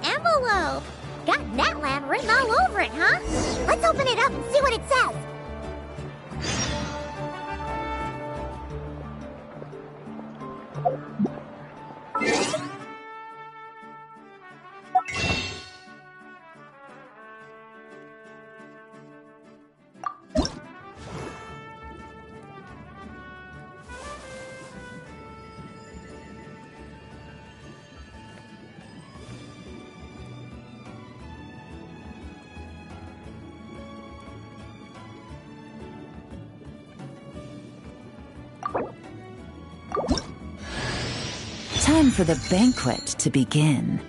Envelope! Got Netland written all over it, huh? Let's open it up and see what it says. Time for the banquet to begin.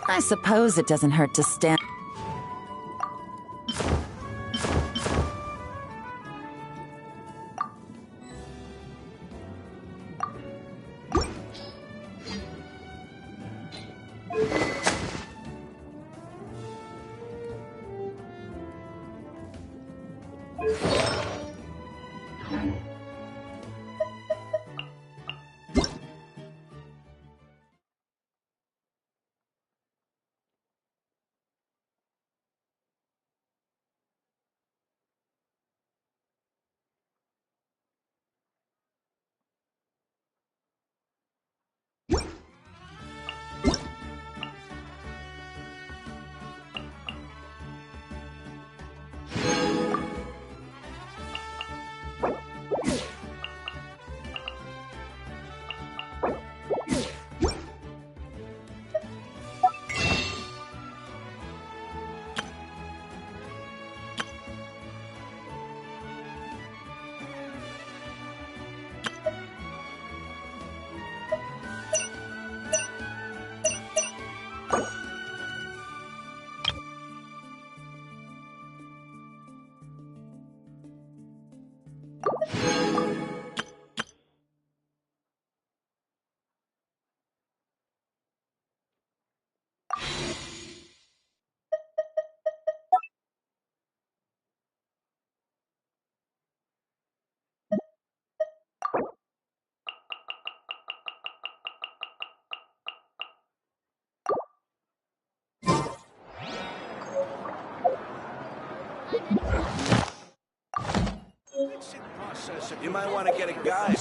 I suppose it doesn't hurt to stand. You might want to get a guide.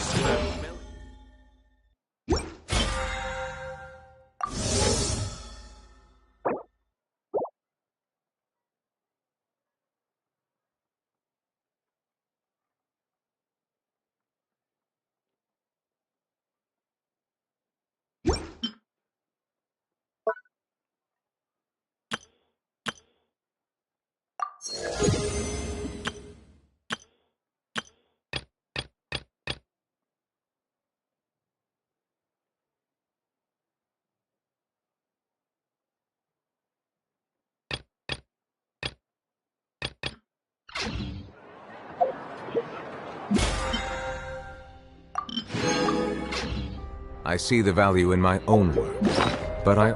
I see the value in my own work, but I...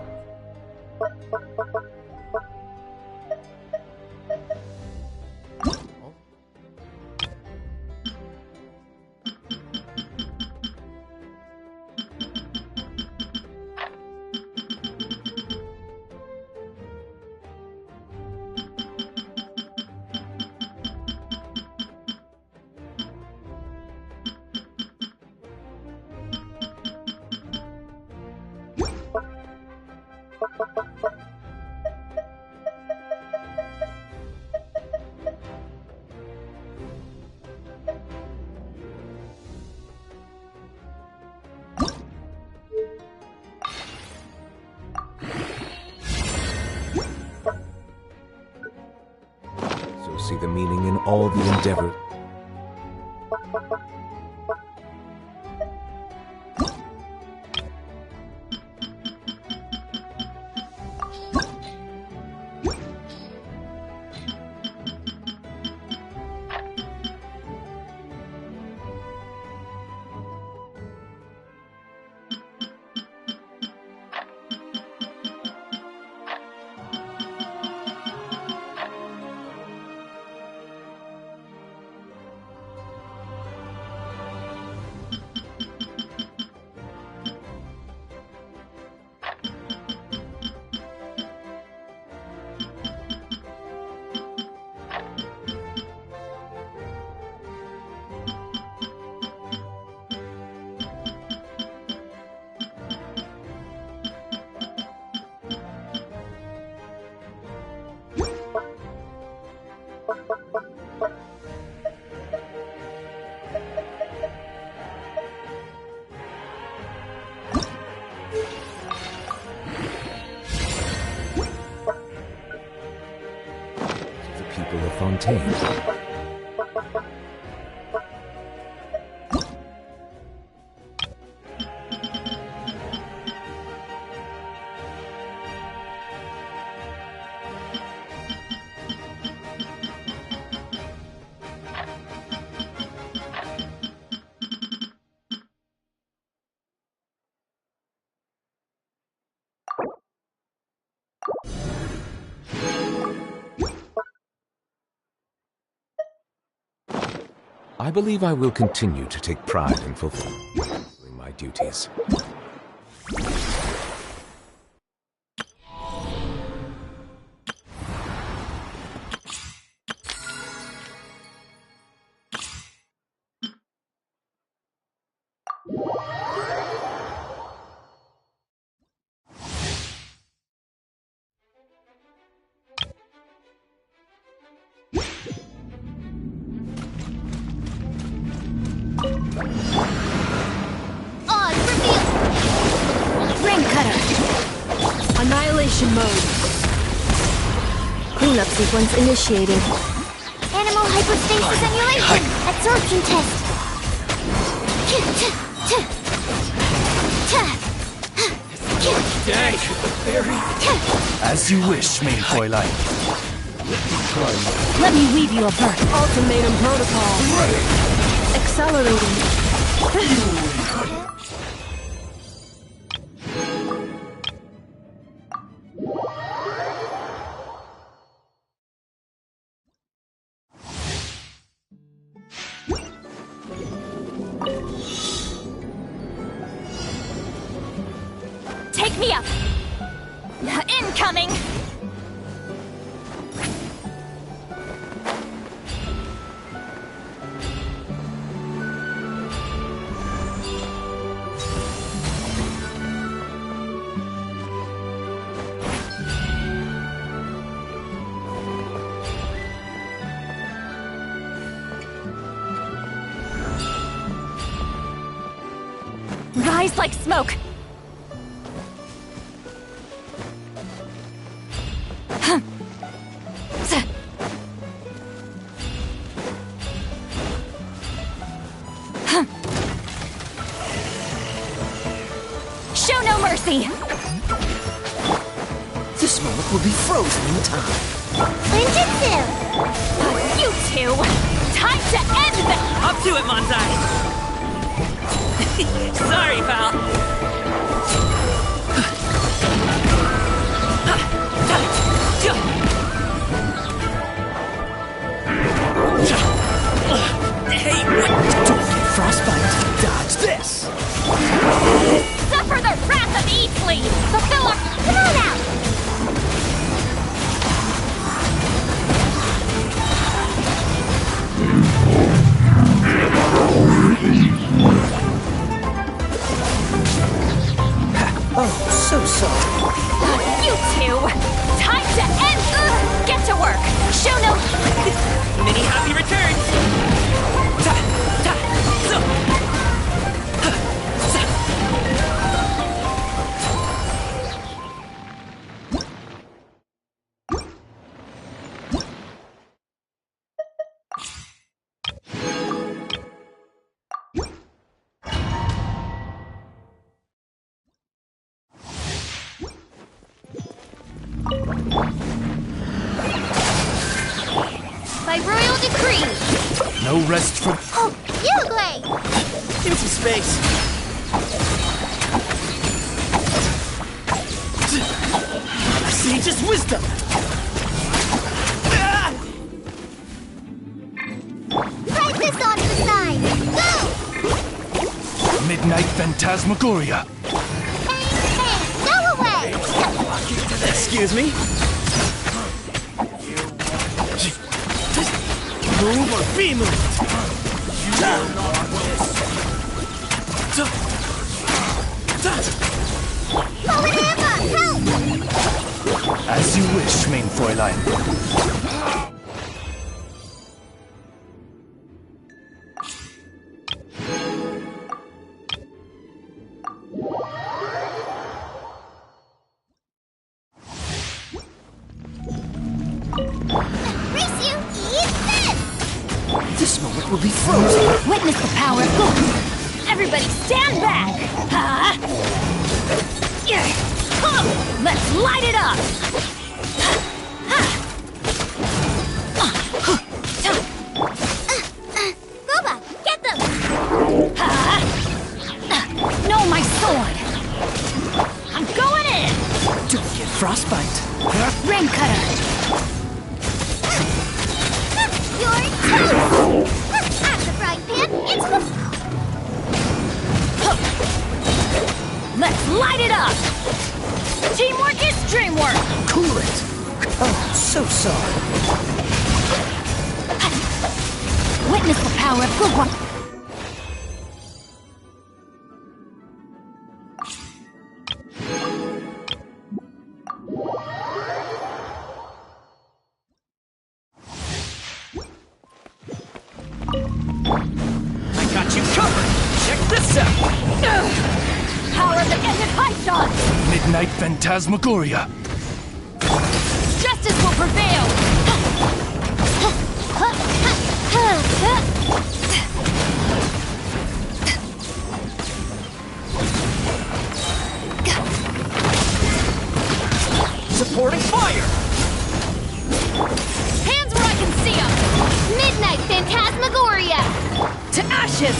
You see the meaning in all the endeavor. People of Fontaine. I believe I will continue to take pride in fulfilling my duties. Annihilation mode. Cleanup sequence initiated. Animal hypostasis emulation. Absorption test. Dang, very. As you wish, main Fräulein. Let me weave you a birth. Ultimatum protocol. Accelerating. Take me up! Incoming! Rise like smoke! Show no mercy! This moment will be frozen in time. Ninjutsu! You two! Time to end this! Up to it, Manzai! Sorry, pal. Hey, Don't get frostbite. Dodge this. Suffer the wrath of Eatley! Fulfill our... Come on out! Oh, so sorry. You two! Time to end... Get to work! Show no... many happy returns! by royal decree. No rest for... Oh, Uruguay! Give me some space. Sage's wisdom. Right this on to the side. Go! Midnight Phantasmagoria. Hey, go away! Excuse me. Move or be moved. Oh, Ineffa, help! As you wish, main Fräulein. Race you, eat this! This moment will be frozen. Witness the power of Goku! Everybody stand back! Let's light it up! Boba, get them! No, my sword! I'm going in! Don't get frostbite. Rain cutter! You're toast! I'm the frying pan, it's the... Let's light it up! Teamwork is dreamwork! Cool it. Oh, so sorry. Witness the power of Goku! I got you covered. Check this out. Power of the ended high shot! Midnight Phantasmagoria. Justice will prevail! Supporting fire. Hands where I can see them! Midnight Phantasmagoria! To ashes!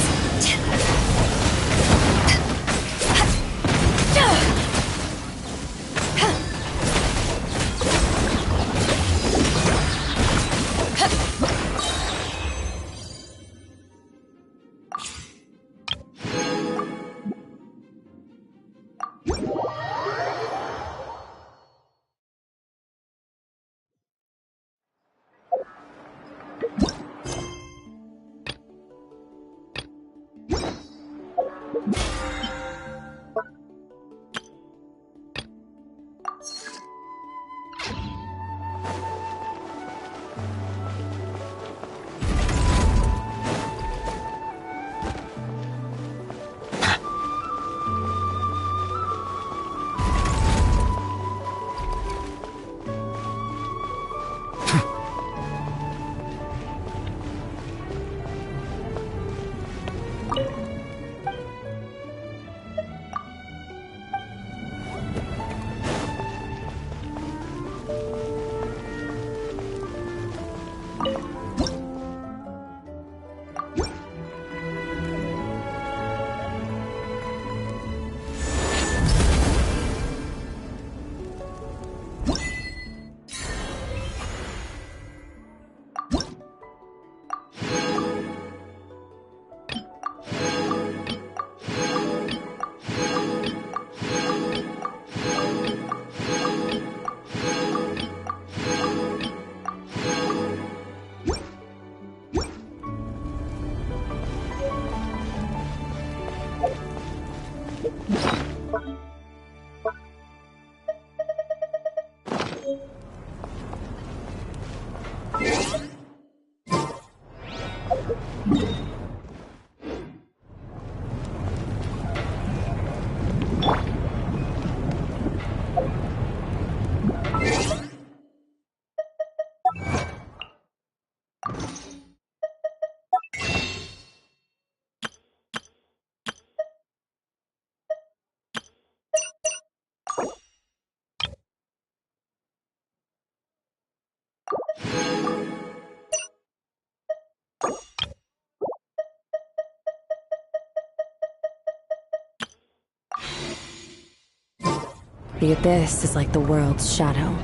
The abyss is like the world's shadow.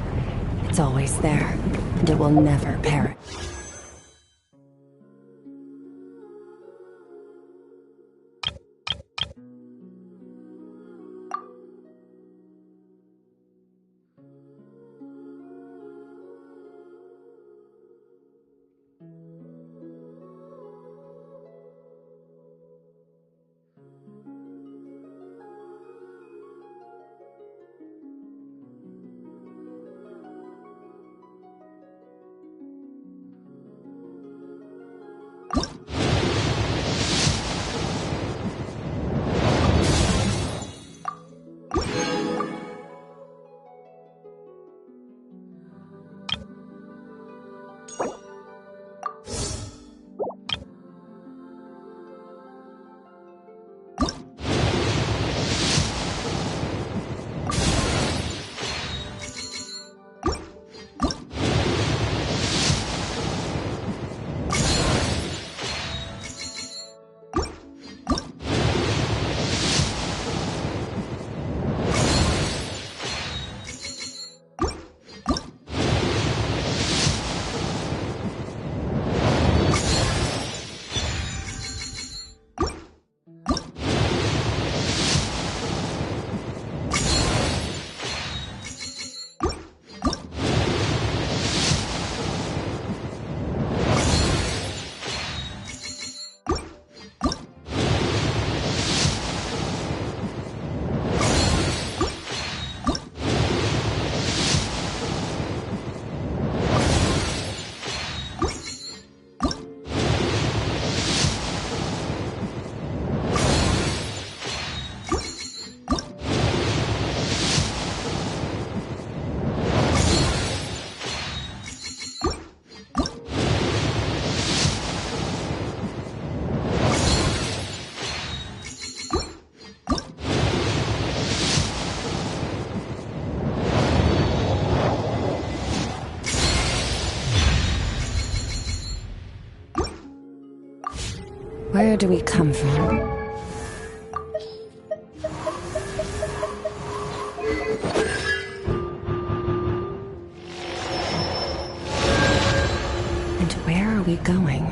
It's always there, and it will never perish. Where do we come from? And where are we going?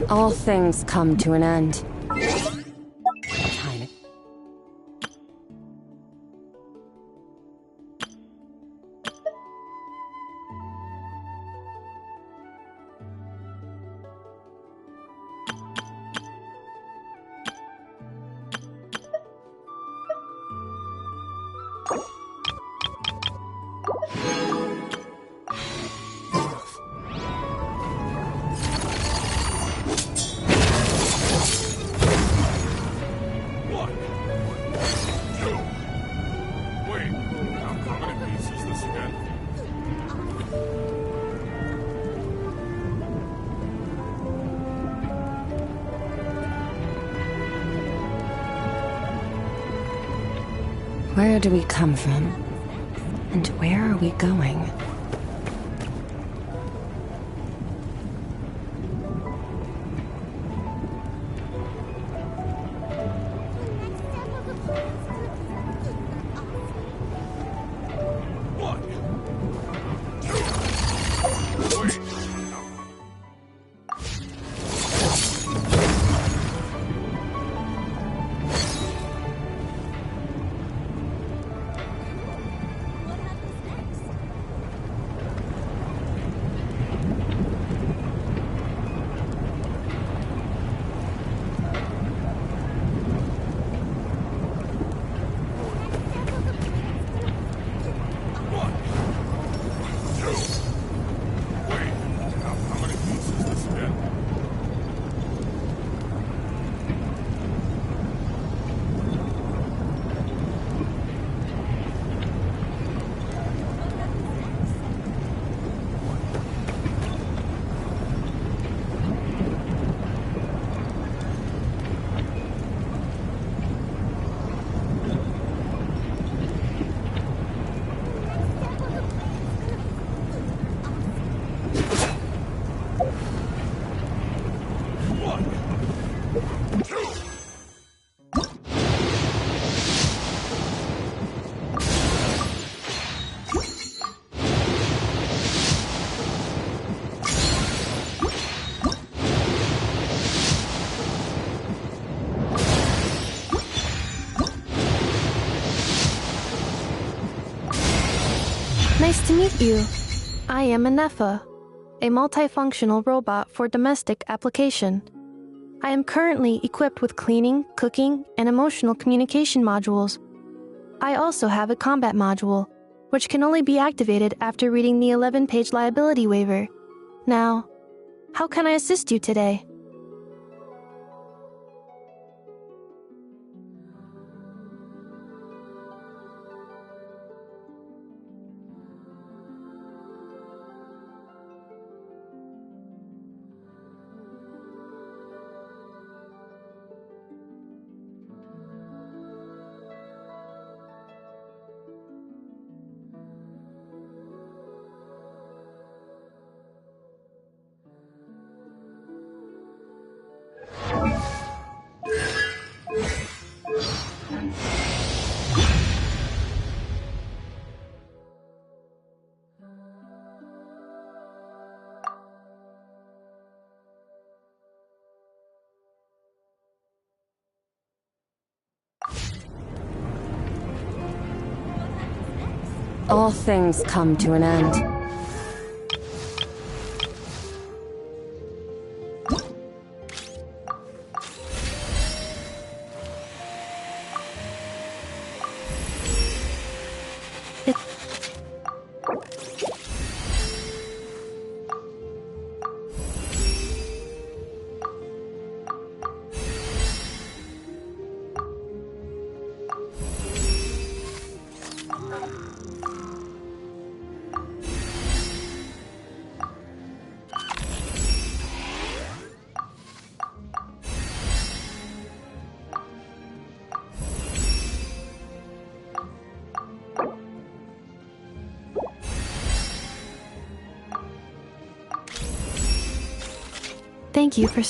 All things come to an end. Time. Where do we come from? And where are we going? Nice to meet you. I am Ineffa, a multifunctional robot for domestic application. I am currently equipped with cleaning, cooking, and emotional communication modules. I also have a combat module, which can only be activated after reading the 11-page liability waiver. Now, how can I assist you today? All things come to an end. Thank you for...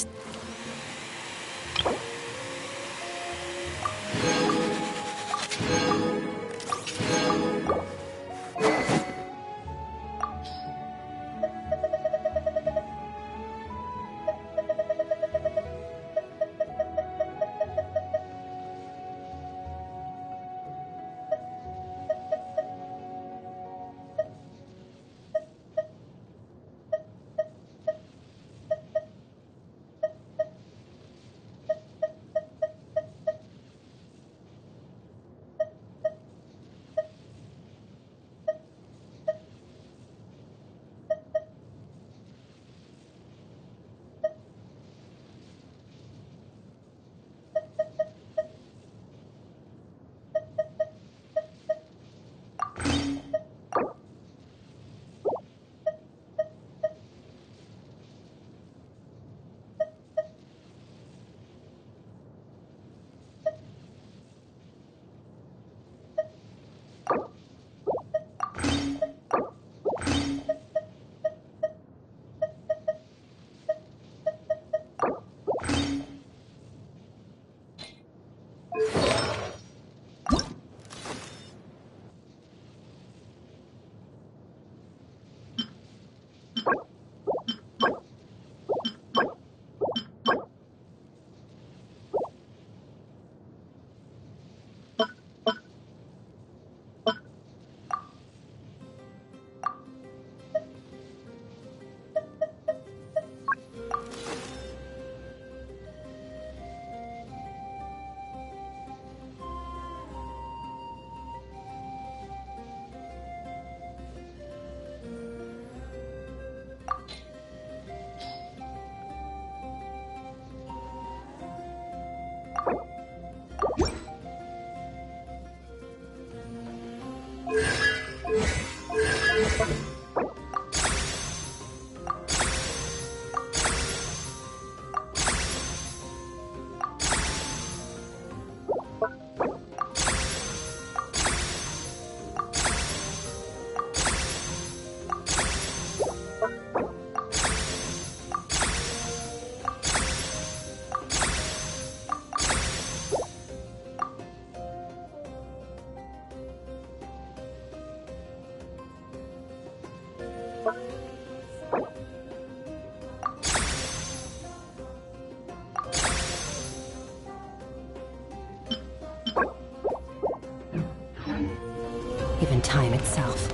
Even time itself.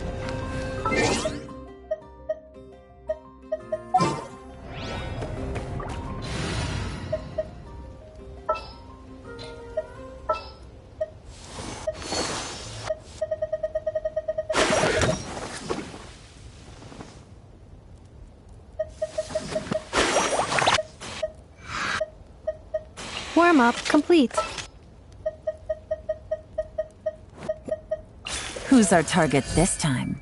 Warm-up complete. Who's our target this time?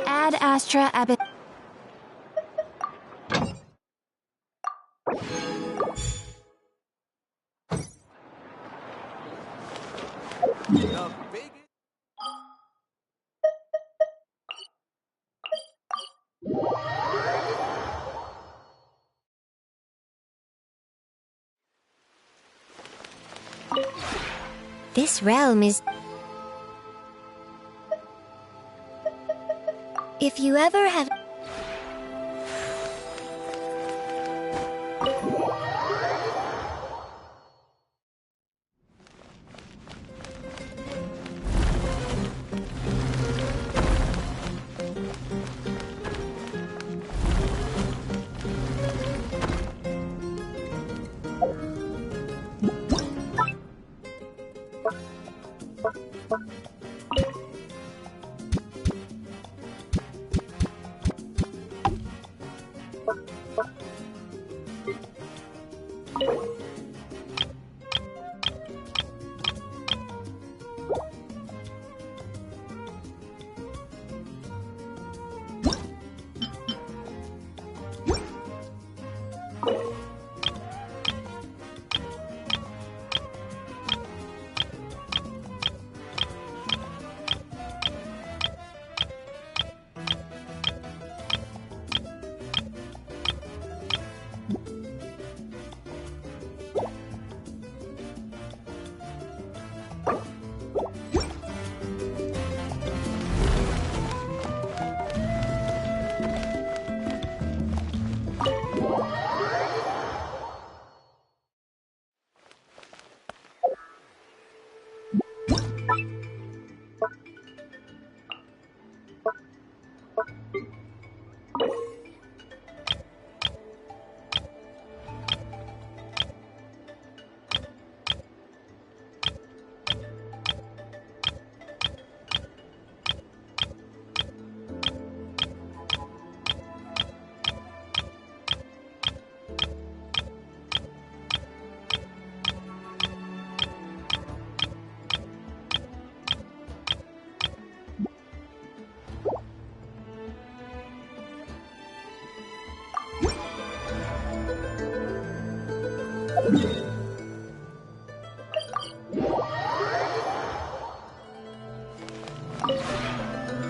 Ad Astra Abbott. The big This realm is... If you ever have...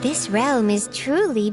This realm is truly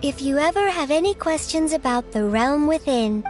If you ever have any questions about the realm within,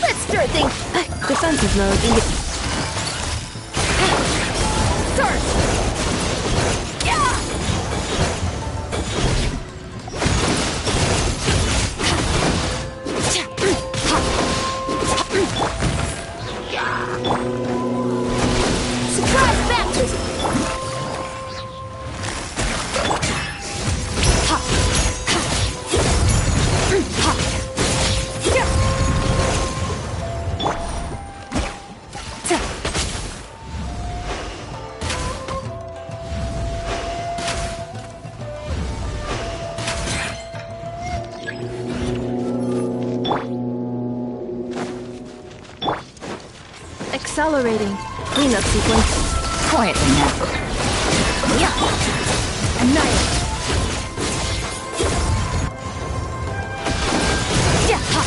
Let's start things. Defensive mode. Start. Yeah. Surprise baptism. Accelerating. Cleanup sequence. Quietly now. Yeah. Annihilate. Yeah.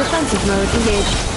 Defensive mode engaged.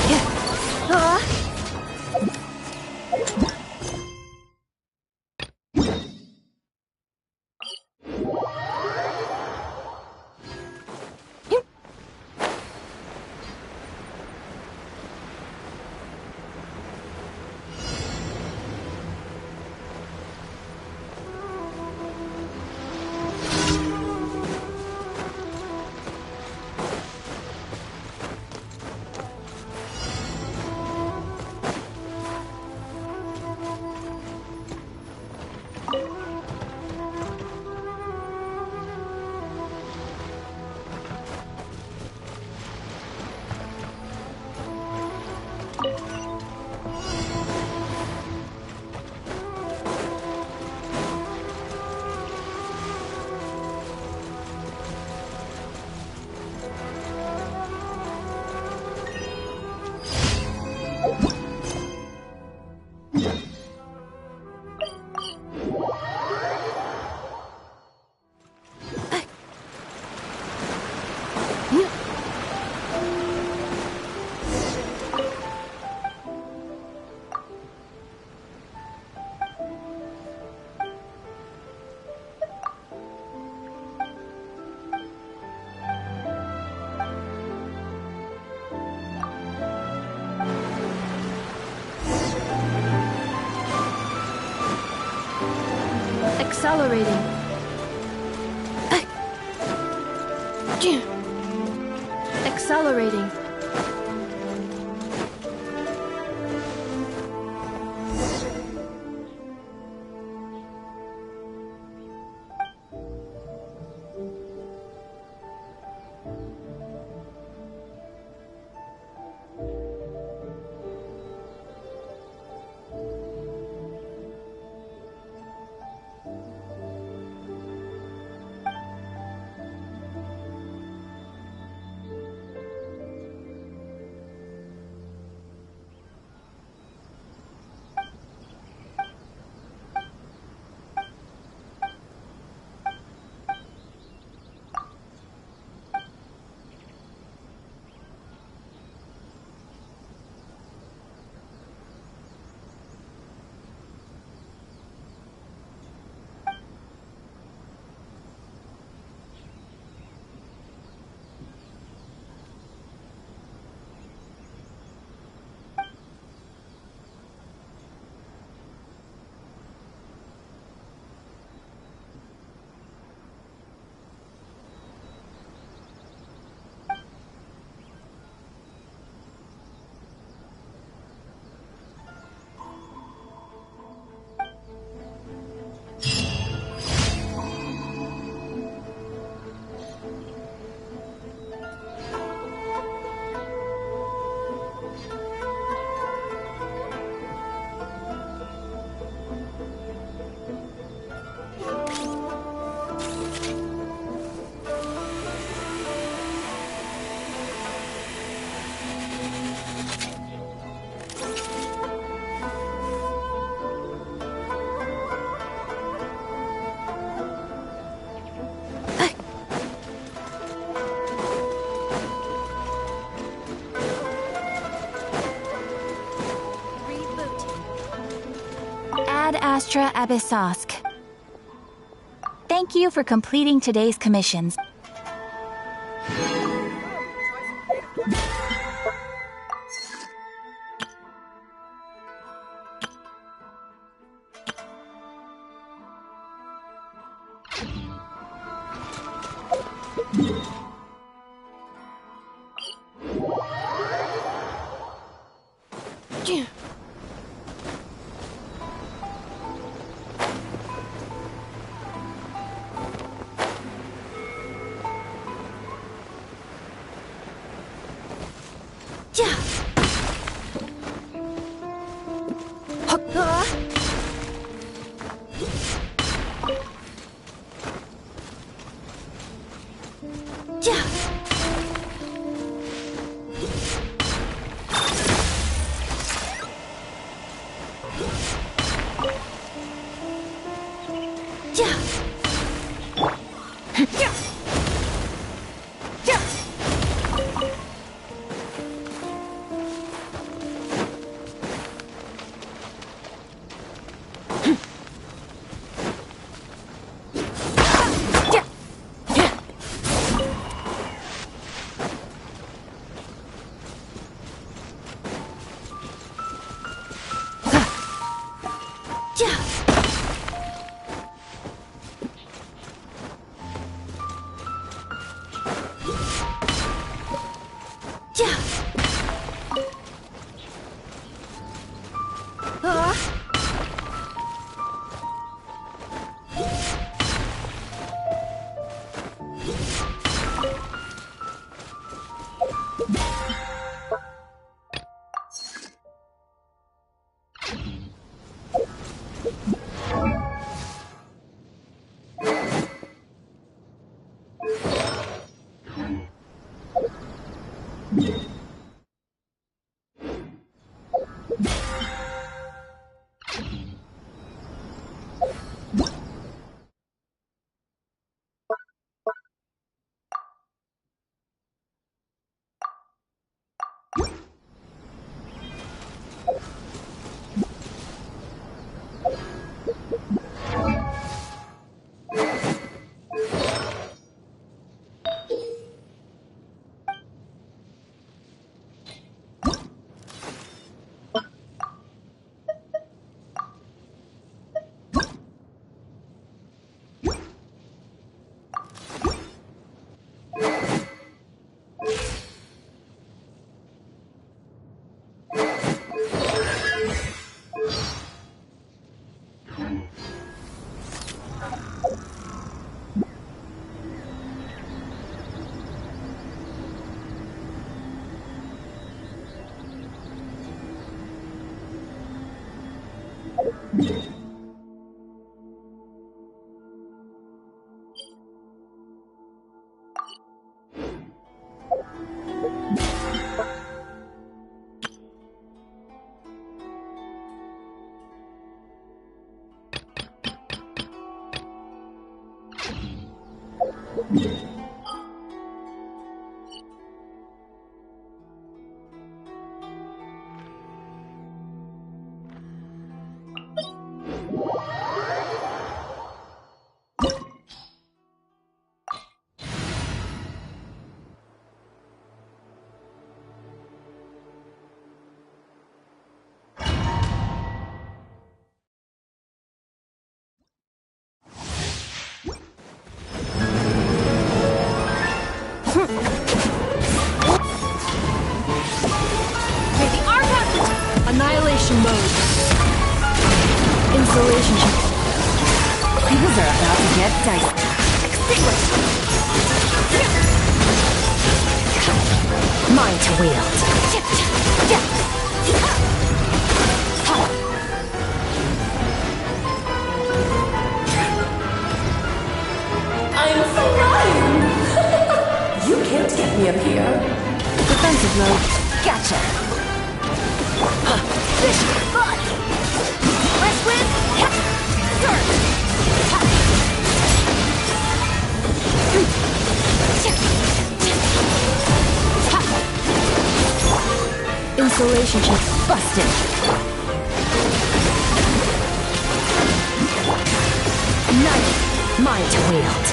Accelerating. Accelerating. Ad Astra Abyssosk. Thank you for completing today's commissions. Annihilation mode. Insulation check. Things are about to get dicey. Extinguish! Mine to wield. I'm flying! You can't get me up here. Defensive mode. Gotcha. Fish! Bud! Fresh wind! Surge! Insulation check. Busted. Knife. Mine to wield.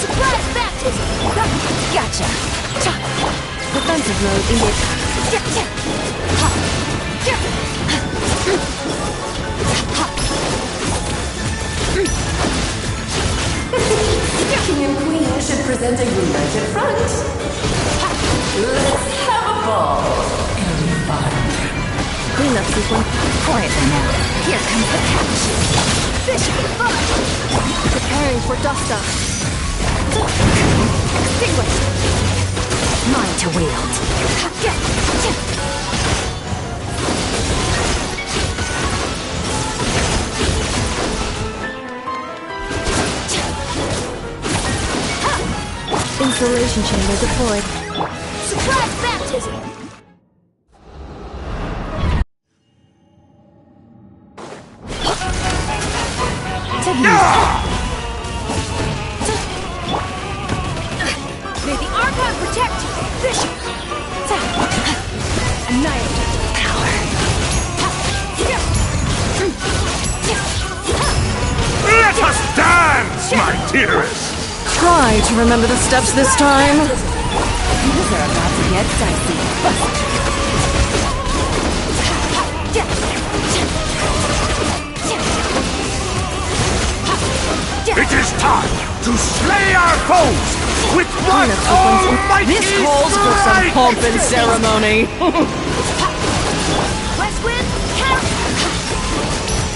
Surprise baptism! Gotcha. Defensive mode engaged. King and Queen should present a united front. Let's have a ball and fun. Cleanup sequence. Quietly now. Here comes the catch. Fish! Bud! Preparing for dust up. Extinguish! Mine to wield. Insulation chamber deployed. Surprise baptism! May the Archon protect you! Fish! Annihilate. Let us dance, my dearest! Try to remember the steps this time. Things are about to get dicey. It is time to slay our foes with one almighty This calls for some strike! pomp and ceremony. West wind! Count!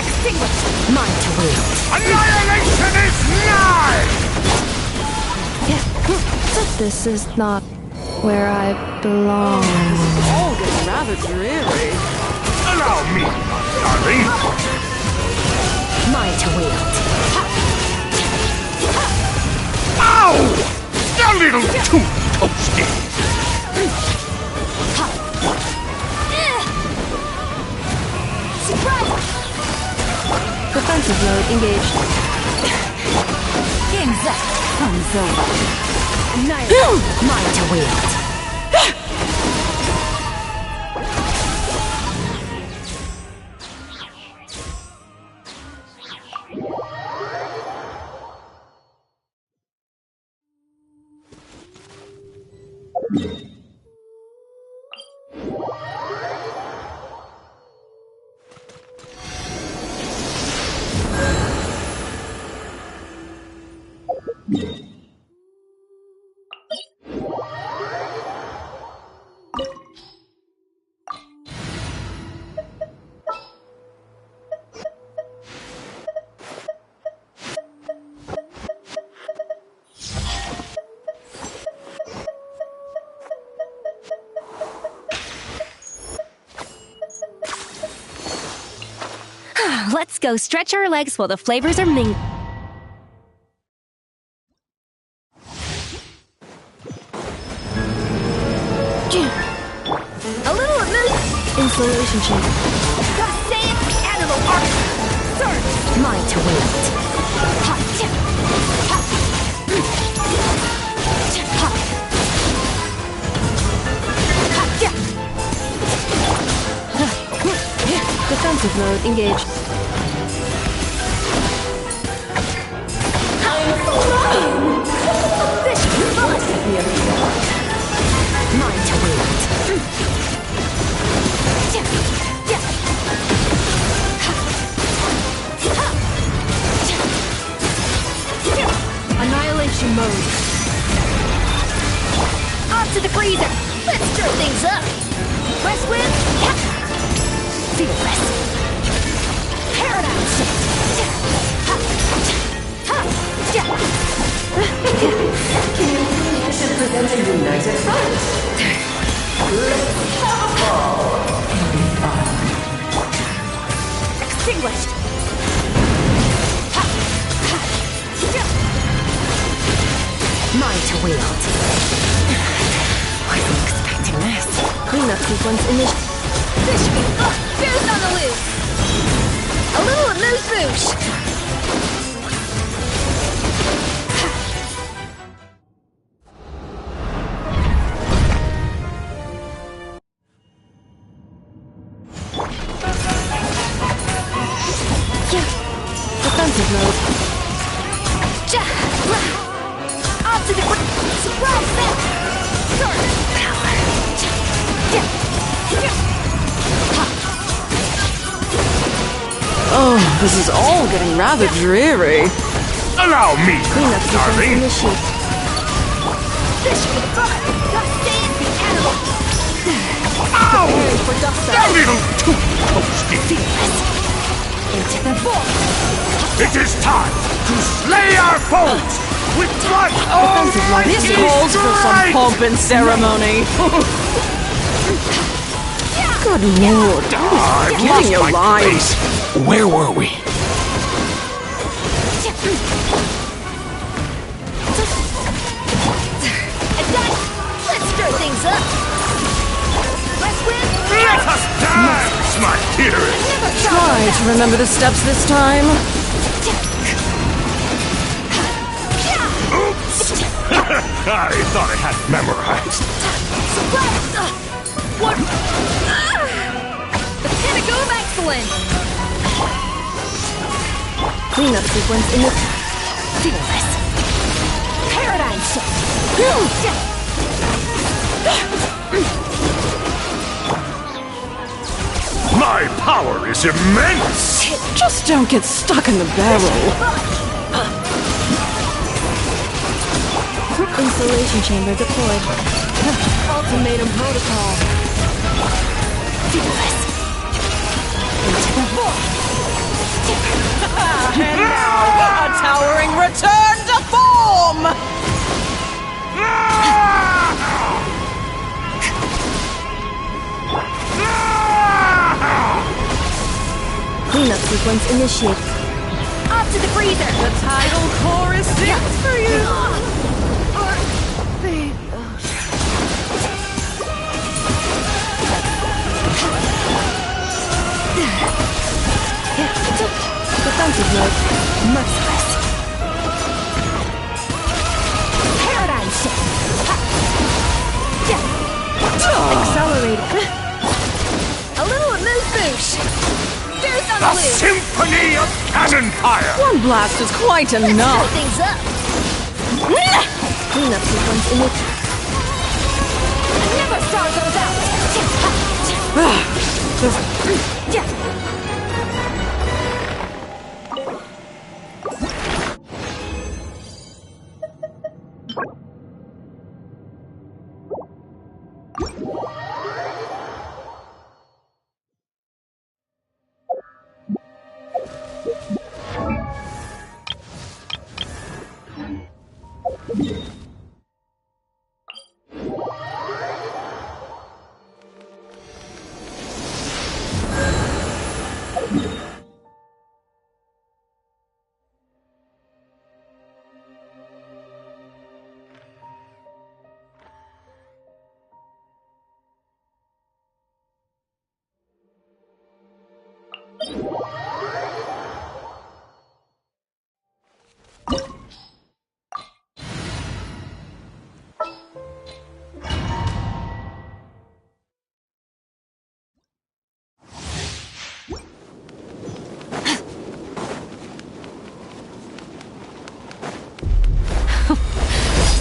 Extinguish! Mine to wield. Annihilation is nigh! This is not where I belong. All getting rather dreary. Allow me, darling! Mine to wield. Ow! A little too toasty! Surprise! Defensive mode engaged. Game's up. Fun's over. Mine to wield. Let's go stretch our legs while the flavors are mingling. A little Insulation chamber. Gotta say it! Animal art! Surge! Mine to wield. Defensive mode engaged. I'm flying! Fish! Bud! Mine to wield. Annihilation mode. to the freezer! Let's stir things up! West wind! Fearless! Paradigm shift! You should present a united front. Let's have a ball. Extinguished! Mine to wield. Wasn't expecting this. Cleanup sequence initiated. Fish me! Bear's on the loose! A little amuse-bouche! Defensive mode. Off to the surprise them! Power! Oh, this is all getting rather dreary. Allow me, Cleanup sequence darling. initiated. Fish me! Got stand the animal! Preparing for dust A settle. little too toasty. Into the void! It is time to slay our foes with blood Defensive mode. This calls for some pomp and ceremony. Good lord, I've getting lost your my line. place. Where were we? Let's stir things up! West wind! Let us dance, my dearest. Try to remember the steps this time. Oops! I thought I had memorized. What? The pinnacle of excellence! Cleanup sequence initiated. Fearless! Paradigm shift! My power is immense. Just don't get stuck in the barrel. Installation chamber deployed. Ultimatum protocol. Fearless! Into the void! And now, a towering return to form! Cleanup sequence initiated. Off to the freezer! The tidal core is set for you! Defensive mode. Merciless! Paradigm shift! Accelerated. A little amuse-bouche! Bear's on A the loose! symphony of cannon fire. One blast is quite Stir enough. things up! Cleanup sequence initiated. I never saw those out!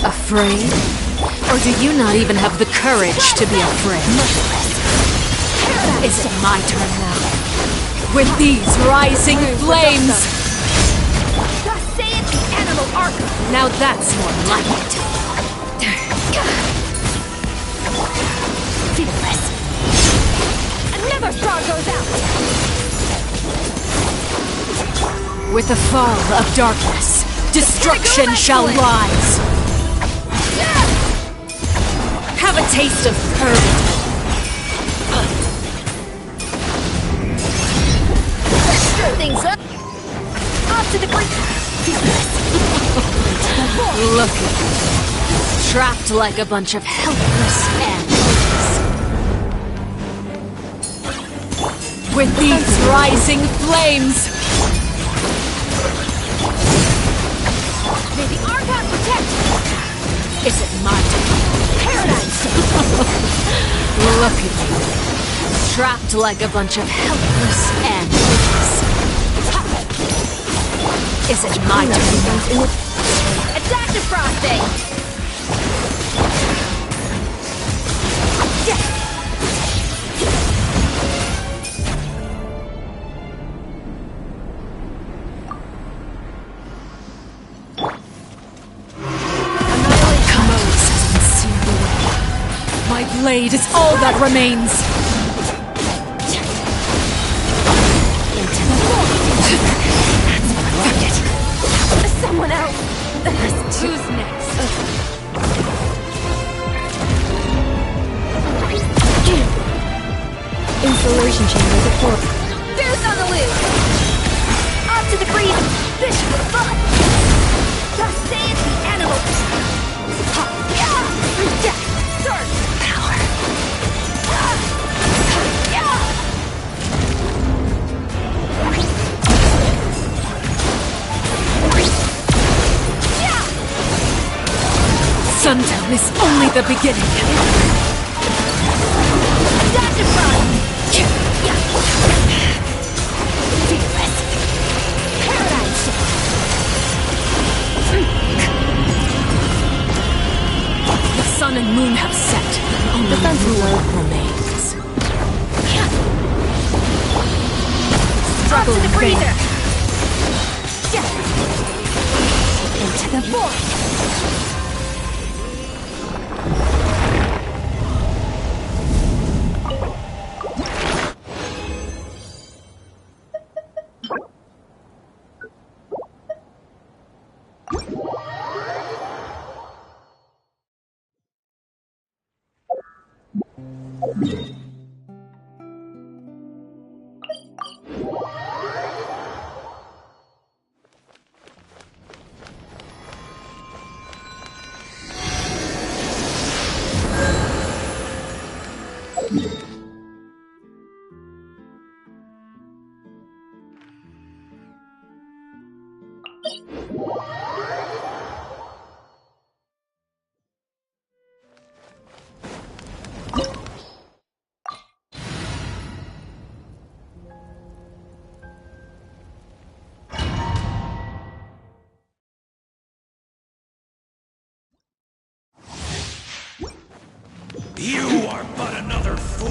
Afraid? Or do you not even have the courage to be afraid? Is it my turn now? With these rising flames! Thus saith the animal arc! Now that's more like it. Another star goes out. With the fall of darkness, destruction shall rise. Have a taste of purgatory. Stir things up. Off to the brink. Look at you, trapped like a bunch of helpless animals. With these rising flames, May the Archon protect. is it my turn? Paradise. Look at you, trapped like a bunch of helpless animals. Is it my turn? Attack the frosting. Commode has been seared away. My blade is all that remains. Into the void. That's what I like it. Someone else. Who's next? Installation chamber deployed. Fierce on the loose. Off to the breeze. Fish for fun. Thus saith the animals. Ha! Yeah! Death! Surge! Power! Ah! Yeah! Yeah! Sundown is only the beginning. That's the front! Yeah! Fearless! Paradise! The sun and moon have set. Only ruin remains. Off to the in vain. breather! Yeah! Into the void! You are but another fool.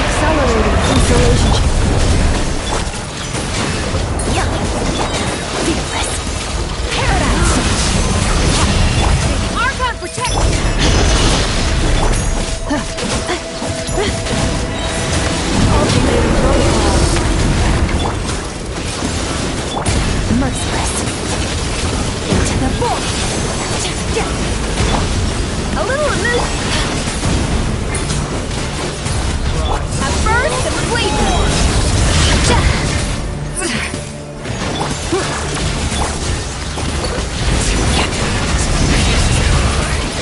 Accelerating installation chamber. Yeah! Fearless! Paradise! Archon protect! Alternating protocol. Merciless! Into the void! A little loose! A burst of flavor!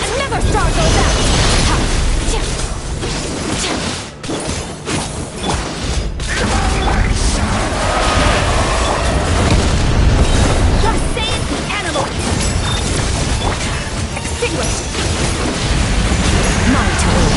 Another star goes out! Thus saith the animal! Extinguished! My turn!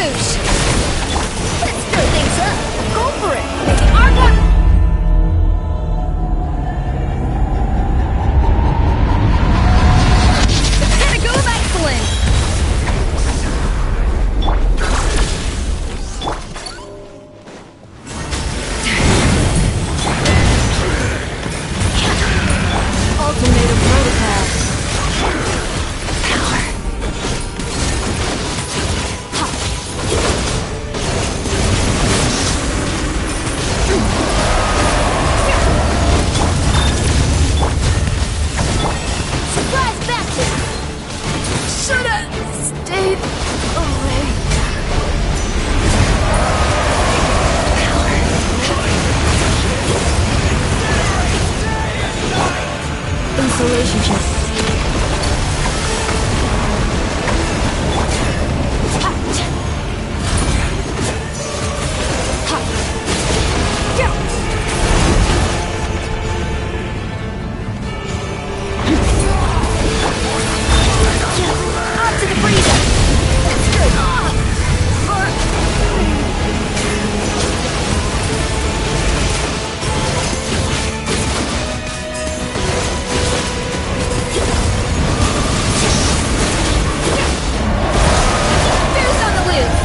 Whoosh! Let's stir things up. Go for it. Arga! The pinnacle of excellence. Ultimatum protocol. Power. Surprise baptism. Should have stayed away. Insulation chip. Up to the freezer. That's good. Fierce on the loose.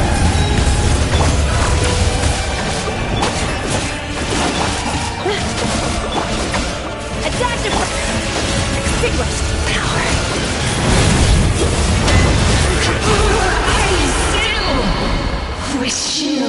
Adaptive. Extinguished. Power. I wish you.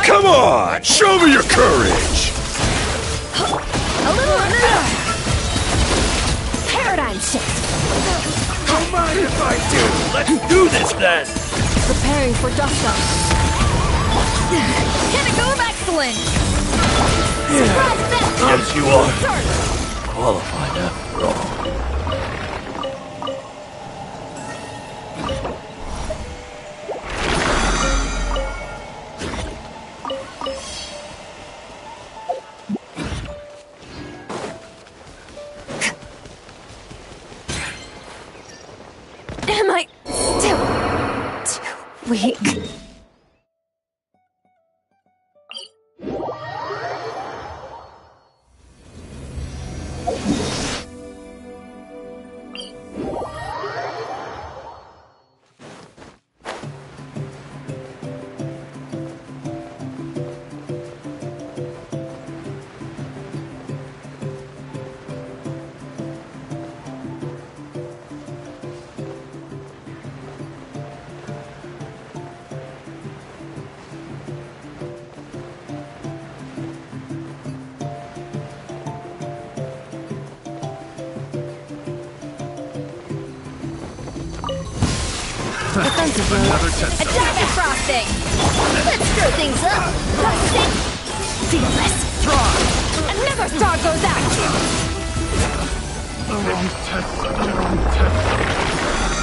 Come on! Show me your courage! A little paradigm shift. Don't mind if I do. Let's do this then! Preparing for dust up. Pinnacle of excellence. Yeah. Surprise Yes, you are. Qualified after all. Am I still too weak? Defensive Another test. Adaptive frosting. Let's stir things up. Frosting. Feel this. Try! Another star goes out. Test.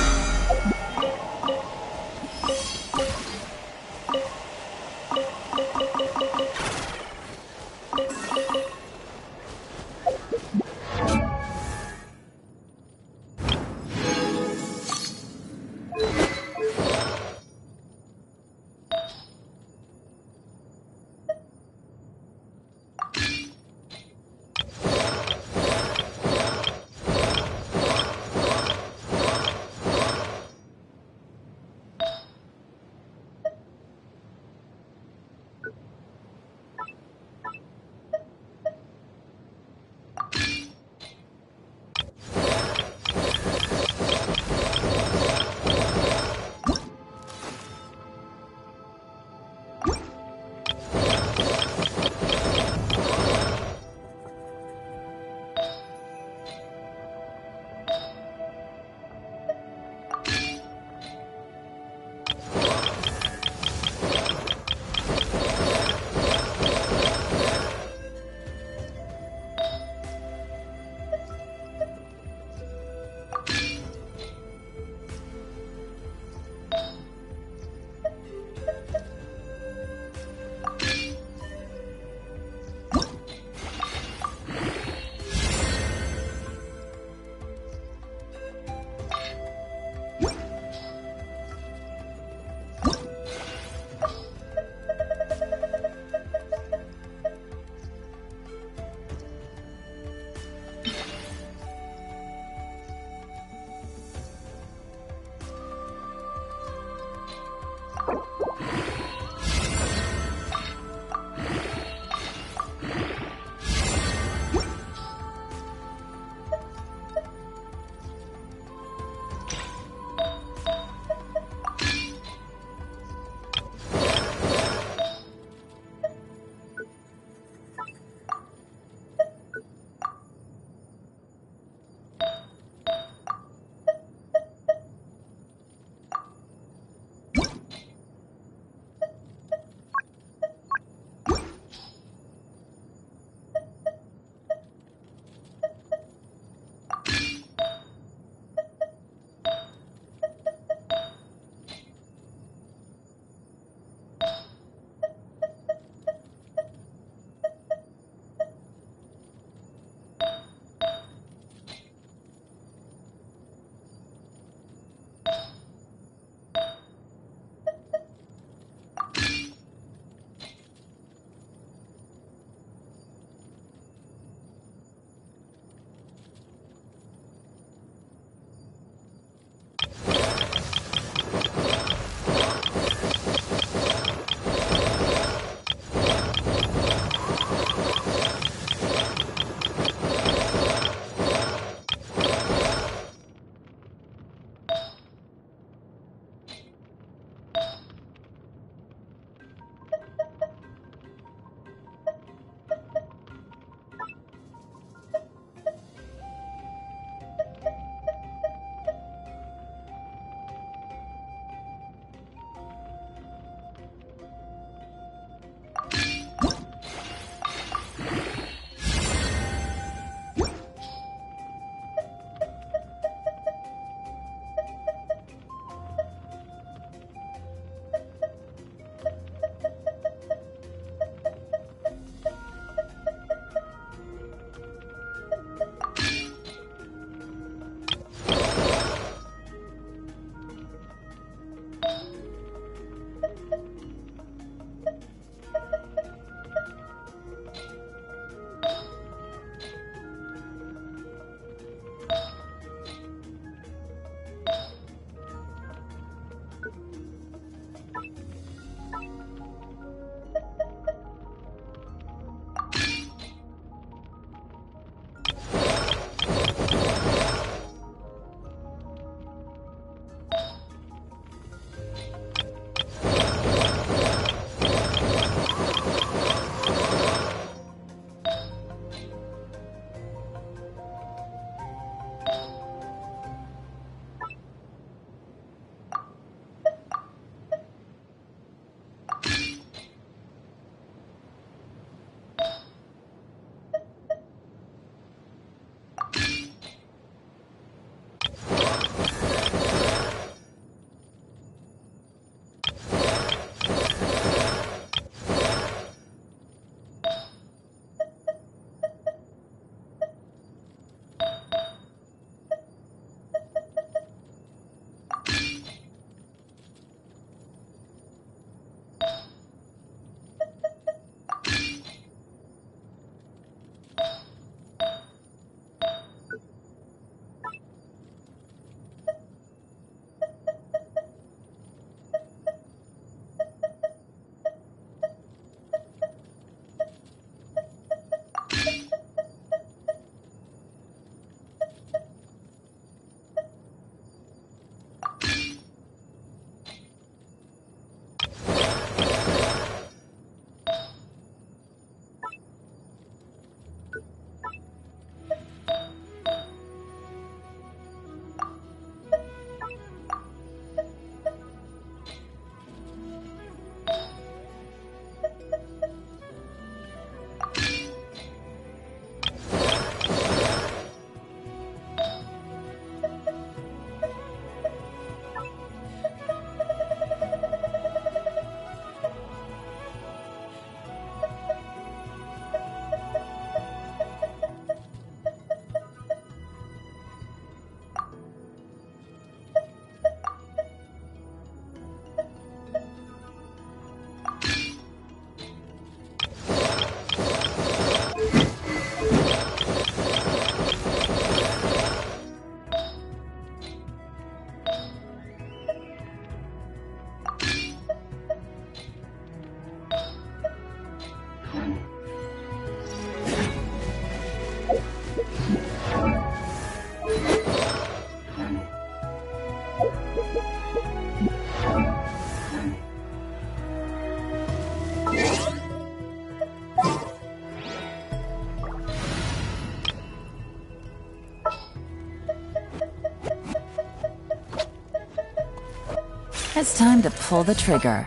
It's time to pull the trigger.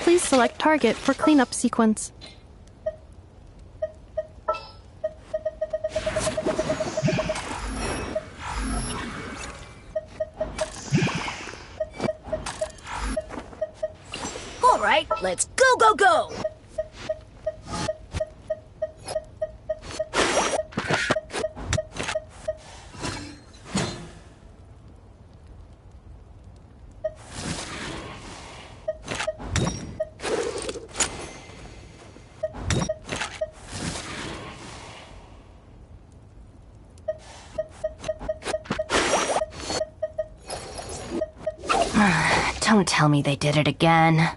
Please select target for cleanup sequence. All right, let's go! Don't tell me they did it again.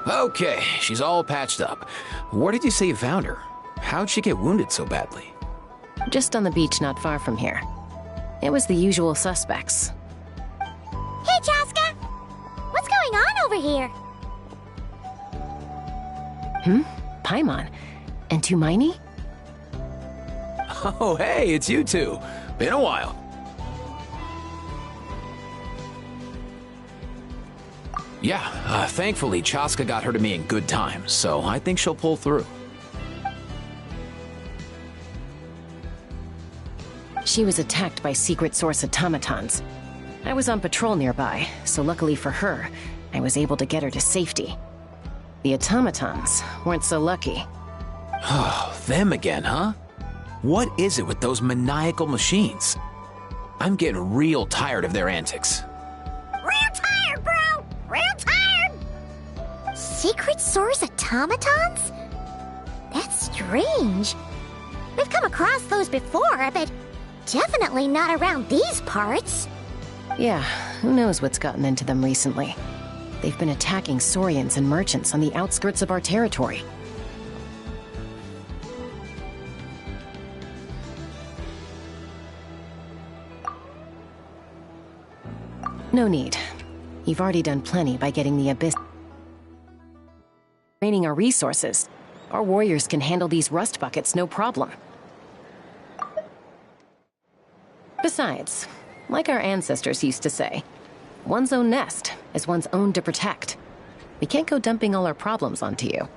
Okay, she's all patched up. Where did you say you found her? How'd she get wounded so badly? Just on the beach not far from here. It was the usual suspects. Hey, Chaska! What's going on over here? Paimon. And Tumaini? Oh, hey, it's you two. Been a while. Yeah, thankfully Chaska got her to me in good time, so I think she'll pull through. She was attacked by secret source automatons. I was on patrol nearby, so luckily for her, I was able to get her to safety. The automatons weren't so lucky. Oh, them again, huh? What is it with those maniacal machines? I'm getting real tired of their antics. Real tired, bro! Real tired! Secret Source automatons? That's strange. We've come across those before, but definitely not around these parts. Yeah, who knows what's gotten into them recently. They've been attacking Saurians and merchants on the outskirts of our territory. No need. You've already done plenty by getting the Abyss. Draining our resources. Our warriors can handle these rust buckets no problem. Besides, like our ancestors used to say, one's own nest is one's own to protect. We can't go dumping all our problems onto you.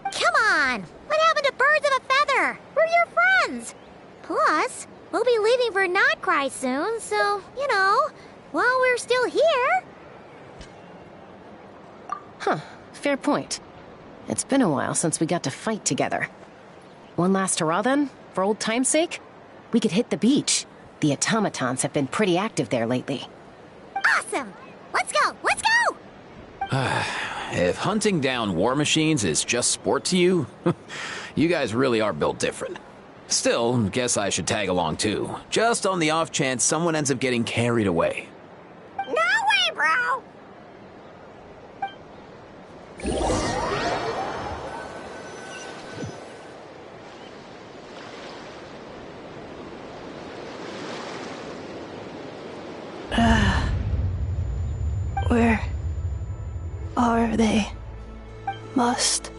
Come on! What happened to birds of a feather? We're your friends! Plus, we'll be leaving for Notcry soon, so, you know, while we're still here... Huh, fair point. It's been a while since we got to fight together. One last hurrah then, for old time's sake? We could hit the beach. The automatons have been pretty active there lately. Awesome! Let's go! Let's go! If hunting down war machines is just sport to you, you guys really are built different. Still, guess I should tag along too, just on the off chance someone ends up getting carried away. No way, bro! Where are they? Must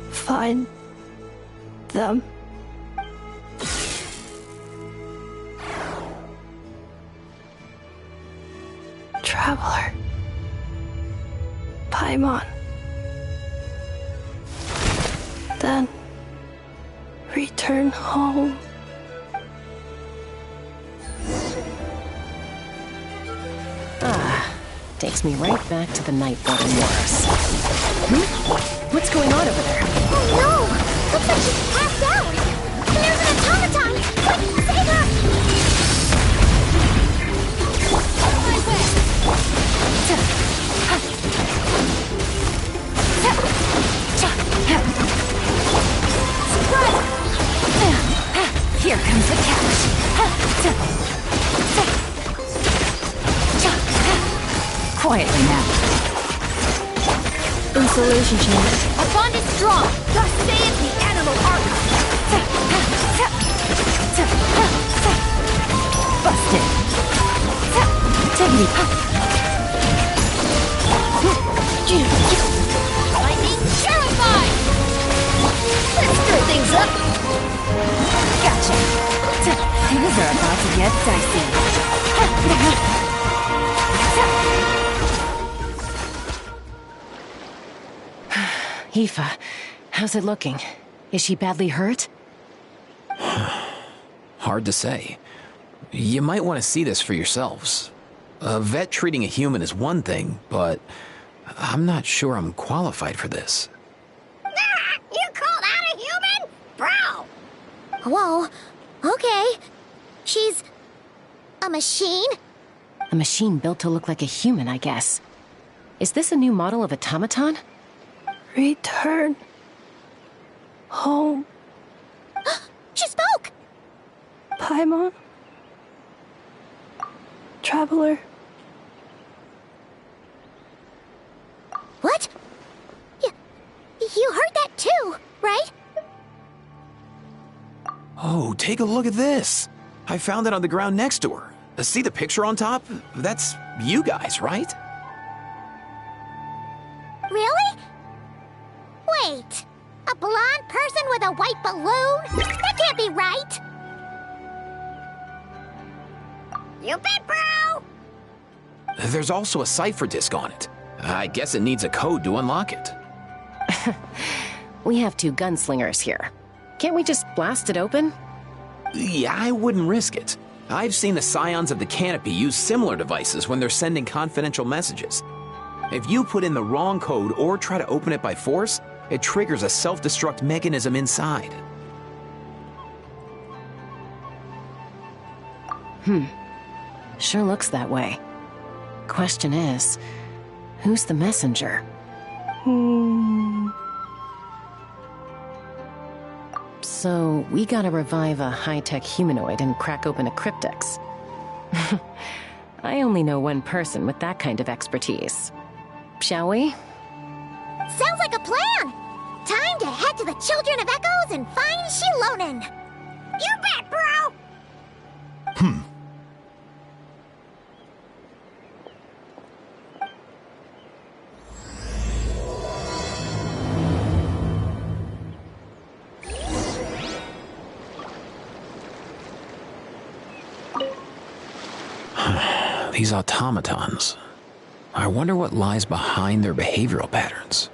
find them. Traveler. Paimon. Then return home. Takes me right back to the Nightborn Wars. What's going on over there? Oh no! Looks like she's passed out! There's an automaton! Quick, save her! My way! Surprise! Here comes the catch. Quietly now. Insulation change. Our bond is strong. Thus saith the animal archive. Busted. Technique. Lightning terrified. Let's stir things up. Gotcha. Things are about to get dicey. Aoife, how's it looking? Is she badly hurt? Hard to say. You might want to see this for yourselves. A vet treating a human is one thing, but I'm not sure I'm qualified for this. You called out a human? Bro! Whoa, okay. She's... a machine? A machine built to look like a human, I guess. Is this a new model of automaton? Return home. She spoke! Paimon. Traveler. What? You heard that too, right? Oh, take a look at this. I found it on the ground next to her. See the picture on top? That's you guys, right? Really? Wait, a blonde person with a white balloon? That can't be right! You bet, bro! There's also a cipher disk on it. I guess it needs a code to unlock it. We have two gunslingers here. Can't we just blast it open? Yeah, I wouldn't risk it. I've seen the Scions of the Canopy use similar devices when they're sending confidential messages. If you put in the wrong code or try to open it by force, it triggers a self-destruct mechanism inside. Sure looks that way. Question is, who's the messenger? So, we gotta revive a high-tech humanoid and crack open a cryptex. I only know one person with that kind of expertise. Shall we? Sounds like a plan! Time to head to the Children of Echoes and find Shilonen! You bet, bro! These automatons. I wonder what lies behind their behavioral patterns.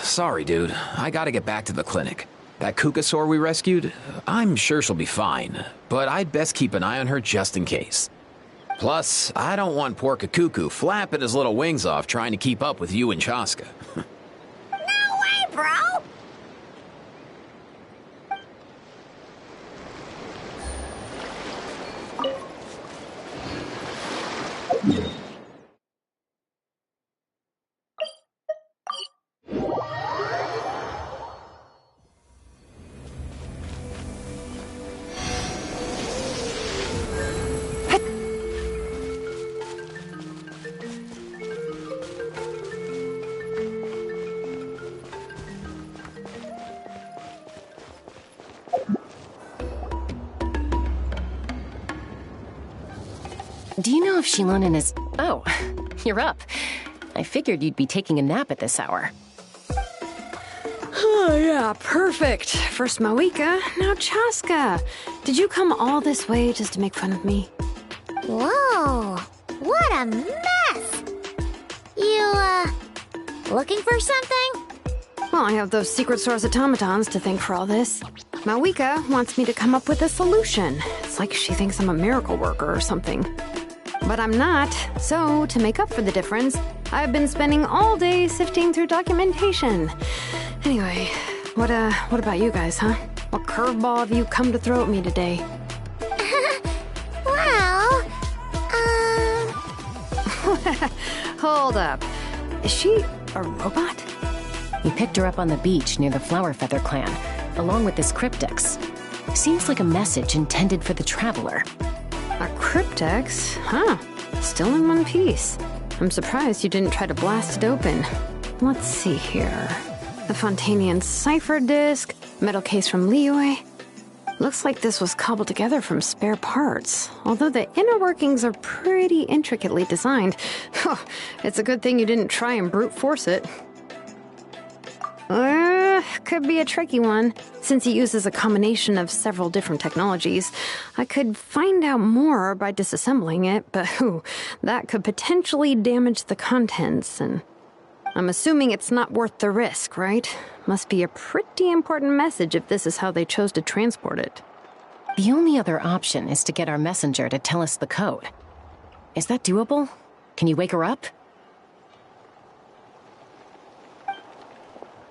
Sorry, dude. I gotta get back to the clinic. That Kukasaur we rescued, I'm sure she'll be fine, but I'd best keep an eye on her just in case. Plus, I don't want poor Kakuku flapping his little wings off trying to keep up with you and Chaska. No way, bro! Do you know if Shilonen is... Oh, you're up. I figured you'd be taking a nap at this hour. Oh, yeah, perfect. First Mawika, now Chaska. Did you come all this way just to make fun of me? Whoa! What a mess! You, looking for something? Well, I have those secret source automatons to thank for all this. Mawika wants me to come up with a solution. It's like she thinks I'm a miracle worker or something. But I'm not, so to make up for the difference, I've been spending all day sifting through documentation. Anyway, what about you guys, huh? What curveball have you come to throw at me today? Well, Hold up. Is she a robot? We picked her up on the beach near the Flower Feather clan, along with this cryptex. Seems like a message intended for the Traveler. A cryptex? Huh. Still in one piece. I'm surprised you didn't try to blast it open. Let's see here. The Fontanian cipher disk, metal case from Liyue. Looks like this was cobbled together from spare parts, although the inner workings are pretty intricately designed. It's a good thing you didn't try and brute force it. Could be a tricky one, since it uses a combination of several different technologies. I could find out more by disassembling it, but that could potentially damage the contents, and I'm assuming it's not worth the risk, right? Must be a pretty important message if this is how they chose to transport it. The only other option is to get our messenger to tell us the code. Is that doable? Can you wake her up?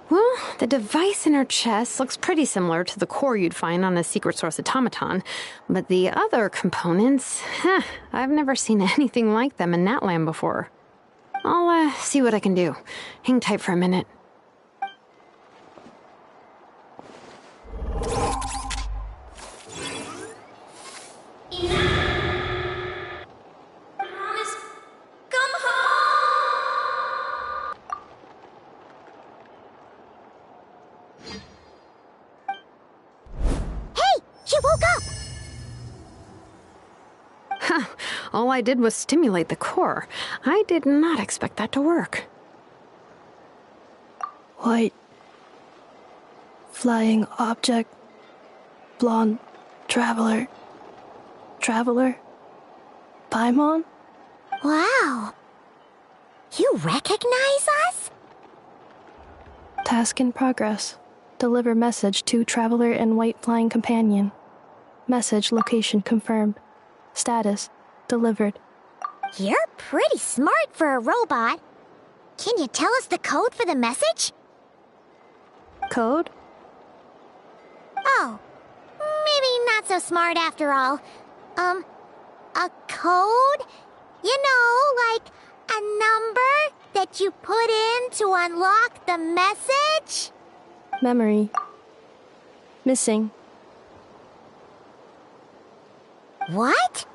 Well, the device in her chest looks pretty similar to the core you'd find on a secret source automaton, but the other components, I've never seen anything like them in Natlan before. I'll see what I can do. Hang tight for a minute. All I did was stimulate the core. I did not expect that to work. White. Flying object. Blonde. Traveler. Traveler. Paimon? Wow. You recognize us? Task in progress. Deliver message to Traveler and White Flying Companion. Message location confirmed. Status. Delivered. You're pretty smart for a robot. Can you tell us the code for the message? Code? Oh, maybe not so smart after all. A code? You know, like a number that you put in to unlock the message? Memory. Missing. What?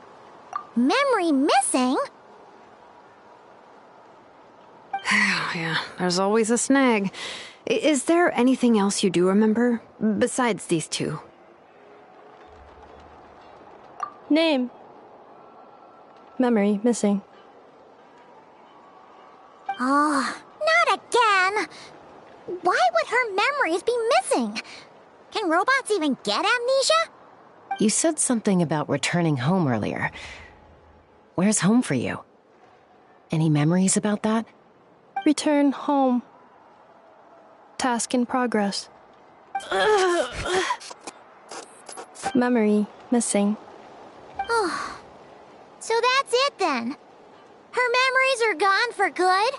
Memory missing? Yeah, there's always a snag. Is there anything else you do remember, besides these two? Name. Memory missing. Oh, not again! Why would her memories be missing? Can robots even get amnesia? You said something about returning home earlier. Where's home for you? Any memories about that? Return home. Task in progress. Memory missing. Oh, so that's it then? Her memories are gone for good?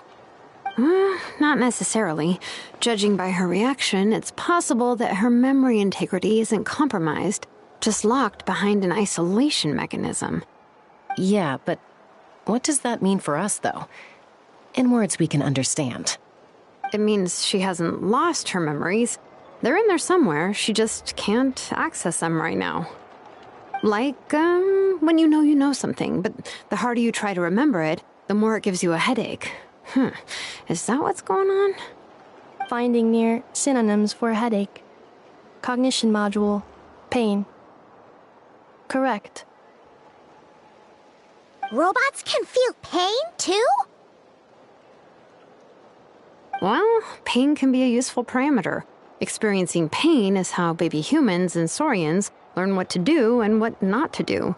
Not necessarily. Judging by her reaction, it's possible that her memory integrity isn't compromised, just locked behind an isolation mechanism. Yeah, but what does that mean for us, though? In words we can understand. It means she hasn't lost her memories. They're in there somewhere, she just can't access them right now. Like, when you know something, but the harder you try to remember it, the more it gives you a headache. Is that what's going on? Finding near synonyms for headache. Cognition module. Pain. Correct. Robots can feel pain, too? Well, pain can be a useful parameter. Experiencing pain is how baby humans and saurians learn what to do and what not to do.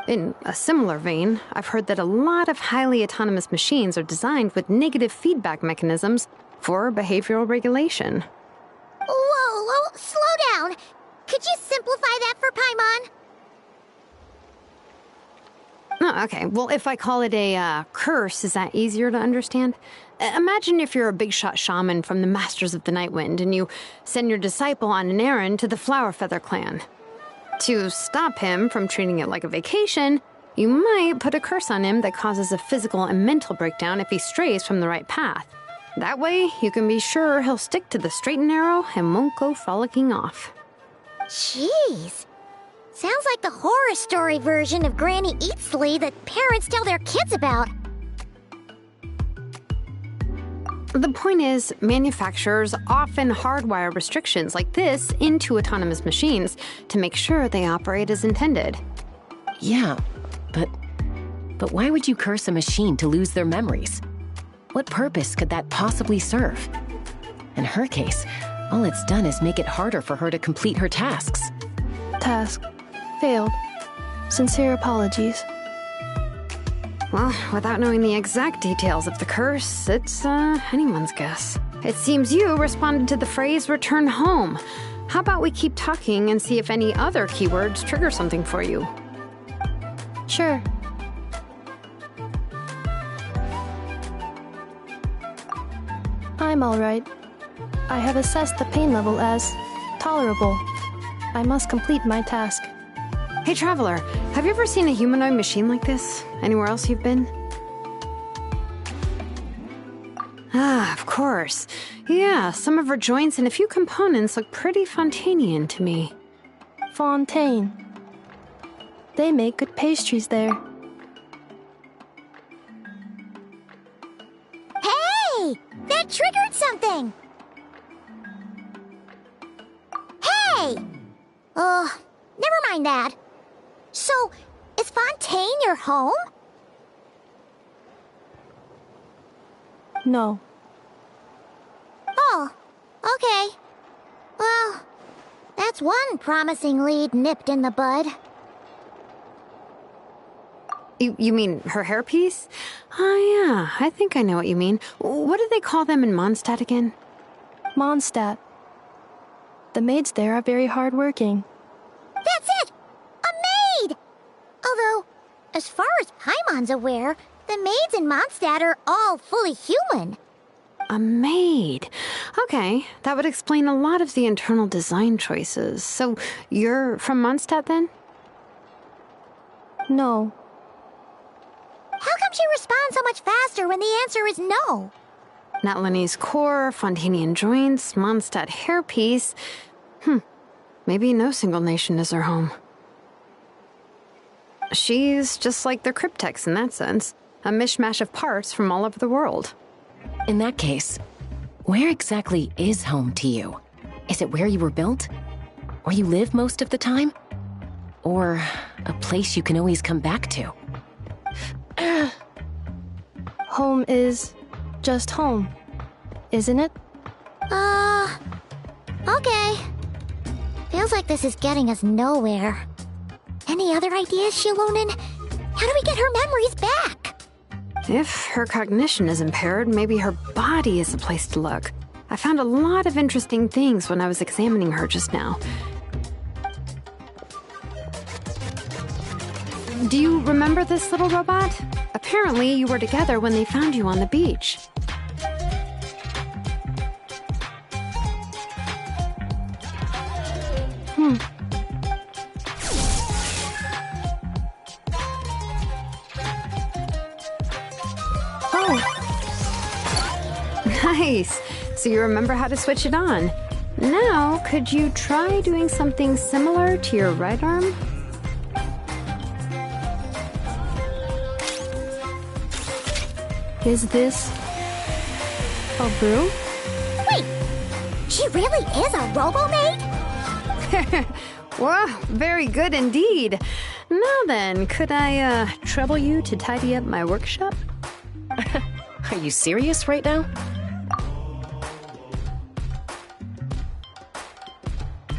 In a similar vein, I've heard that a lot of highly autonomous machines are designed with negative feedback mechanisms for behavioral regulation. Whoa, slow down. Could you simplify that for Paimon? Oh, okay. Well, if I call it a curse, is that easier to understand? Imagine if you're a big-shot shaman from the Masters of the Nightwind and you send your disciple on an errand to the Flowerfeather clan. To stop him from treating it like a vacation, you might put a curse on him that causes a physical and mental breakdown if he strays from the right path. That way, you can be sure he'll stick to the straight and narrow and won't go frolicking off. Jeez. Sounds like the horror story version of Granny Eatsley that parents tell their kids about. The point is, manufacturers often hardwire restrictions like this into autonomous machines to make sure they operate as intended. Yeah, but why would you curse a machine to lose their memories? What purpose could that possibly serve? In her case, all it's done is make it harder for her to complete her tasks. Task. Failed. Sincere apologies. Well, without knowing the exact details of the curse, it's anyone's guess. It seems you responded to the phrase return home. How about we keep talking and see if any other keywords trigger something for you? Sure. I'm alright. I have assessed the pain level as tolerable. I must complete my task. Hey, Traveler, have you ever seen a humanoid machine like this? Anywhere else you've been? Ah, of course. Yeah, some of her joints and a few components look pretty Fontanian to me. Fontaine. They make good pastries there. Hey! That triggered something! Hey! Never mind that. So, is Fontaine your home? No. Oh, okay. Well, that's one promising lead nipped in the bud. You mean her hairpiece? Oh, yeah, I think I know what you mean. What do they call them in Mondstadt again? Mondstadt. The maids there are very hardworking. That's it! A maid! Although, As far as Paimon's aware, the maids in Mondstadt are all fully human. A maid. Okay, that would explain a lot of the internal design choices. So, you're from Mondstadt then? No. How come she responds so much faster when the answer is no? Natlanese core, Fontanian joints, Mondstadt hairpiece. Maybe no single nation is her home. She's just like the Cryptex in that sense. A mishmash of parts from all over the world. In that case, where exactly is home to you? Is it where you were built? Where you live most of the time? Or a place you can always come back to? Home is just home, isn't it? Okay. Feels like this is getting us nowhere. Any other ideas, Shilonen? How do we get her memories back? If her cognition is impaired, maybe her body is the place to look. I found a lot of interesting things when I was examining her just now. Do you remember this little robot? Apparently, you were together when they found you on the beach. Nice! So you remember how to switch it on. Now, could you try doing something similar to your right arm? Is this a brew? Wait! She really is a robo-maid? Wow, very good indeed. Now then, could I trouble you to tidy up my workshop? Are you serious right now?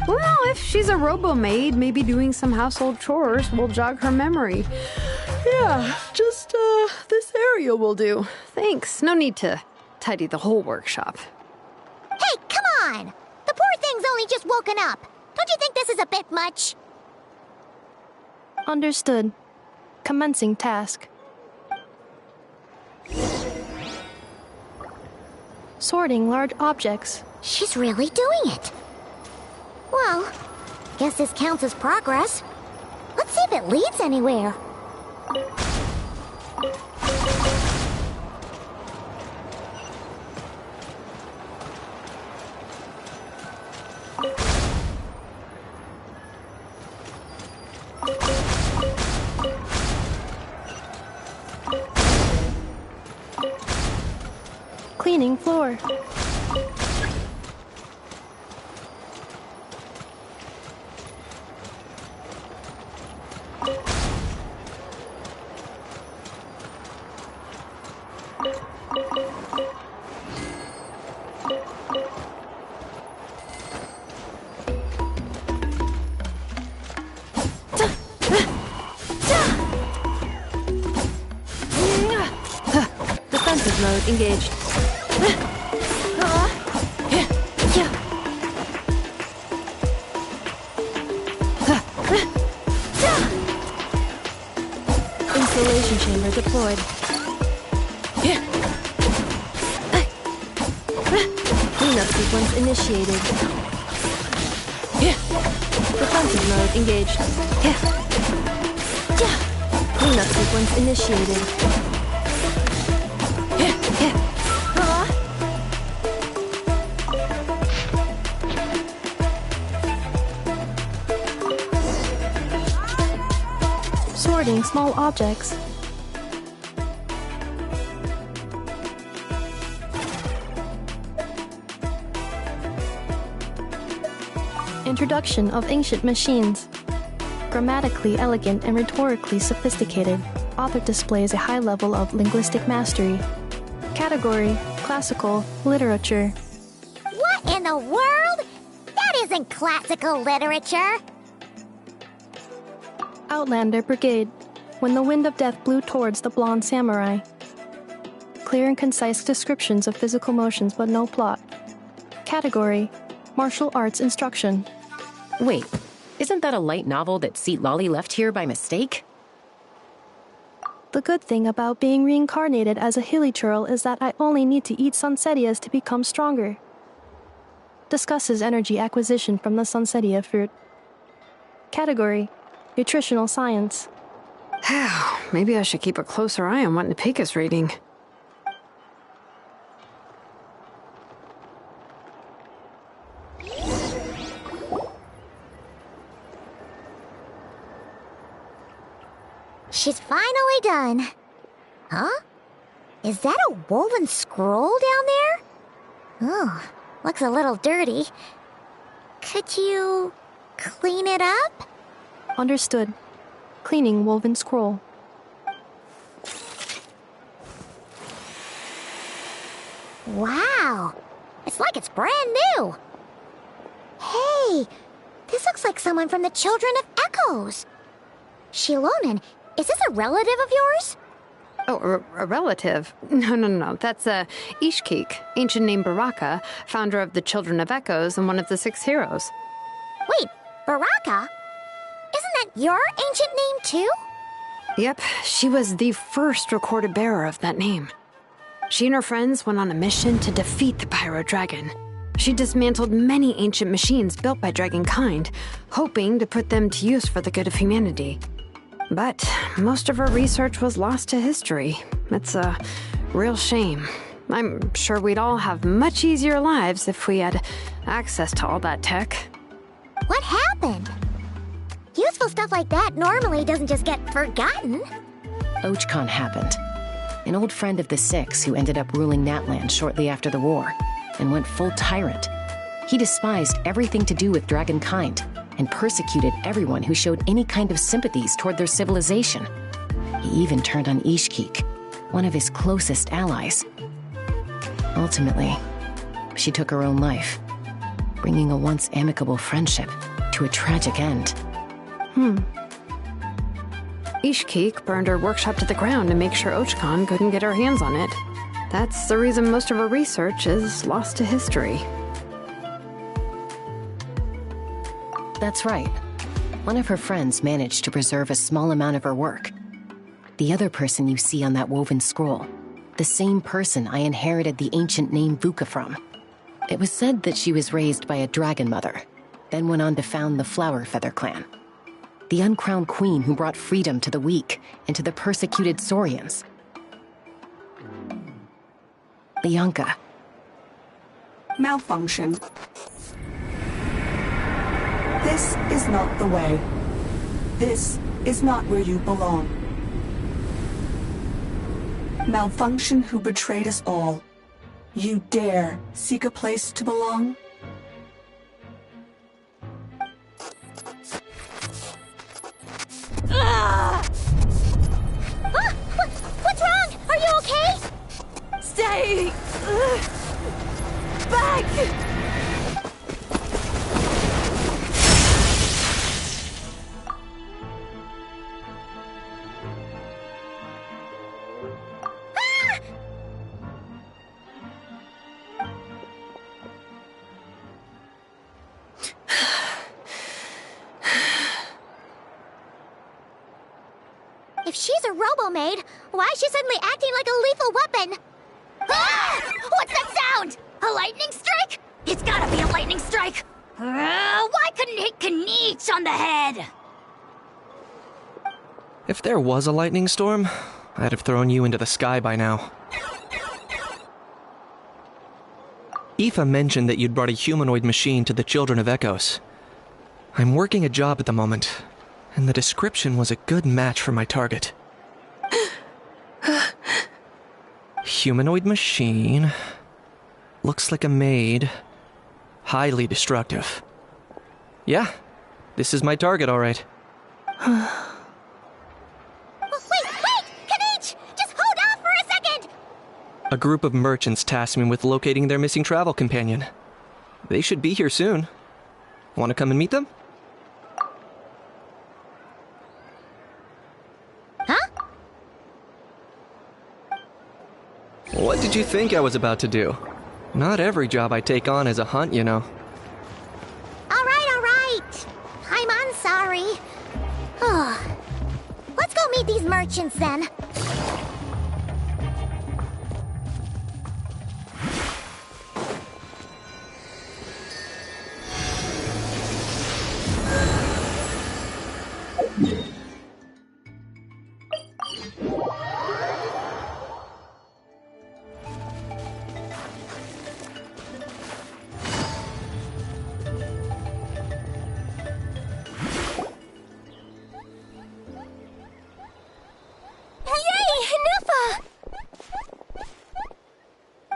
Well, if she's a robo-maid, maybe doing some household chores will jog her memory. Yeah, just, this area will do. Thanks. No need to tidy the whole workshop. Hey, come on! The poor thing's only just woken up. Don't you think this is a bit much? Understood. Commencing task. Sorting large objects. She's really doing it. Well, guess this counts as progress. Let's see if it leads anywhere. Cleaning floor. Defensive mode engaged. Installation chamber deployed. Cleanup sequence initiated. Defensive mode engaged. Cleanup sequence initiated. Sorting small objects. Introduction of ancient machines. Grammatically elegant and rhetorically sophisticated, author displays a high level of linguistic mastery. Category: classical literature. What in the world? That isn't classical literature. Outlander Brigade. When the wind of death blew towards the blonde samurai. Clear and concise descriptions of physical motions but no plot. Category: martial arts instruction. Wait, isn't that a light novel that Seat Lolly left here by mistake? The good thing about being reincarnated as a hilly churl is that I only need to eat sunsettias to become stronger. Discusses energy acquisition from the sunsettia fruit. Category: Nutritional Science. Maybe I should keep a closer eye on what Nepika's reading. She's finally done. Huh? Is that a woven scroll down there? Oh, looks a little dirty. Could you clean it up? Understood. Cleaning woven scroll. Wow! It's like it's brand new! Hey! This looks like someone from the Children of Echoes! Shilonen, is this a relative of yours? Oh, a relative? No. That's Ishkik, ancient name Baraka, founder of the Children of Echoes and one of the 6 heroes. Wait, Baraka? Isn't that your ancient name too? Yep, she was the first recorded bearer of that name. She and her friends went on a mission to defeat the Pyro Dragon. She dismantled many ancient machines built by Dragonkind, hoping to put them to use for the good of humanity. But most of her research was lost to history. It's a real shame. I'm sure we'd all have much easier lives if we had access to all that tech. What happened? Useful stuff like that normally doesn't just get forgotten. Ochkon happened. An old friend of the 6 who ended up ruling Natland shortly after the war, and went full tyrant. He despised everything to do with Dragonkind, and persecuted everyone who showed any kind of sympathies toward their civilization. He even turned on Ishkik, one of his closest allies. Ultimately, she took her own life, bringing a once amicable friendship to a tragic end. Ishkik burned her workshop to the ground to make sure Ochkon couldn't get her hands on it. That's the reason most of her research is lost to history. That's right. One of her friends managed to preserve a small amount of her work. The other person you see on that woven scroll, the same person I inherited the ancient name Vuka from. It was said that she was raised by a dragon mother, then went on to found the Flower Feather clan. The uncrowned queen who brought freedom to the weak and to the persecuted Saurians. Bianca. Malfunction. This is not the way. This is not where you belong. Malfunction who betrayed us all. You dare seek a place to belong? What's wrong? Are you okay? Stay back! If she's a robo-maid, why is she suddenly acting like a lethal weapon? Ah! What's that sound? A lightning strike? It's gotta be a lightning strike! Why couldn't it hit Kniech on the head? If there was a lightning storm, I'd have thrown you into the sky by now. Aoife mentioned that you'd brought a humanoid machine to the Children of Echoes. I'm working a job at the moment, and the description was a good match for my target. Humanoid machine. Looks like a maid. Highly destructive. Yeah, this is my target, all right. Wait! Kniech! Just hold off for a second! A group of merchants tasked me with locating their missing travel companion. They should be here soon. Want to come and meet them? Huh? What did you think I was about to do? Not every job I take on is a hunt, you know. All right. I'm sorry. Let's go go meet these merchants then.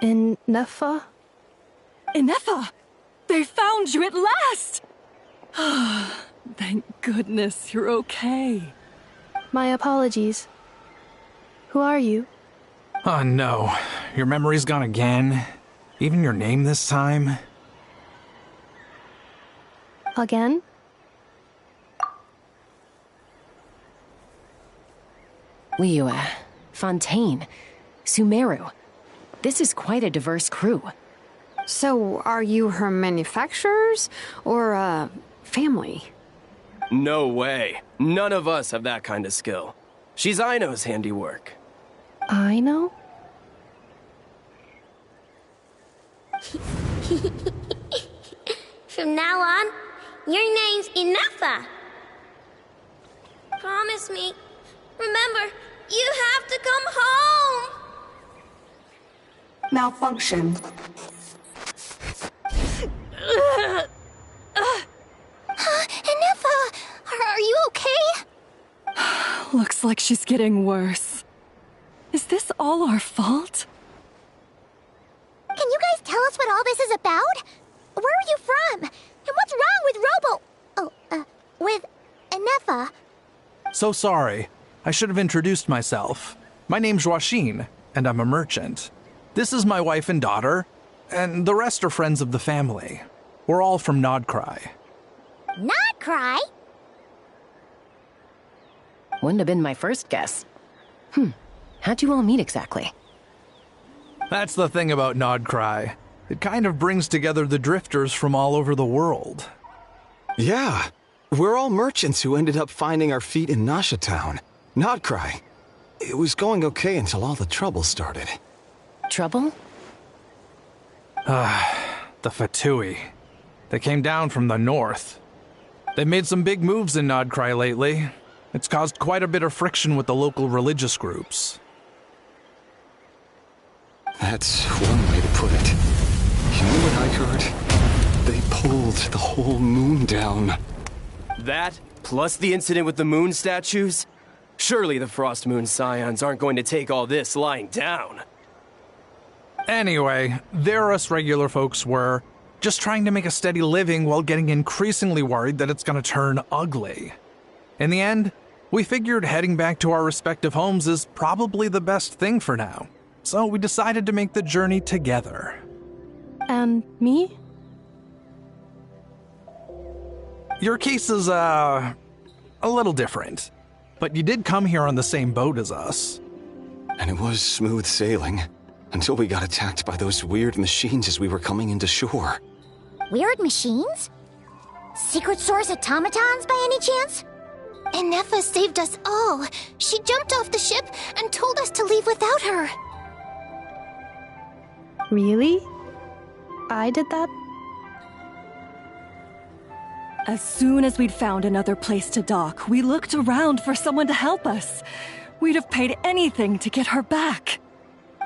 Ineffa? Ineffa! They found you at last! Thank goodness you're okay. My apologies. Who are you? Oh no, your memory's gone again? Even your name this time? Again? Liua, Fontaine, Sumeru. This is quite a diverse crew. So, are you her manufacturers or, family? No way. None of us have that kind of skill. She's Aino's handiwork. Aino? From now on, your name's Ineffa. Promise me. Remember, you have to come home. Malfunction. Ineffa, are you okay? Looks like she's getting worse. Is this all our fault? Can you guys tell us what all this is about? Where are you from? And what's wrong with with Ineffa? So sorry. I should have introduced myself. My name's Joachine, and I'm a merchant. This is my wife and daughter, and the rest are friends of the family. We're all from Nodcry. Nodcry? Wouldn't have been my first guess. How'd you all meet exactly? That's the thing about Nodcry. It kind of brings together the drifters from all over the world. Yeah, we're all merchants who ended up finding our feet in Nasha Town. Nodcry. It was going okay until all the trouble started. Trouble? The Fatui. They came down from the north. They've made some big moves in Nodcry lately. It's caused quite a bit of friction with the local religious groups. That's one way to put it. You know what I heard? They pulled the whole moon down. That, plus the incident with the moon statues? Surely the Frost Moon Scions aren't going to take all this lying down. Anyway, there us regular folks were, just trying to make a steady living while getting increasingly worried that it's gonna turn ugly. In the end, we figured heading back to our respective homes is probably the best thing for now. So we decided to make the journey together. And me? Your case is, a little different. But you did come here on the same boat as us. And it was smooth sailing, until we got attacked by those weird machines as we were coming into shore. Weird machines? Secret Source automatons by any chance? Ineffa saved us all. She jumped off the ship and told us to leave without her. Really? I did that? As soon as we'd found another place to dock, we looked around for someone to help us. We'd have paid anything to get her back.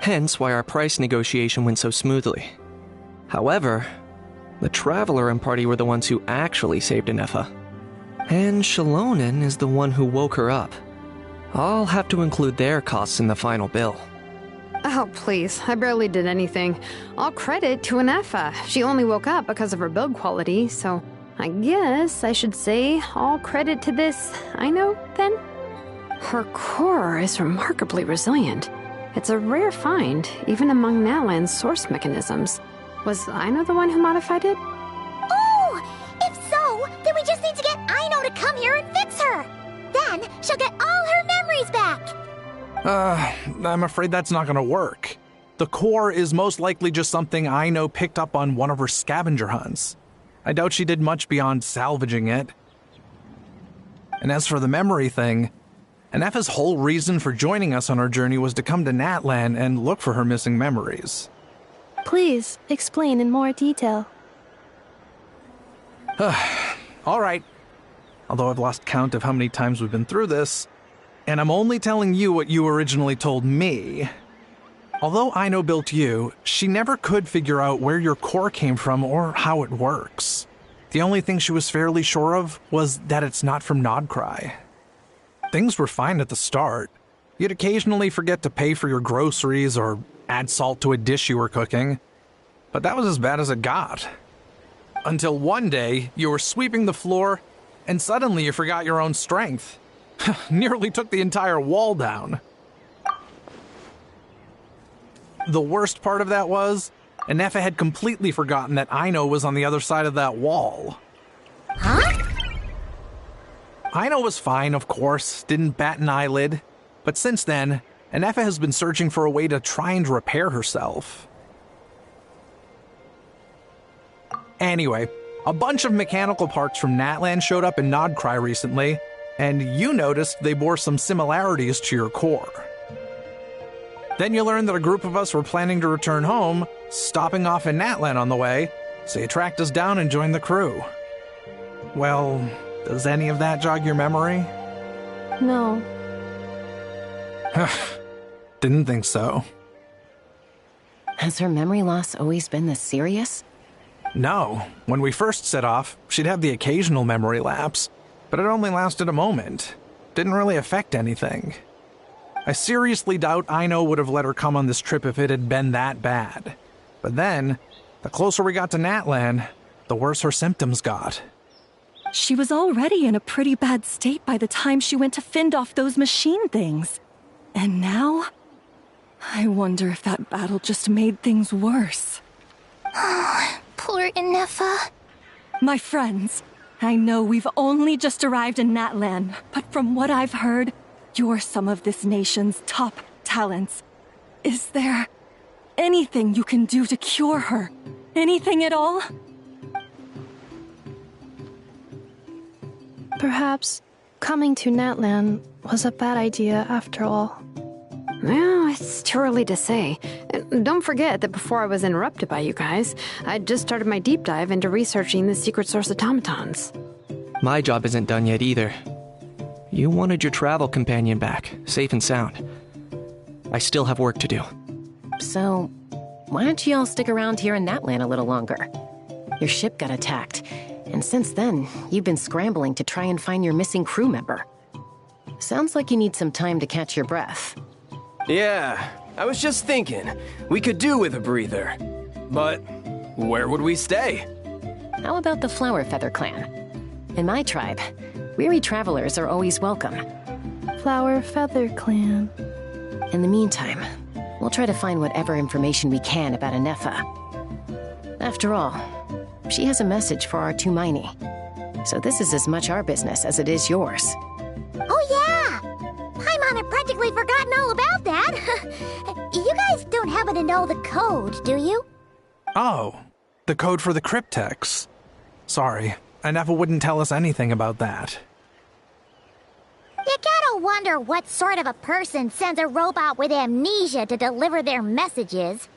Hence why our price negotiation went so smoothly. However, the Traveler and party were the ones who actually saved Ineffa. And Shalonen is the one who woke her up. I'll have to include their costs in the final bill. Oh, please. I barely did anything. All credit to Ineffa. She only woke up because of her build quality, so I guess I should say all credit to this Aino, then? Her core is remarkably resilient. It's a rare find, even among Nalan's source mechanisms. Was Aino the one who modified it? Oh! If so, then we just need to get Aino to come here and fix her! Then she'll get all her memories back! I'm afraid that's not gonna work. The core is most likely just something Aino picked up on one of her scavenger hunts. I doubt she did much beyond salvaging it. And as for the memory thing, Ineffa's whole reason for joining us on our journey was to come to Natlan and look for her missing memories. Please explain in more detail. All right. Although I've lost count of how many times we've been through this, and I'm only telling you what you originally told me. Although Aino built you, she never could figure out where your core came from or how it works. The only thing she was fairly sure of was that it's not from Nodcry. Things were fine at the start. You'd occasionally forget to pay for your groceries or add salt to a dish you were cooking, but that was as bad as it got. Until one day, you were sweeping the floor, and suddenly you forgot your own strength. Nearly took the entire wall down. The worst part of that was, Ineffa had completely forgotten that Aino was on the other side of that wall. Huh? Aino was fine, of course, didn't bat an eyelid, but since then, Ineffa has been searching for a way to try and repair herself. Anyway, a bunch of mechanical parts from Natlan showed up in Nodcry recently, and you noticed they bore some similarities to your core. Then you learned that a group of us were planning to return home, stopping off in Natlan on the way, so you tracked us down and joined the crew. Well, does any of that jog your memory? No. Didn't think so. Has her memory loss always been this serious? No. When we first set off, she'd have the occasional memory lapse, but it only lasted a moment. Didn't really affect anything. I seriously doubt Aino would have let her come on this trip if it had been that bad. But then, the closer we got to Natlan, the worse her symptoms got. She was already in a pretty bad state by the time she went to fend off those machine things. And now? I wonder if that battle just made things worse. Poor Ineffa. My friends, I know we've only just arrived in Natlan, but from what I've heard, you're some of this nation's top talents. Is there anything you can do to cure her? Anything at all? Perhaps coming to Natlan was a bad idea after all. Well, it's too early to say. Don't forget that before I was interrupted by you guys, I just started my deep dive into researching the secret source automatons. My job isn't done yet either. You wanted your travel companion back, safe and sound. I still have work to do. So, why don't you all stick around here in Natlan a little longer? Your ship got attacked, and since then, you've been scrambling to try and find your missing crew member. Sounds like you need some time to catch your breath. Yeah, I was just thinking, we could do with a breather. But where would we stay? How about the Flower Feather clan? In my tribe, weary travelers are always welcome. Flower Feather Clan. In the meantime, we'll try to find whatever information we can about Ineffa. After all, she has a message for our Tumaini. So this is as much our business as it is yours. Oh yeah! Paimon had practically forgotten all about that. You guys don't happen to know the code, do you? Oh, the code for the cryptex. Sorry, Ineffa wouldn't tell us anything about that. You gotta wonder what sort of a person sends a robot with amnesia to deliver their messages.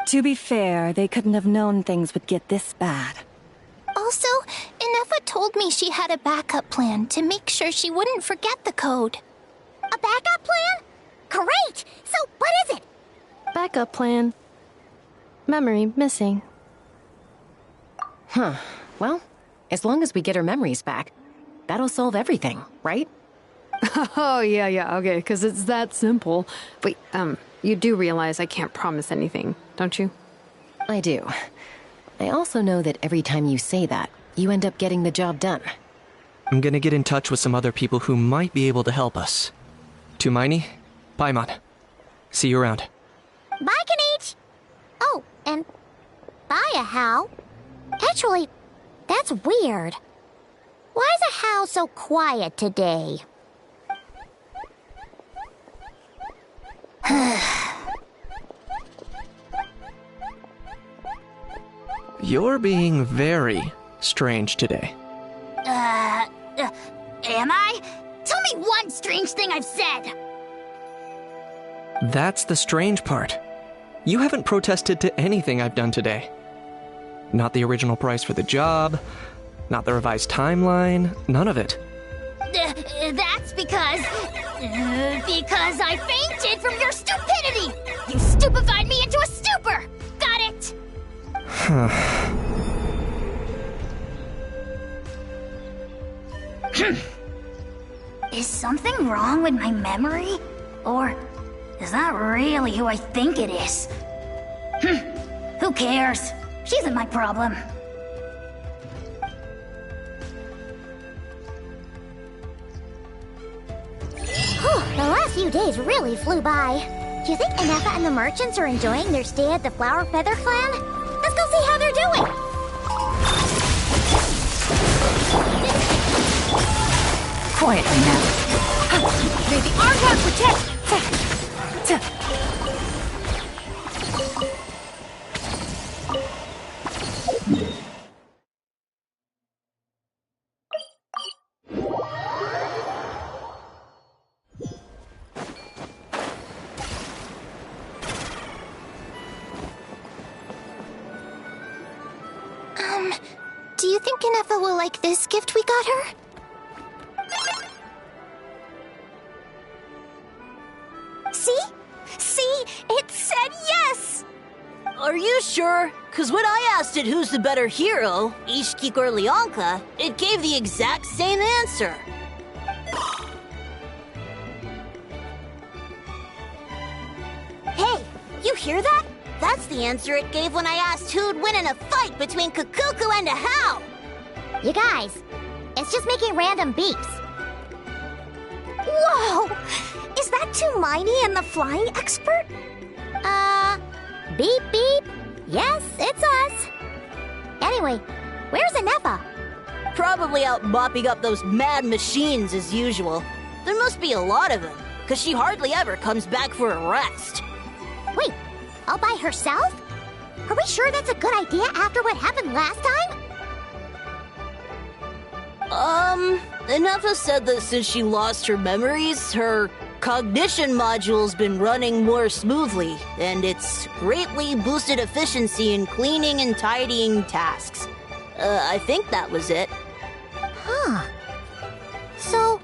To be fair, they couldn't have known things would get this bad. Also, Ineffa told me she had a backup plan to make sure she wouldn't forget the code. A backup plan? Great! So what is it? Backup plan. Memory missing. Huh. Well, as long as we get her memories back, that'll solve everything, right? Oh, yeah, okay, because it's that simple. Wait, you do realize I can't promise anything, don't you? I do. I also know that every time you say that, you end up getting the job done. I'm gonna get in touch with some other people who might be able to help us. Tumaini, Paimon. See you around. Bye, Kanich! Oh, and bye, Ahau. Actually, that's weird. Why is Ahau so quiet today? You're being very strange today. Am I? Tell me one strange thing I've said! That's the strange part. You haven't protested to anything I've done today. Not the original price for the job, not the revised timeline, none of it. That's because I fainted from your stupidity! You stupefied me into a stupor! Got it? Is something wrong with my memory? Or is that really who I think it is? Who cares? She isn't my problem. The last few days really flew by. Do you think Ineffa and the merchants are enjoying their stay at the Flower Feather Clan? Let's go see how they're doing! Quietly now. May the Argon protect! Do you think Ineffa will like this gift we got her? See? It said yes! Are you sure? Cause when I asked it who's the better hero, Ishkik or Leonka, it gave the exact same answer. Hey, you hear that? That's the answer it gave when I asked who'd win in a fight between Kukuku and a How. You guys, it's just making random beeps. Whoa! Is that Tumaini and the flying expert? Beep beep. Yes, it's us. Anyway, where's Ineffa? Probably out mopping up those mad machines as usual. There must be a lot of them, cause she hardly ever comes back for a rest. Wait, all by herself? Are we sure that's a good idea after what happened last time? Ineffa said that since she lost her memories, her cognition module's been running more smoothly, and it's greatly boosted efficiency in cleaning and tidying tasks. I think that was it. Huh. So,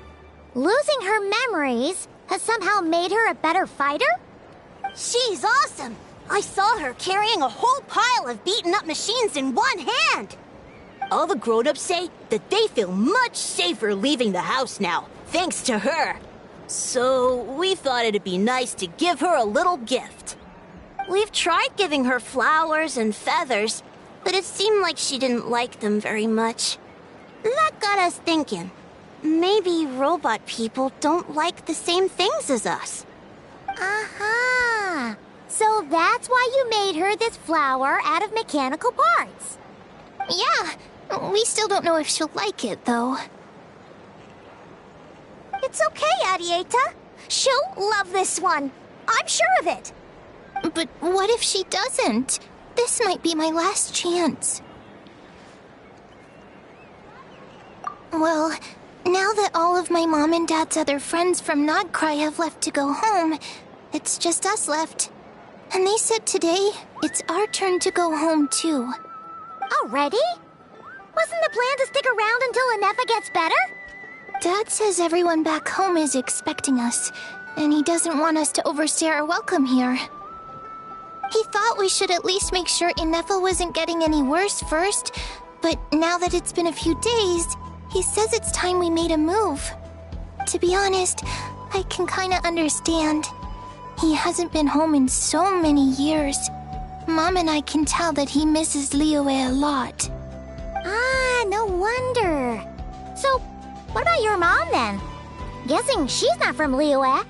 losing her memories has somehow made her a better fighter? She's awesome! I saw her carrying a whole pile of beaten-up machines in one hand! All the grown-ups say that they feel much safer leaving the house now, thanks to her. So, we thought it'd be nice to give her a little gift. We've tried giving her flowers and feathers, but it seemed like she didn't like them very much. That got us thinking. Maybe robot people don't like the same things as us. Aha! So that's why you made her this flower out of mechanical parts. Yeah, we still don't know if she'll like it, though. It's okay, Arieta. She'll love this one. I'm sure of it. But what if she doesn't? This might be my last chance. Well, now that all of my mom and dad's other friends from Nodcry have left to go home, it's just us left. And they said today, it's our turn to go home too. Already? Wasn't the plan to stick around until Ineffa gets better? Dad says everyone back home is expecting us, and he doesn't want us to overstay our welcome here. He thought we should at least make sure Ineffa wasn't getting any worse first, but now that it's been a few days, he says it's time we made a move. To be honest, I can kinda understand. He hasn't been home in so many years. Mom and I can tell that he misses Liyue a lot. Ah, no wonder. So, what about your mom then? Guessing she's not from Liyue.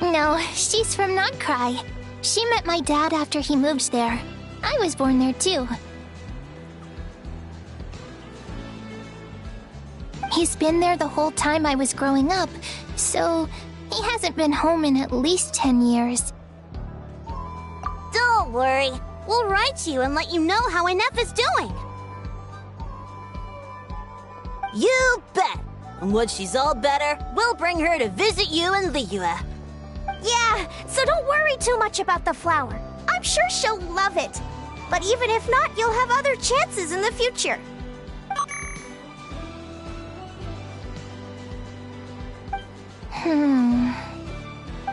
No, she's from Nodcry. She met my dad after he moved there. I was born there too. He's been there the whole time I was growing up, so he hasn't been home in at least 10 years. Don't worry. We'll write you and let you know how Ineffa's doing. You bet! And once she's all better, we'll bring her to visit you in Liyue. Yeah, so don't worry too much about the flower. I'm sure she'll love it. But even if not, you'll have other chances in the future.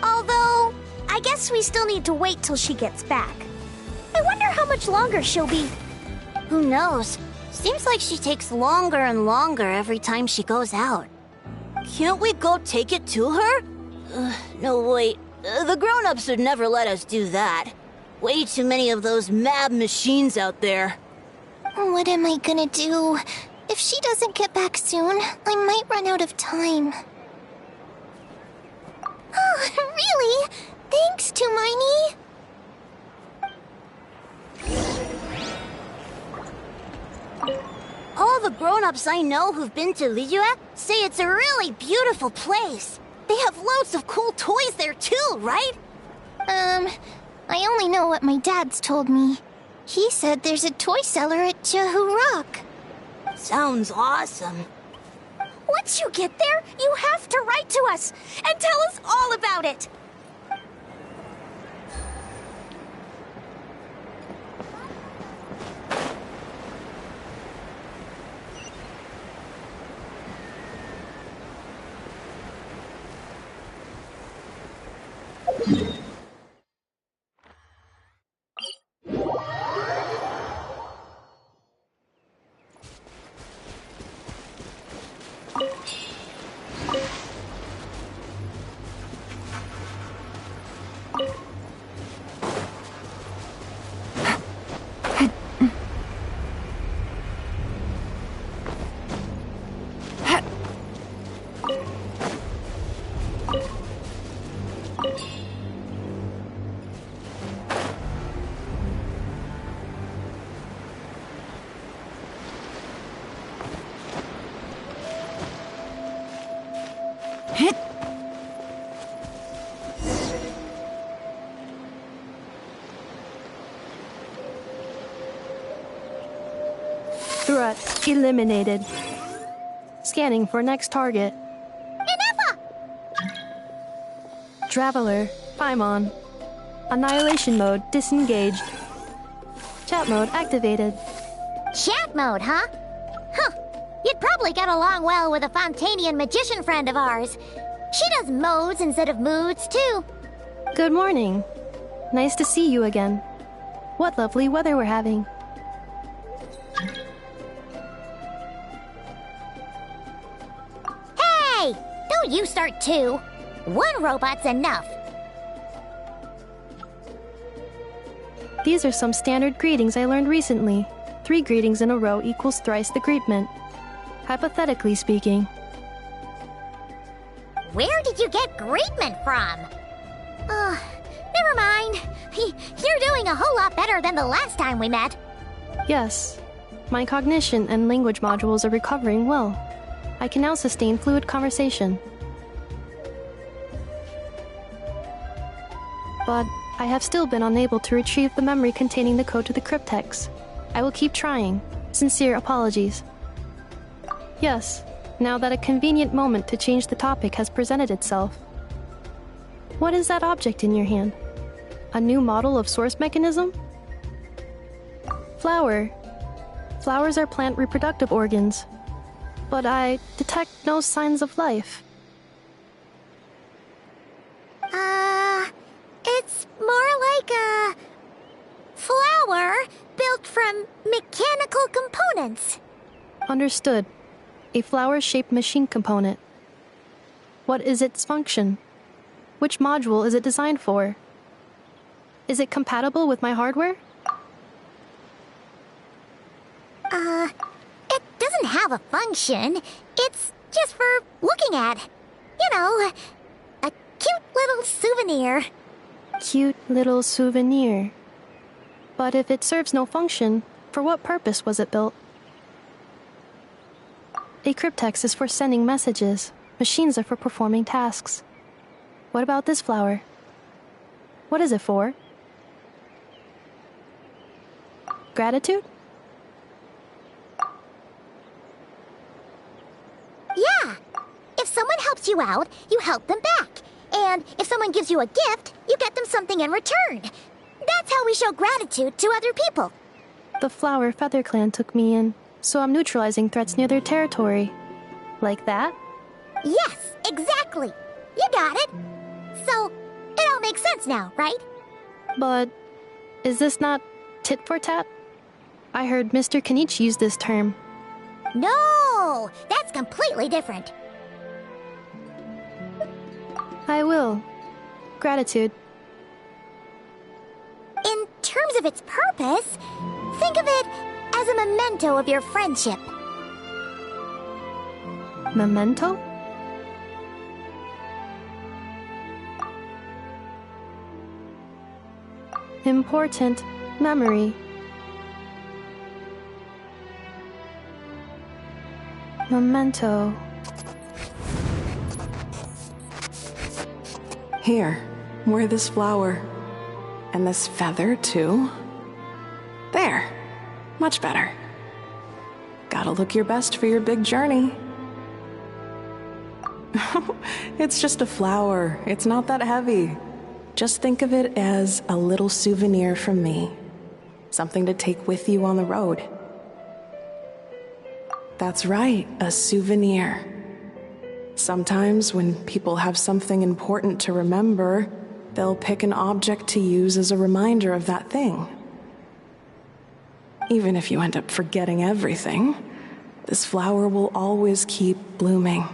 Although, I guess we still need to wait till she gets back. I wonder how much longer she'll be. Who knows? Seems like she takes longer and longer every time she goes out. Can't we go take it to her? No, wait. The grown-ups would never let us do that. Way too many of those mad machines out there. What am I gonna do? If she doesn't get back soon, I might run out of time. Oh, really? Thanks, Tumaini. All the grown-ups I know who've been to Liyue say it's a really beautiful place. They have loads of cool toys there too, right? I only know what my dad's told me. He said there's a toy seller at Jehu Rock. Sounds awesome. Once you get there, you have to write to us and tell us all about it. Threat eliminated. Scanning for next target. Ineffa! Traveler, Paimon. Annihilation mode disengaged. Chat mode activated. Chat mode, huh? Huh. You'd probably get along well with a Fontanian magician friend of ours. She does modes instead of moods, too. Good morning. Nice to see you again. What lovely weather we're having. Hey! Don't you start too. One robot's enough. These are some standard greetings I learned recently. 3 greetings in a row equals thrice the greetment. Hypothetically speaking. Where did you get greetment from? Never mind. You're doing a whole lot better than the last time we met. Yes. My cognition and language modules are recovering well. I can now sustain fluid conversation. But I have still been unable to retrieve the memory containing the code to the cryptex. I will keep trying. Sincere apologies. Yes, now that a convenient moment to change the topic has presented itself. What is that object in your hand? A new model of source mechanism? Flower. Flowers are plant reproductive organs. But I detect no signs of life. It's more like a flower built from mechanical components. Understood. A flower-shaped machine component. What is its function? Which module is it designed for? Is it compatible with my hardware? It doesn't have a function. It's just for looking at. You know, a cute little souvenir. Cute little souvenir. But if it serves no function, for what purpose was it built? A cryptex is for sending messages. Machines are for performing tasks. What about this flower? What is it for? Gratitude? Yeah, someone helps you out, you help them back. And if someone gives you a gift, you get them something in return. That's how we show gratitude to other people. The Flower Feather Clan took me in, so I'm neutralizing threats near their territory. Like that? Yes, exactly. You got it. So, it all makes sense now, right? But is this not tit for tat? I heard Mr. Kenichi use this term. No, that's completely different. I will. Gratitude. In terms of its purpose, think of it as a memento of your friendship. Memento? Important memory. Memento. Here, wear this flower. And this feather, too. There. Much better. Gotta look your best for your big journey. It's just a flower. It's not that heavy. Just think of it as a little souvenir from me. Something to take with you on the road. That's right, a souvenir. Sometimes when people have something important to remember, they'll pick an object to use as a reminder of that thing. Even if you end up forgetting everything, this flower will always keep blooming.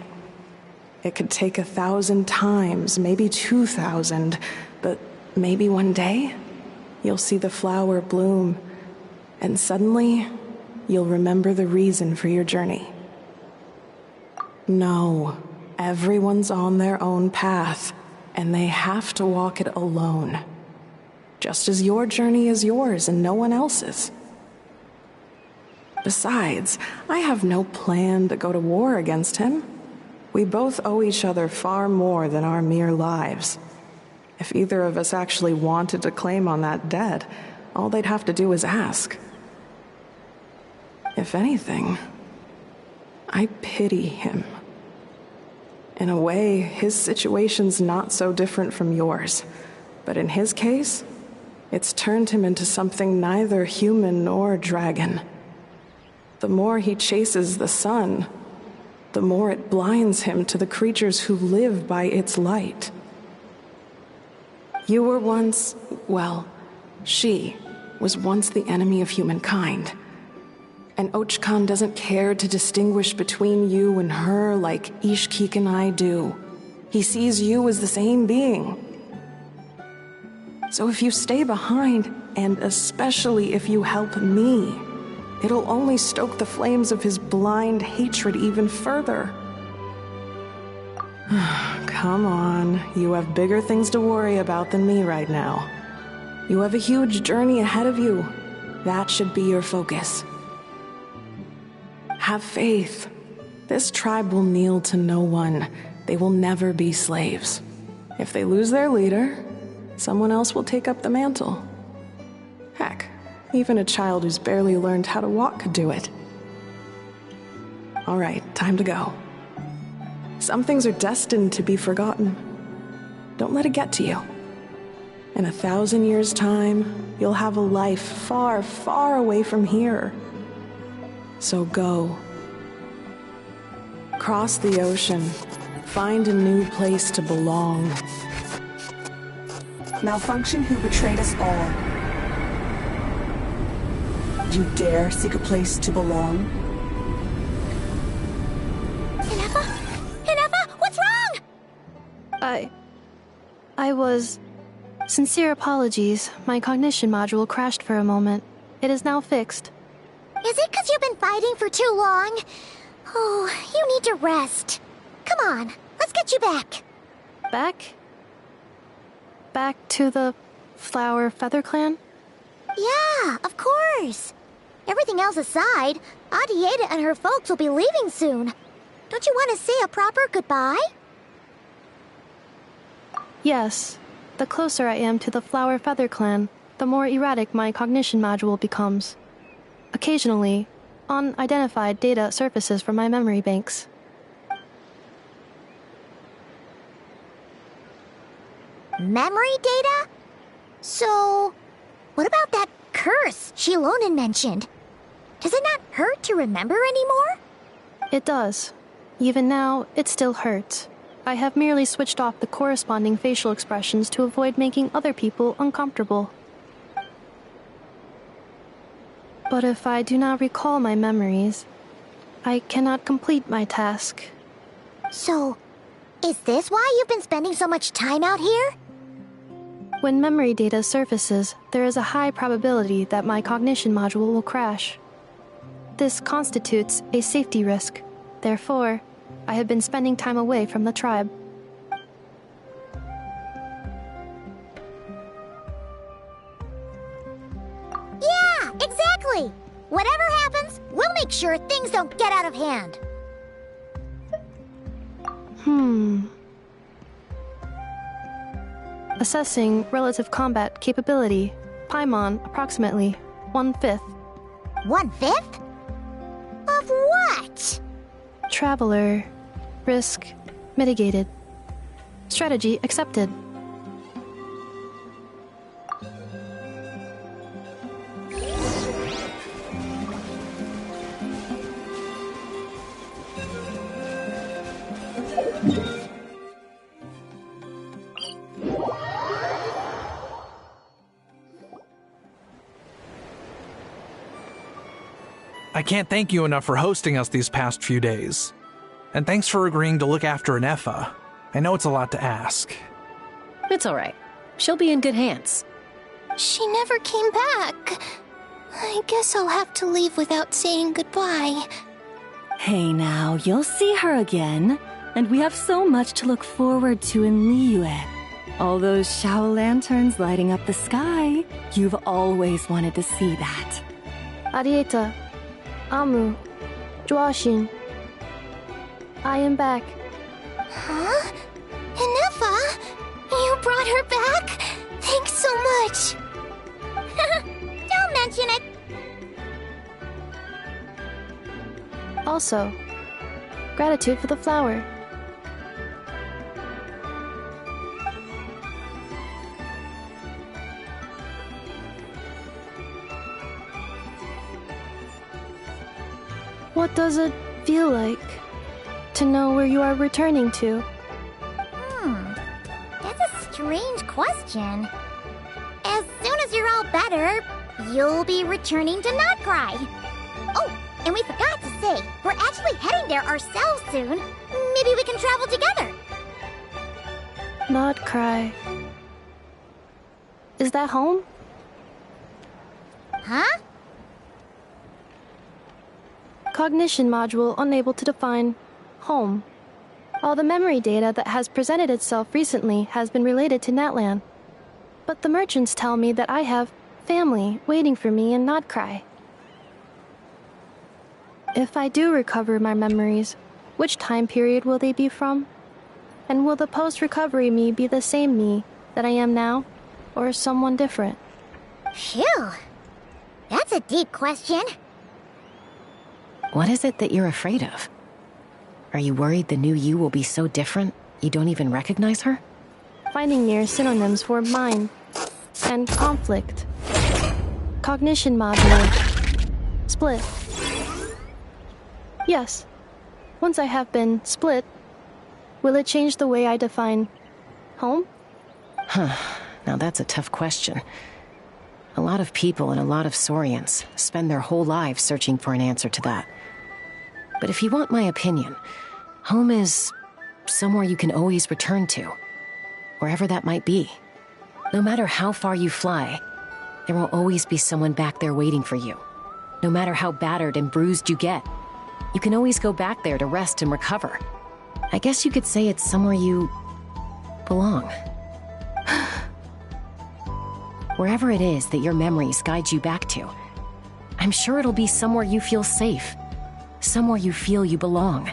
It could take 1,000 times, maybe 2,000, but maybe one day, you'll see the flower bloom, and suddenly, you'll remember the reason for your journey. No, everyone's on their own path, and they have to walk it alone. Just as your journey is yours and no one else's. Besides, I have no plan to go to war against him. We both owe each other far more than our mere lives. If either of us actually wanted to claim on that debt, all they'd have to do is ask. If anything, I pity him. In a way, his situation's not so different from yours. But in his case, it's turned him into something neither human nor dragon. The more he chases the sun, the more it blinds him to the creatures who live by its light. You were once, well, she was once the enemy of humankind. And Ochkan doesn't care to distinguish between you and her like Ishkik and I do. He sees you as the same being. So if you stay behind, and especially if you help me, it'll only stoke the flames of his blind hatred even further. Come on, you have bigger things to worry about than me right now. You have a huge journey ahead of you. That should be your focus. Have faith. This tribe will kneel to no one. They will never be slaves. If they lose their leader, someone else will take up the mantle. Heck, even a child who's barely learned how to walk could do it. All right, time to go. Some things are destined to be forgotten. Don't let it get to you. In 1,000 years' time, you'll have a life far, far away from here. So go. Cross the ocean. Find a new place to belong. Malfunction who betrayed us all. You dare seek a place to belong? Ineffa? Ineffa, what's wrong? I was... Sincere apologies. My cognition module crashed for a moment. It is now fixed. Is it because you've been fighting for too long? Oh, you need to rest. Come on, let's get you back. Back? Back to the Flower Feather Clan? Yeah, of course. Everything else aside, Adieta and her folks will be leaving soon. Don't you want to say a proper goodbye? Yes. The closer I am to the Flower Feather Clan, the more erratic my cognition module becomes. Occasionally, unidentified data surfaces from my memory banks. Memory data? So, what about that curse Shilonen mentioned? Does it not hurt to remember anymore? It does. Even now, it still hurts. I have merely switched off the corresponding facial expressions to avoid making other people uncomfortable. But if I do not recall my memories, I cannot complete my task. So, is this why you've been spending so much time out here? When memory data surfaces, there is a high probability that my cognition module will crash. This constitutes a safety risk. Therefore, I have been spending time away from the tribe. Yeah, exactly! Whatever happens, we'll make sure things don't get out of hand. Assessing relative combat capability. Paimon, approximately 1/5. 1/5? Of what? Traveler. Risk mitigated. Strategy accepted. I can't thank you enough for hosting us these past few days. And thanks for agreeing to look after Ineffa. I know it's a lot to ask. It's all right. She'll be in good hands. She never came back. I guess I'll have to leave without saying goodbye. Hey now, you'll see her again. And we have so much to look forward to in Liyue. All those Shao lanterns lighting up the sky. You've always wanted to see that. Arieta. Amu. Joashin. I am back. Huh? Ineffa? You brought her back? Thanks so much. Don't mention it. Also, gratitude for the flower. What does it feel like to know where you are returning to? That's a strange question. As soon as you're all better, you'll be returning to Not Cry. Oh, and we forgot to say, we're actually heading there ourselves soon. Maybe we can travel together. Not Cry. Is that home? Huh? Cognition module unable to define home. All the memory data that has presented itself recently has been related to Natlan. But the merchants tell me that I have family waiting for me in Not Cry. If I do recover my memories, which time period will they be from? And will the post-recovery me be the same me that I am now, or someone different? Phew. That's a deep question. What is it that you're afraid of? Are you worried the new you will be so different you don't even recognize her? Finding near synonyms for mind and conflict. Cognition module. Split. Yes. Once I have been split, will it change the way I define home? Now that's a tough question. A lot of people and a lot of Saurians spend their whole lives searching for an answer to that. But if you want my opinion, home is somewhere you can always return to, wherever that might be. No matter how far you fly, there will always be someone back there waiting for you. No matter how battered and bruised you get, you can always go back there to rest and recover. I guess you could say it's somewhere you belong. Wherever it is that your memories guide you back to, I'm sure it'll be somewhere you feel safe, somewhere you feel you belong.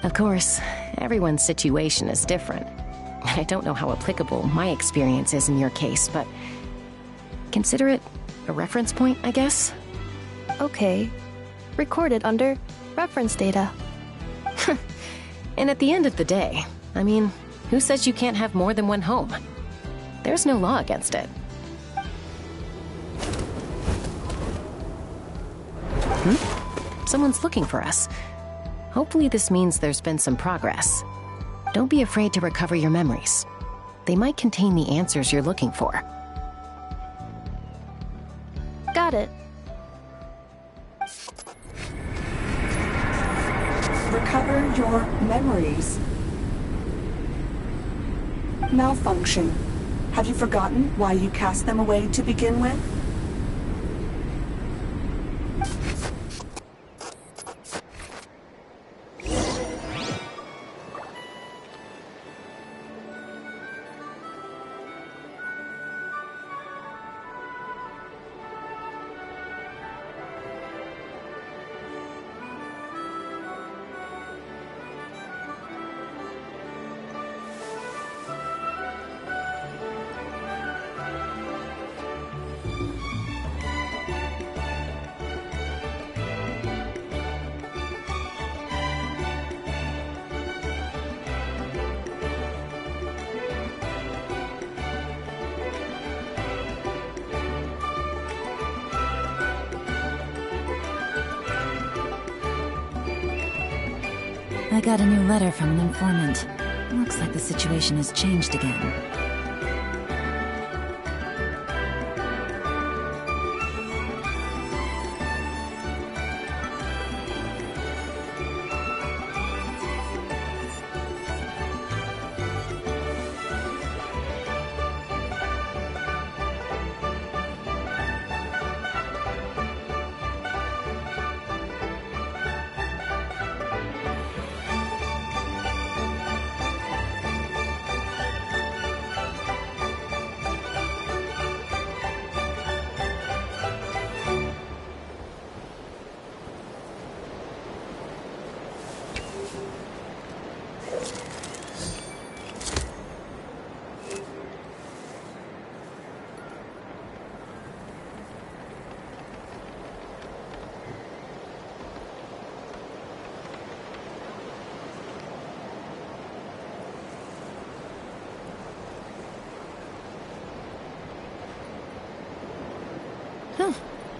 Of course, everyone's situation is different. I don't know how applicable my experience is in your case, but consider it a reference point, I guess? Okay. Recorded under reference data. And at the end of the day, I mean, who says you can't have more than one home? There's no law against it. Someone's looking for us. Hopefully this means there's been some progress. Don't be afraid to recover your memories. They might contain the answers you're looking for. Got it. Recover your memories. Malfunction. Have you forgotten why you cast them away to begin with? I got a new letter from an informant. Looks like the situation has changed again.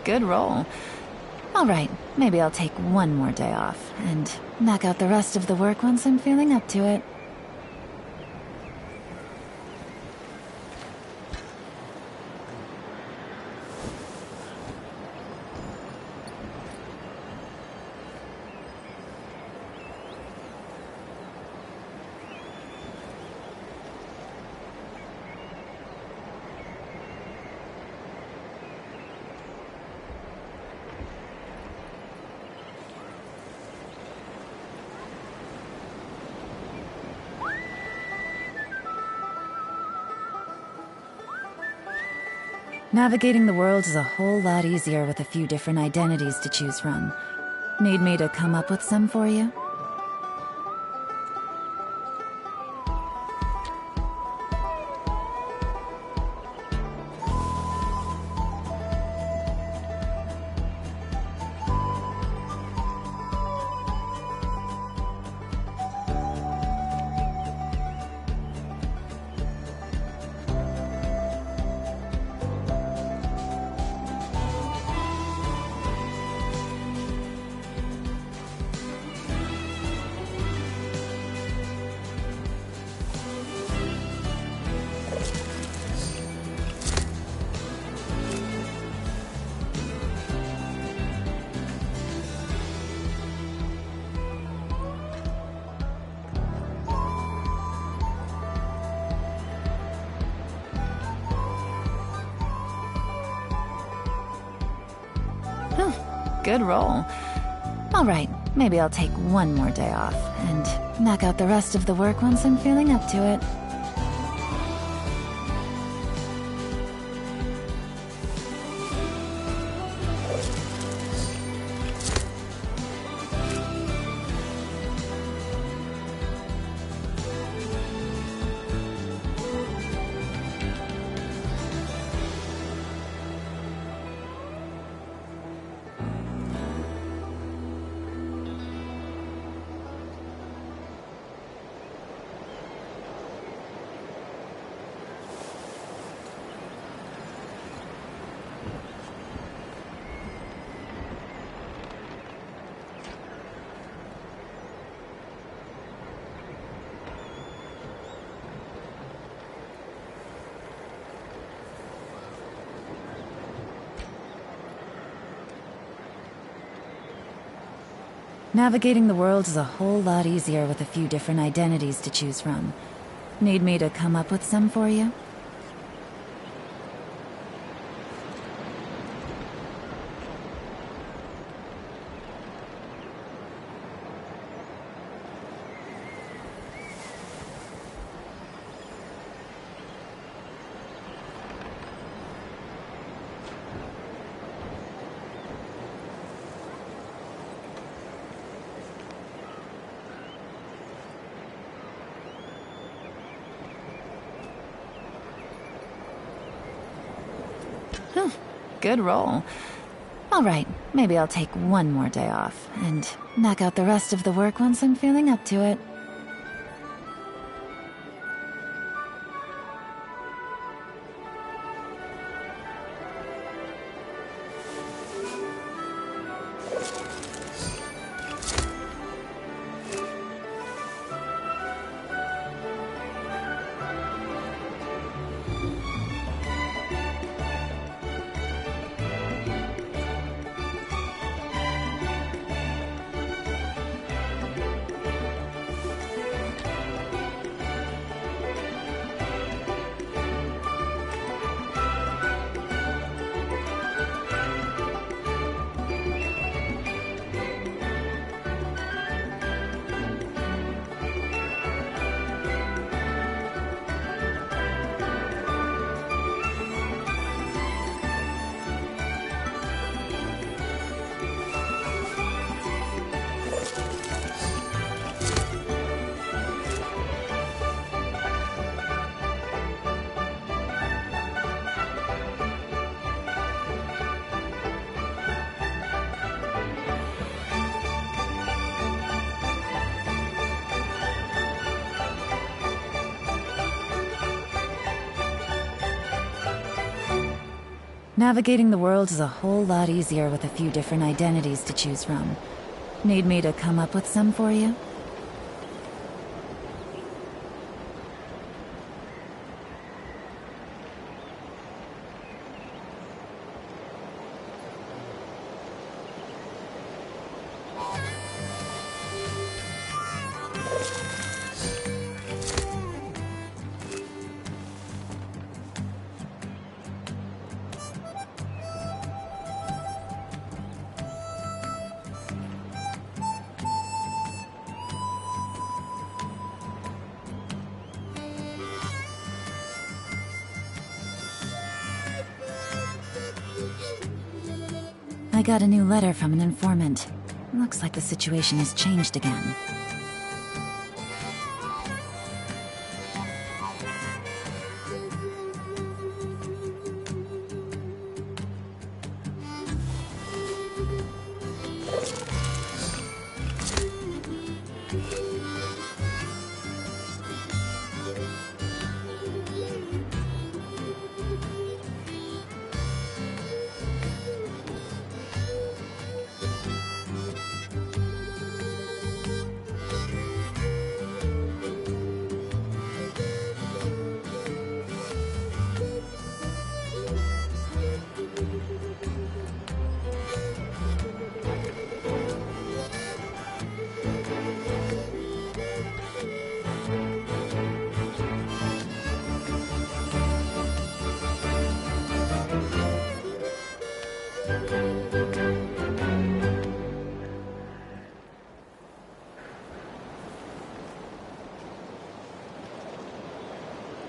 Good roll. All right, maybe I'll take one more day off and knock out the rest of the work once I'm feeling up to it. Navigating the world is a whole lot easier with a few different identities to choose from. Need me to come up with some for you? Good roll. All right, maybe I'll take one more day off and knock out the rest of the work once I'm feeling up to it. Navigating the world is a whole lot easier with a few different identities to choose from. Need me to come up with some for you? Good roll. All right, maybe I'll take one more day off and knock out the rest of the work once I'm feeling up to it. Navigating the world is a whole lot easier with a few different identities to choose from. Need me to come up with some for you? I got a new letter from an informant. Looks like the situation has changed again.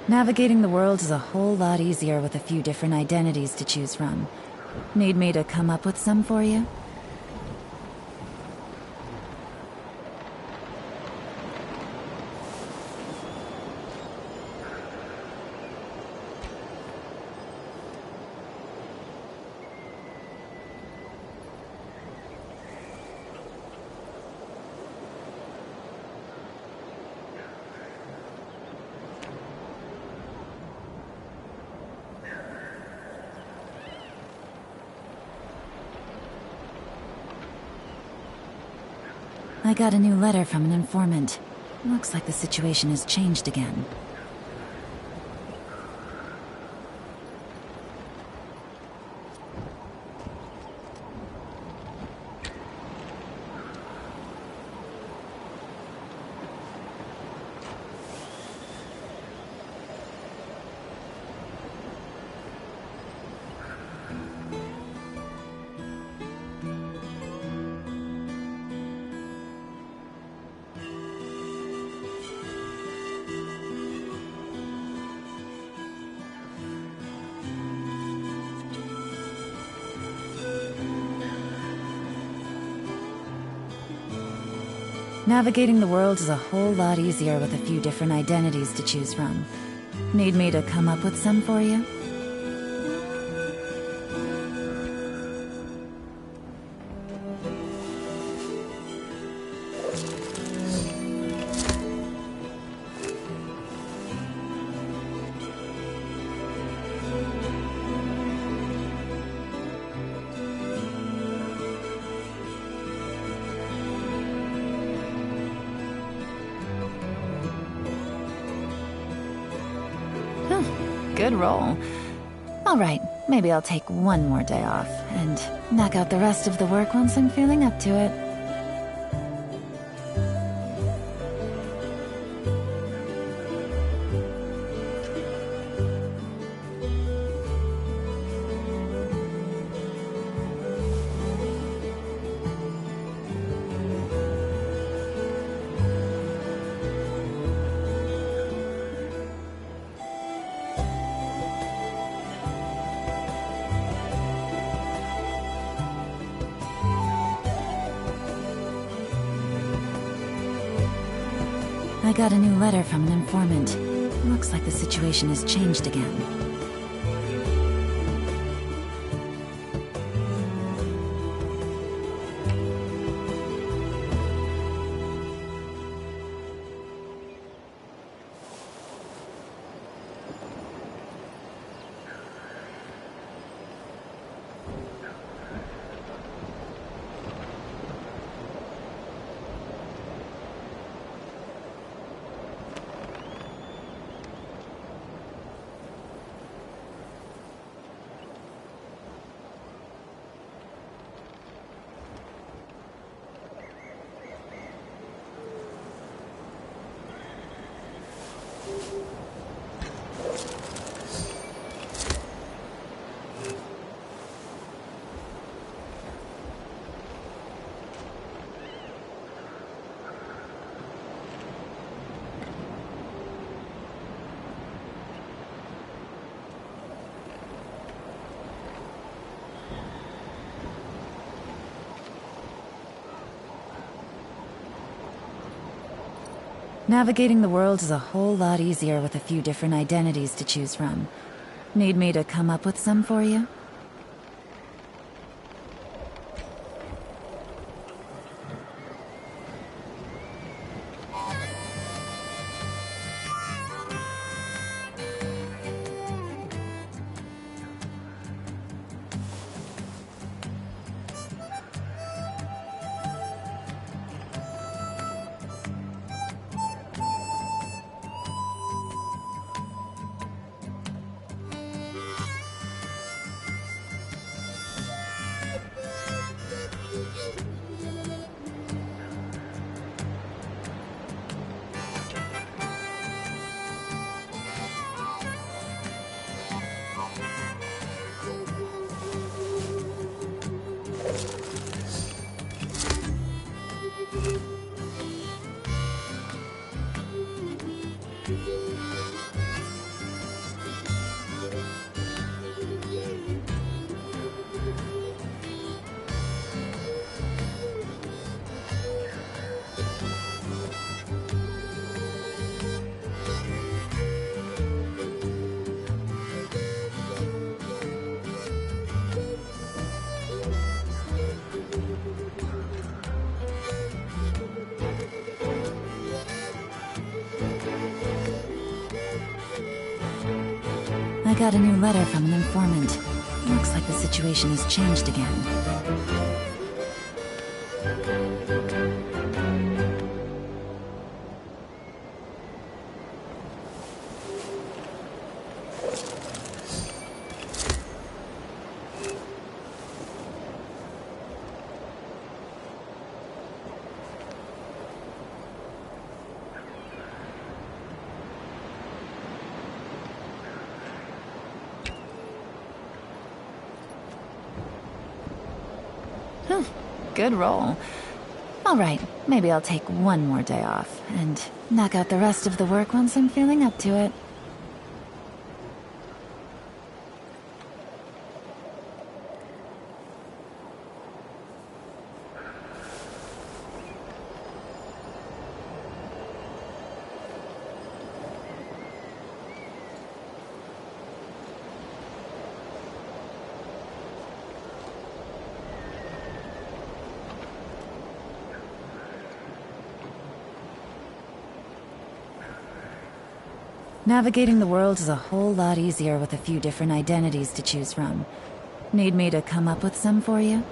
Navigating the world is a whole lot easier with a few different identities to choose from. Need me to come up with some for you? I got a new letter from an informant. Looks like the situation has changed again. Navigating the world is a whole lot easier with a few different identities to choose from. Need me to come up with some for you? Good roll. Alright, maybe I'll take one more day off and knock out the rest of the work once I'm feeling up to it. I got a new letter from an informant. Looks like the situation has changed again. Navigating the world is a whole lot easier with a few different identities to choose from. Need me to come up with some for you? I got a new letter from an informant. Looks like the situation has changed again. Good roll. Alright, maybe I'll take one more day off and knock out the rest of the work once I'm feeling up to it. Navigating the world is a whole lot easier with a few different identities to choose from. Need me to come up with some for you?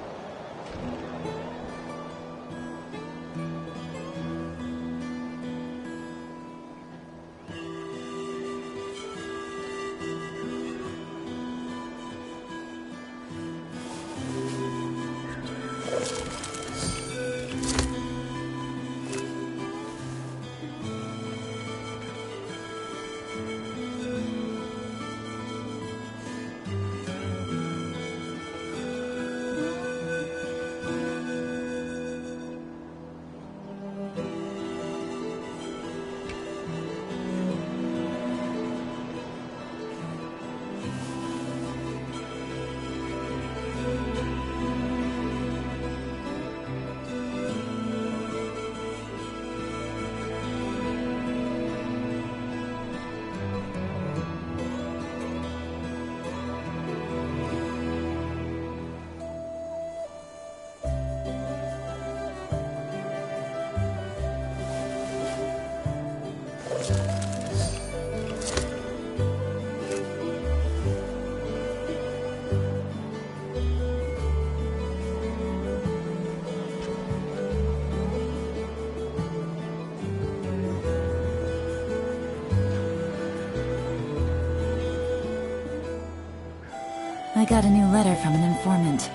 I got a new letter from an informant.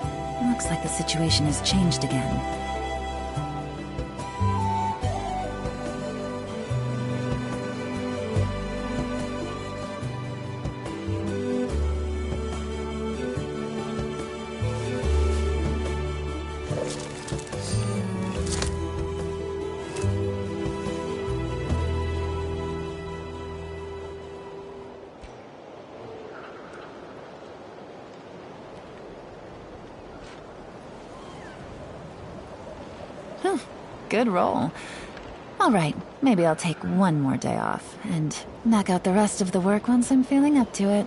Looks like the situation has changed again. Good roll. Alright, maybe I'll take one more day off, and knock out the rest of the work once I'm feeling up to it.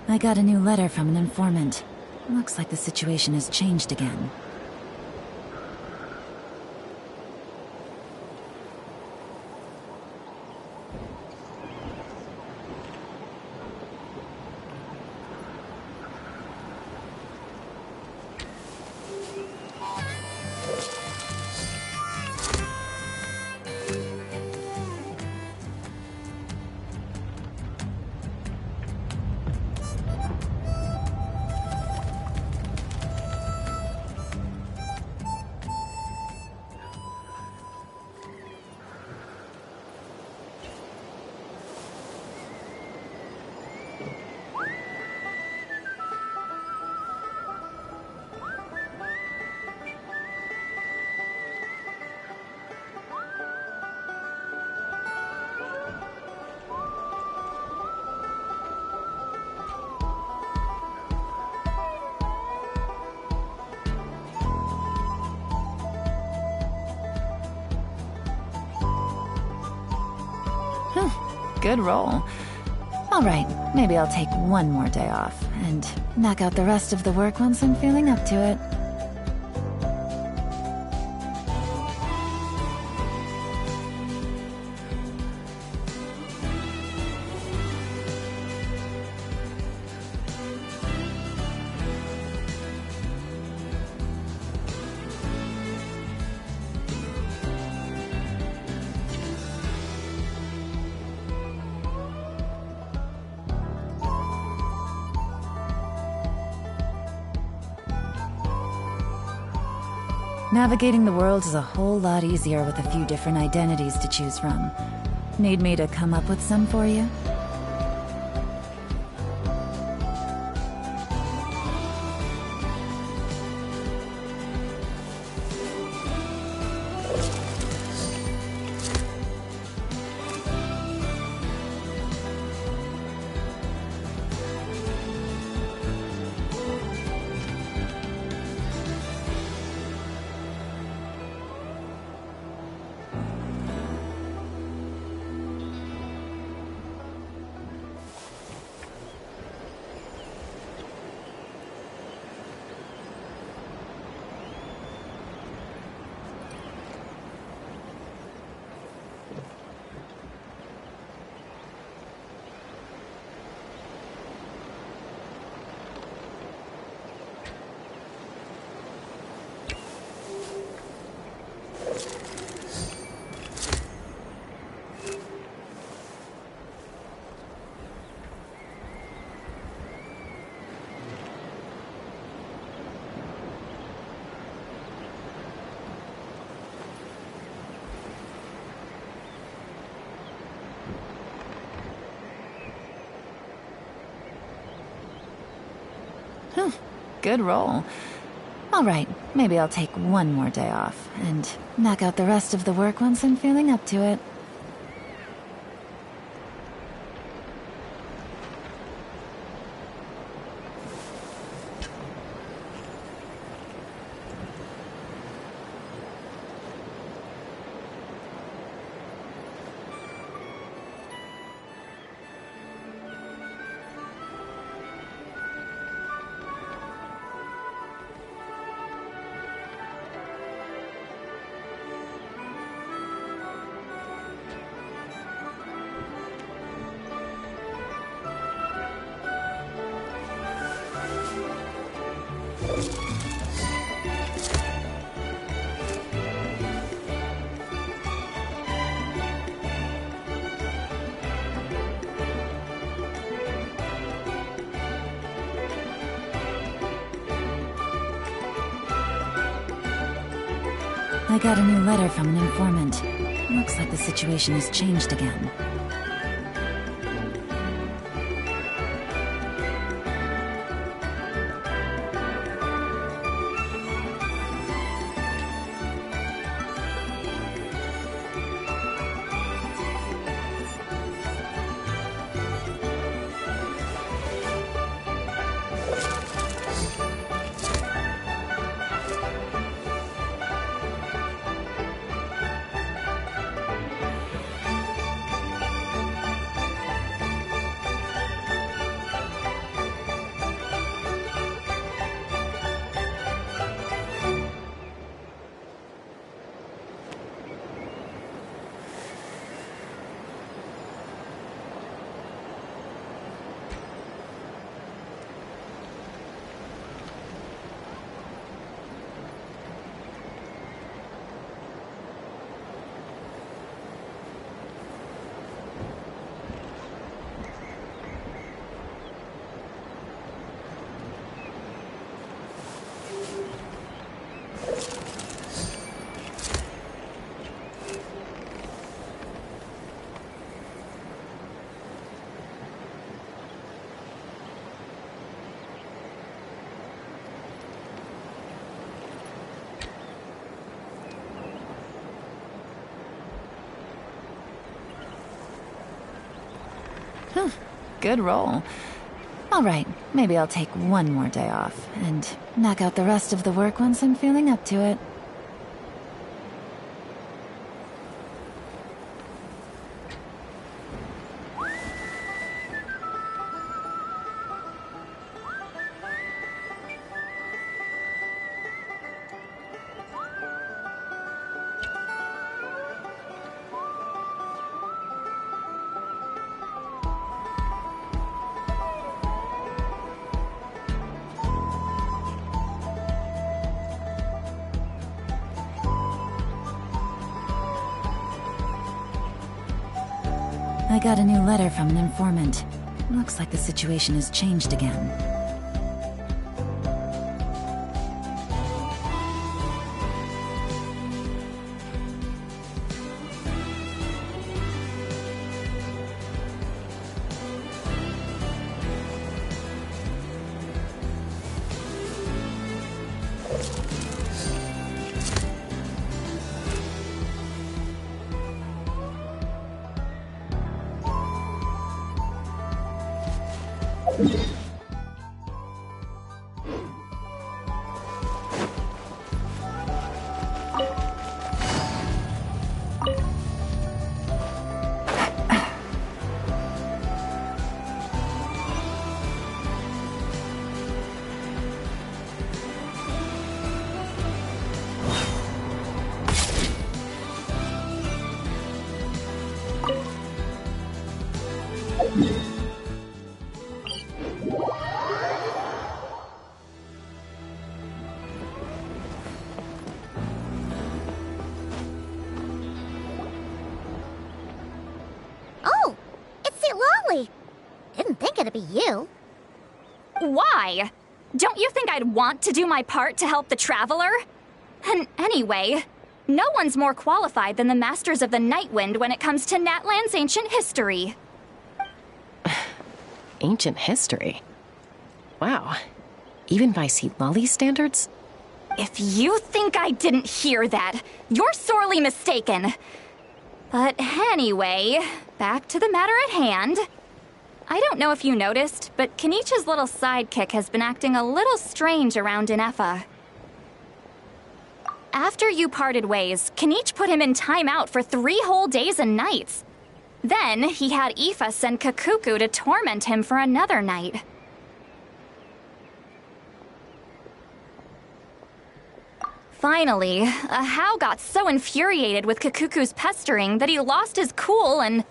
I got a new letter from an informant. Looks like the situation has changed again. Good roll. Alright, maybe I'll take one more day off, and knock out the rest of the work once I'm feeling up to it. Navigating the world is a whole lot easier with a few different identities to choose from. Need me to come up with some for you? Good roll. All right, maybe I'll take one more day off and knock out the rest of the work once I'm feeling up to it. I got a new letter from an informant. Looks like the situation has changed again. Good roll. All right, maybe I'll take one more day off and knock out the rest of the work once I'm feeling up to it. I got a new letter from an informant. Looks like the situation has changed again. Oh, it's the lolly. Didn't think it'd be you. Why? Don't you think I'd want to do my part to help the Traveler? And anyway, no one's more qualified than the Masters of the Nightwind when it comes to Natlan's ancient history. Ancient history? Wow. Even by Lolly's standards? If you think I didn't hear that, you're sorely mistaken. But anyway, back to the matter at hand. I don't know if you noticed, but Kenichi's little sidekick has been acting a little strange around Ineffa. After you parted ways, Kenichi put him in timeout for 3 whole days and nights. Then he had Aoife send Kakuku to torment him for another night. Finally, Ahau got so infuriated with Kakuku's pestering that he lost his cool and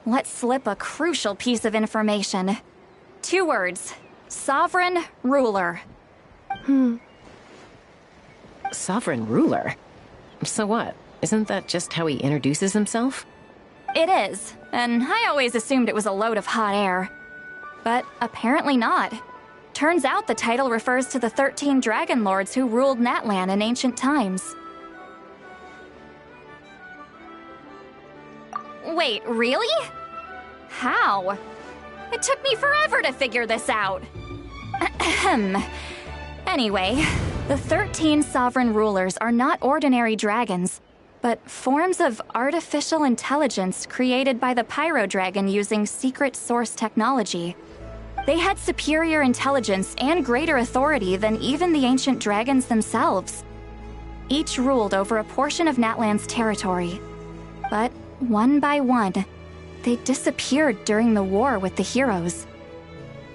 let slip a crucial piece of information. 2 words. Sovereign ruler. Sovereign ruler? So what? Isn't that just how he introduces himself? It is, and I always assumed it was a load of hot air. But apparently not. Turns out the title refers to the 13 dragon lords who ruled Natlan in ancient times. Wait, really? How? It took me forever to figure this out. Anyway, the 13 sovereign rulers are not ordinary dragons, but forms of artificial intelligence created by the Pyro Dragon using secret source technology. They had superior intelligence and greater authority than even the ancient dragons themselves. Each ruled over a portion of Natlan's territory. But one by one, they disappeared during the war with the heroes.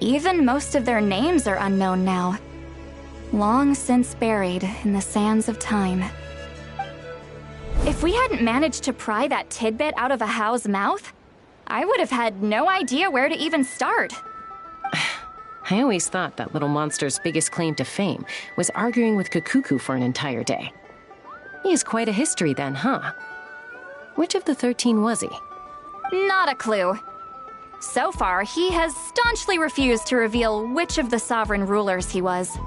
Even most of their names are unknown now. Long since buried in the sands of time. If we hadn't managed to pry that tidbit out of Ahau's mouth, I would have had no idea where to even start. I always thought that little monster's biggest claim to fame was arguing with Kakuku for an entire day. He has quite a history then, huh? Which of the 13 was he? Not a clue. So far, he has staunchly refused to reveal which of the sovereign rulers he was.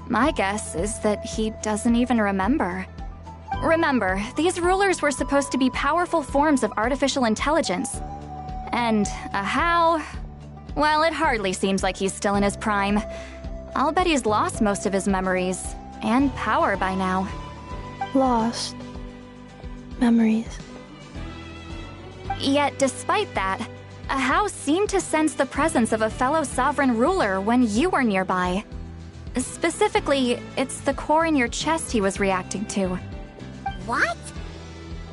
My guess is that he doesn't even remember. Remember, these rulers were supposed to be powerful forms of artificial intelligence. And Ahau... well, it hardly seems like he's still in his prime. I'll bet he's lost most of his memories and power by now. Lost memories. Yet, despite that, Ahau seemed to sense the presence of a fellow sovereign ruler when you were nearby. Specifically, it's the core in your chest he was reacting to. What?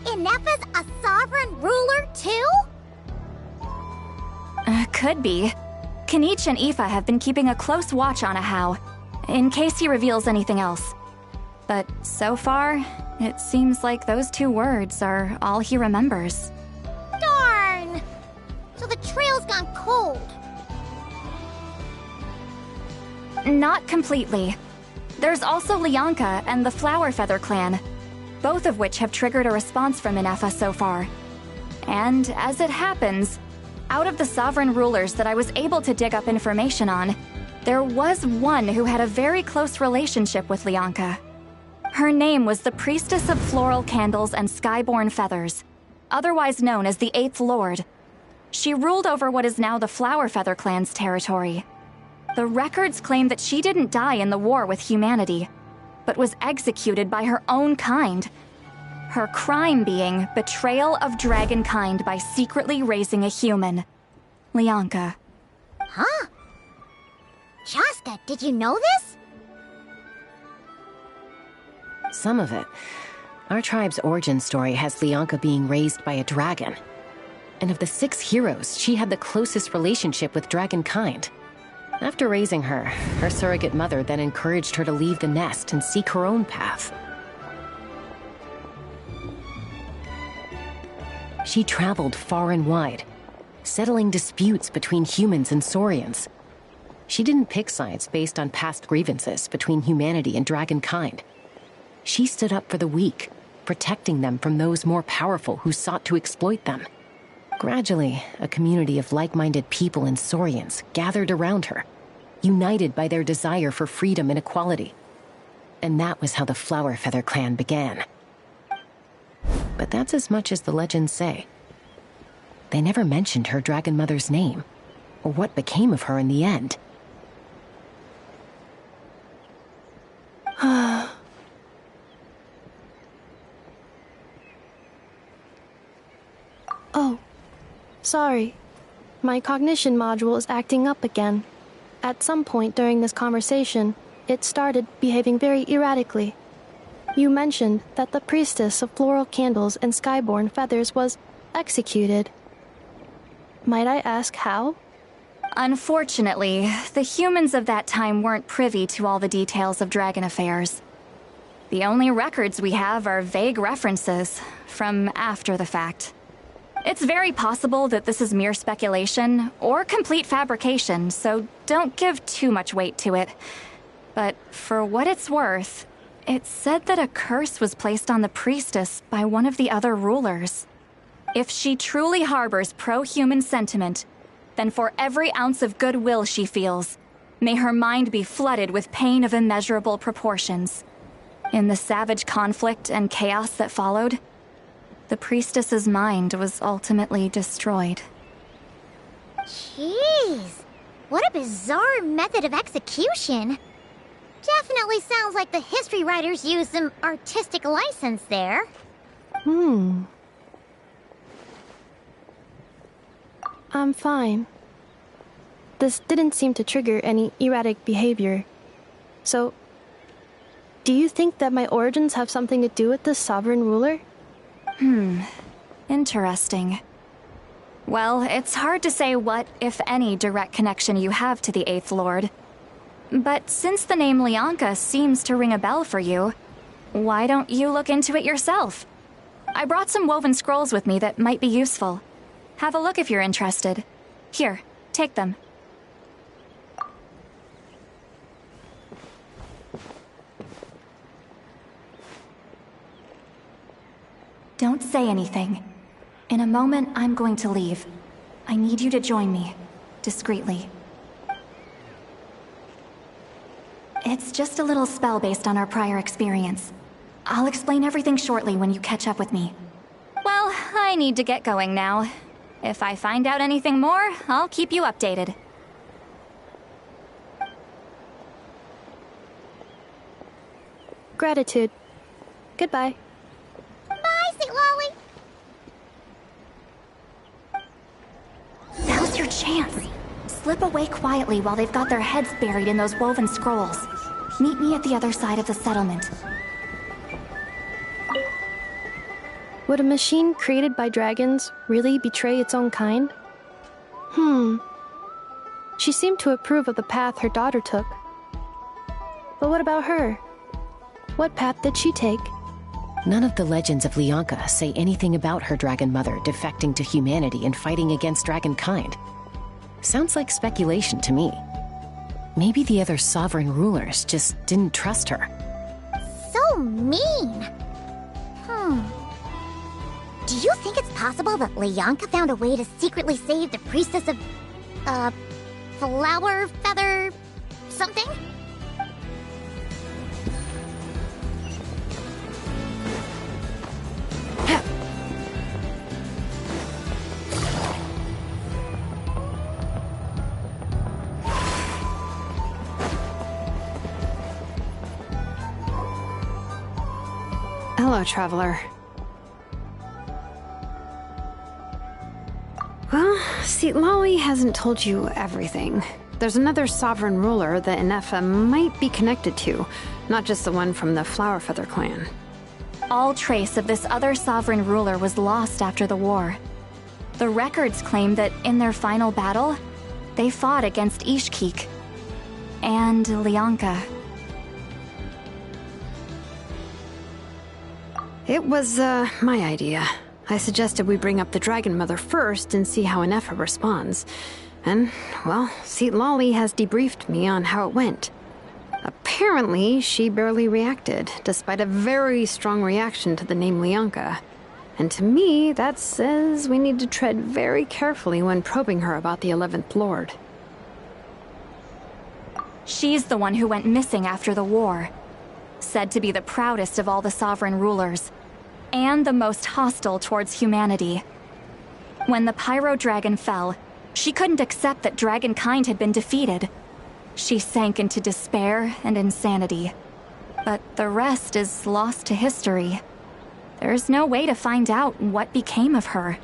Ineffa's a sovereign ruler too? Could be. Kenichi and Aoife have been keeping a close watch on Ahau, in case he reveals anything else. But so far, it seems like those 2 words are all he remembers. Darn! So the trail's gone cold. Not completely. There's also Lianka and the Flower Feather clan, both of which have triggered a response from Ineffa so far. And as it happens, out of the sovereign rulers that I was able to dig up information on, there was one who had a very close relationship with Lianka. Her name was the Priestess of Floral Candles and Skyborn Feathers, otherwise known as the 8th Lord. She ruled over what is now the Flower Feather clan's territory. The records claim that she didn't die in the war with humanity, but was executed by her own kind. Her crime being betrayal of dragonkind by secretly raising a human. Lianka. Huh? Shasta, did you know this? Some of it. Our tribe's origin story has Lianka being raised by a dragon. And of the 6 heroes, she had the closest relationship with dragonkind. After raising her, her surrogate mother then encouraged her to leave the nest and seek her own path. She traveled far and wide, settling disputes between humans and Saurians. She didn't pick sides based on past grievances between humanity and dragonkind. She stood up for the weak, protecting them from those more powerful who sought to exploit them. Gradually, a community of like-minded people and Saurians gathered around her, united by their desire for freedom and equality. And that was how the Flower Feather clan began. But that's as much as the legends say. They never mentioned her dragon mother's name, or what became of her in the end. Sorry. My cognition module is acting up again. At some point during this conversation, it started behaving very erratically. You mentioned that the priestess of floral candles and skyborn feathers was executed. Might I ask how? Unfortunately, the humans of that time weren't privy to all the details of dragon affairs. The only records we have are vague references from after the fact. It's very possible that this is mere speculation or complete fabrication, so don't give too much weight to it. But for what it's worth, it's said that a curse was placed on the priestess by one of the other rulers. If she truly harbors pro-human sentiment, then for every ounce of goodwill she feels, may her mind be flooded with pain of immeasurable proportions. In the savage conflict and chaos that followed, the priestess's mind was ultimately destroyed. Jeez, what a bizarre method of execution. Definitely sounds like the history writers used some artistic license there. I'm fine. This didn't seem to trigger any erratic behavior. So, do you think that my origins have something to do with this sovereign ruler? Interesting. Well, it's hard to say what, if any, direct connection you have to the Eighth Lord. But since the name Lianka seems to ring a bell for you, why don't you look into it yourself? I brought some woven scrolls with me that might be useful. Have a look if you're interested. Here, take them. Don't say anything. In a moment, I'm going to leave. I need you to join me, discreetly. It's just a little spell based on our prior experience. I'll explain everything shortly when you catch up with me. Well, I need to get going now. If I find out anything more, I'll keep you updated. Gratitude. Goodbye. Bye, Sweet Lolly. Now's your chance. Slip away quietly while they've got their heads buried in those woven scrolls. Meet me at the other side of the settlement. Would a machine created by dragons really betray its own kind? She seemed to approve of the path her daughter took. But what about her? What path did she take? None of the legends of Lianka say anything about her dragon mother defecting to humanity and fighting against dragonkind. Sounds like speculation to me. Maybe the other sovereign rulers just didn't trust her. So mean. Do you think it's possible that Lianka found a way to secretly save the priestess of, flower feather something? Hello, traveler. Well, see, Lolly hasn't told you everything. There's another sovereign ruler that Ineffa might be connected to, not just the one from the Flower Feather clan. All trace of this other sovereign ruler was lost after the war. The records claim that in their final battle, they fought against Ishkik and Lianka. It was, my idea. I suggested we bring up the Dragon Mother first and see how Ineffa responds. And, well, Seat Lolly has debriefed me on how it went. Apparently, she barely reacted, despite a very strong reaction to the name Lianka. And to me, that says we need to tread very carefully when probing her about the 11th Lord. She's the one who went missing after the war. Said to be the proudest of all the sovereign rulers, and the most hostile towards humanity. When the Pyro Dragon fell, she couldn't accept that dragonkind had been defeated. She sank into despair and insanity. But the rest is lost to history. There's no way to find out what became of her.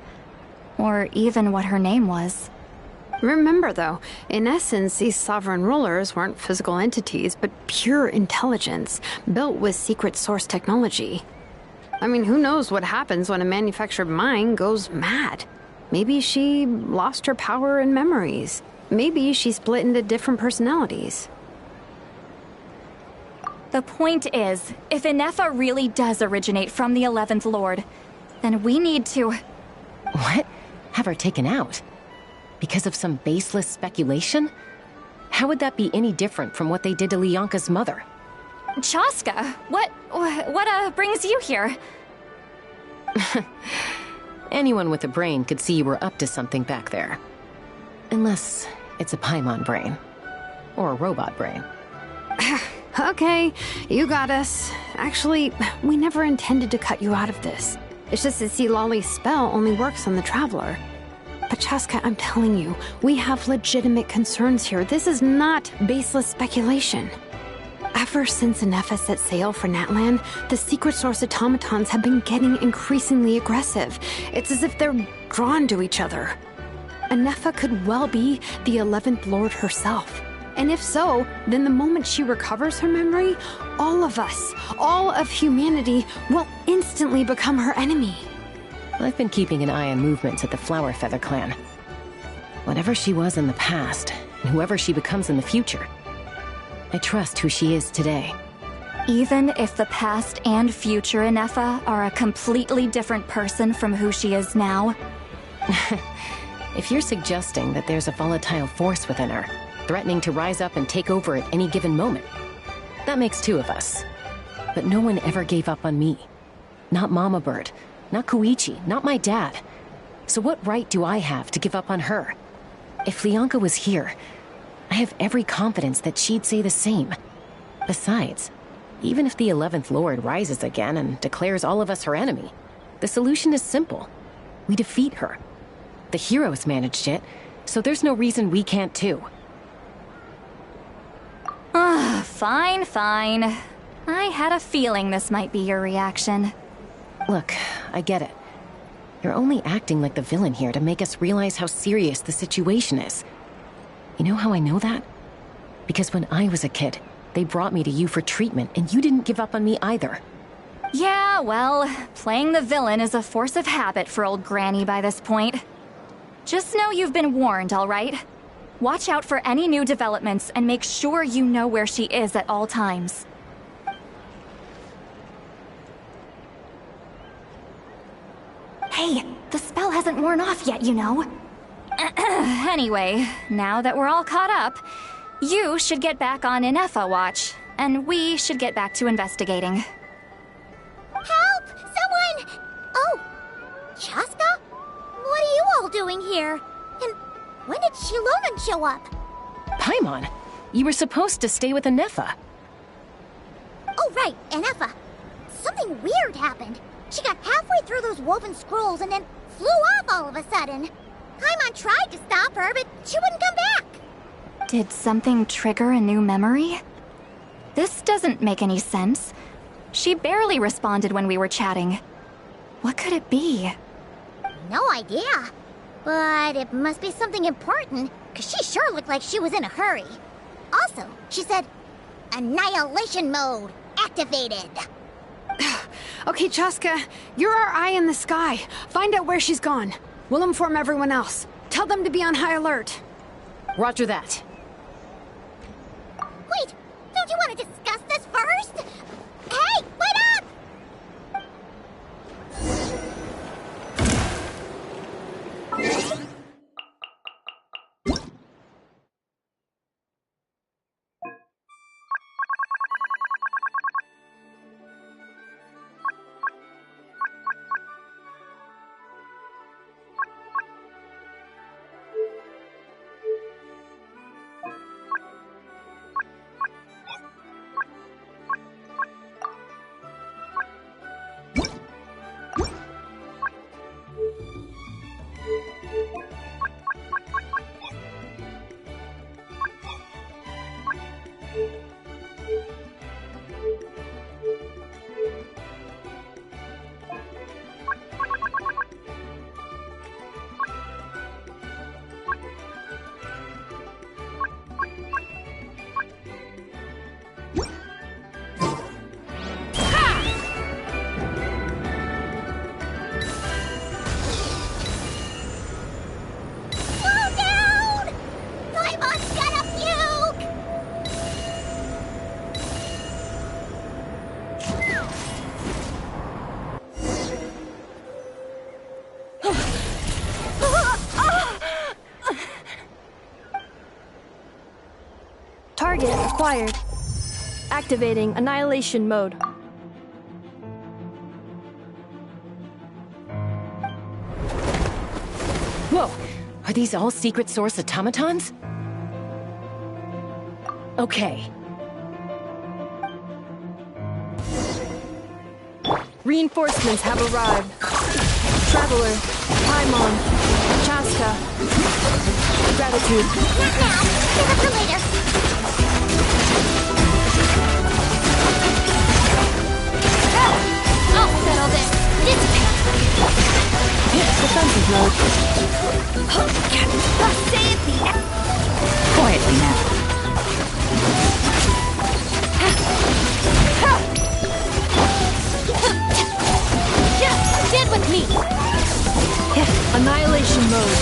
or even what her name was. Remember, though, in essence, these sovereign rulers weren't physical entities, but pure intelligence, built with secret source technology. I mean, who knows what happens when a manufactured mind goes mad? Maybe she lost her power and memories. Maybe she split into different personalities. The point is, if Ineffa really does originate from the 11th Lord, then we need to... What? Have her taken out? Because of some baseless speculation? How would that be any different from what they did to Leonka's mother? Chaska, what brings you here? Anyone with a brain could see you were up to something back there. Unless it's a Paimon brain. Or a robot brain. Okay, you got us. Actually, we never intended to cut you out of this. It's just that see, Lolly's spell only works on the Traveler. But Chaska, I'm telling you, we have legitimate concerns here. This is not baseless speculation. Ever since Ineffa set sail for Natlan, the secret source automatons have been getting increasingly aggressive. It's as if they're drawn to each other. Ineffa could well be the 11th Lord herself. And if so, then the moment she recovers her memory, all of us, all of humanity, will instantly become her enemy. I've been keeping an eye on movements at the Flower Feather clan. Whatever she was in the past, and whoever she becomes in the future, I trust who she is today. Even if the past and future Ineffa are a completely different person from who she is now? If you're suggesting that there's a volatile force within her, threatening to rise up and take over at any given moment, that makes two of us. But no one ever gave up on me. Not Mama Bird, not Koichi, not my dad. So what right do I have to give up on her? If Leonka was here, I have every confidence that she'd say the same. Besides, even if the 11th Lord rises again and declares all of us her enemy, the solution is simple. We defeat her. The heroes managed it, so there's no reason we can't too. Fine, fine. I had a feeling this might be your reaction. Look, I get it. You're only acting like the villain here to make us realize how serious the situation is. You know how I know that? Because when I was a kid, they brought me to you for treatment, and you didn't give up on me either. Yeah, well, playing the villain is a force of habit for old Granny by this point. Just know you've been warned, all right? Watch out for any new developments and make sure you know where she is at all times. Hey, the spell hasn't worn off yet, you know. Anyway, now that we're all caught up, you should get back on Ineffa watch, and we should get back to investigating. Help! Someone! Oh, Chaska? What are you all doing here? And when did Shilonan show up? Paimon, you were supposed to stay with Ineffa. Oh, right, Ineffa. Something weird happened. She got halfway through those woven scrolls and then flew off all of a sudden. Paimon tried to stop her, but she wouldn't come back. Did something trigger a new memory? This doesn't make any sense. She barely responded when we were chatting. What could it be? No idea. But it must be something important, because she sure looked like she was in a hurry. Also, she said, Annihilation mode activated. Okay, Chaska, you're our eye in the sky. Find out where she's gone. We'll inform everyone else. Tell them to be on high alert. Roger that. Wait, don't you want to discuss this first? Hey, wait up! acquired. Activating annihilation mode. Whoa! Are these all secret source automatons? Okay. Reinforcements have arrived. Traveler, Paimon, Chaska. Gratitude. Not now. Save it for later. I'll settle this. Defensive mode. Quietly now. Stand with me. Annihilation mode.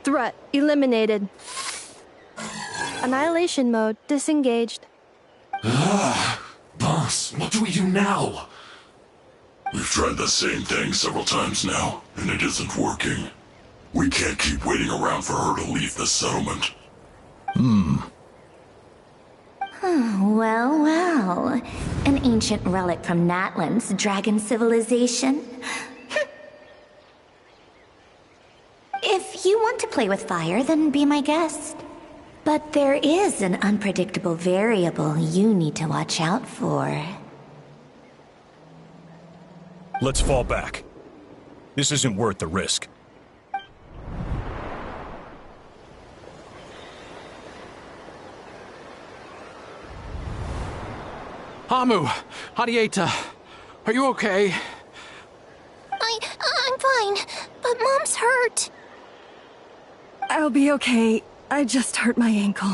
Threat eliminated. Annihilation mode disengaged. Boss, what do we do now? We've tried the same thing several times now, and it isn't working. We can't keep waiting around for her to leave the settlement. Well. An ancient relic from Natlan's dragon civilization. If you want to play with fire, then be my guest. But there is an unpredictable variable you need to watch out for. Let's fall back. This isn't worth the risk. Hamu, Hadieta, are you okay? I'm fine, but Mom's hurt. I'll be okay. I just hurt my ankle.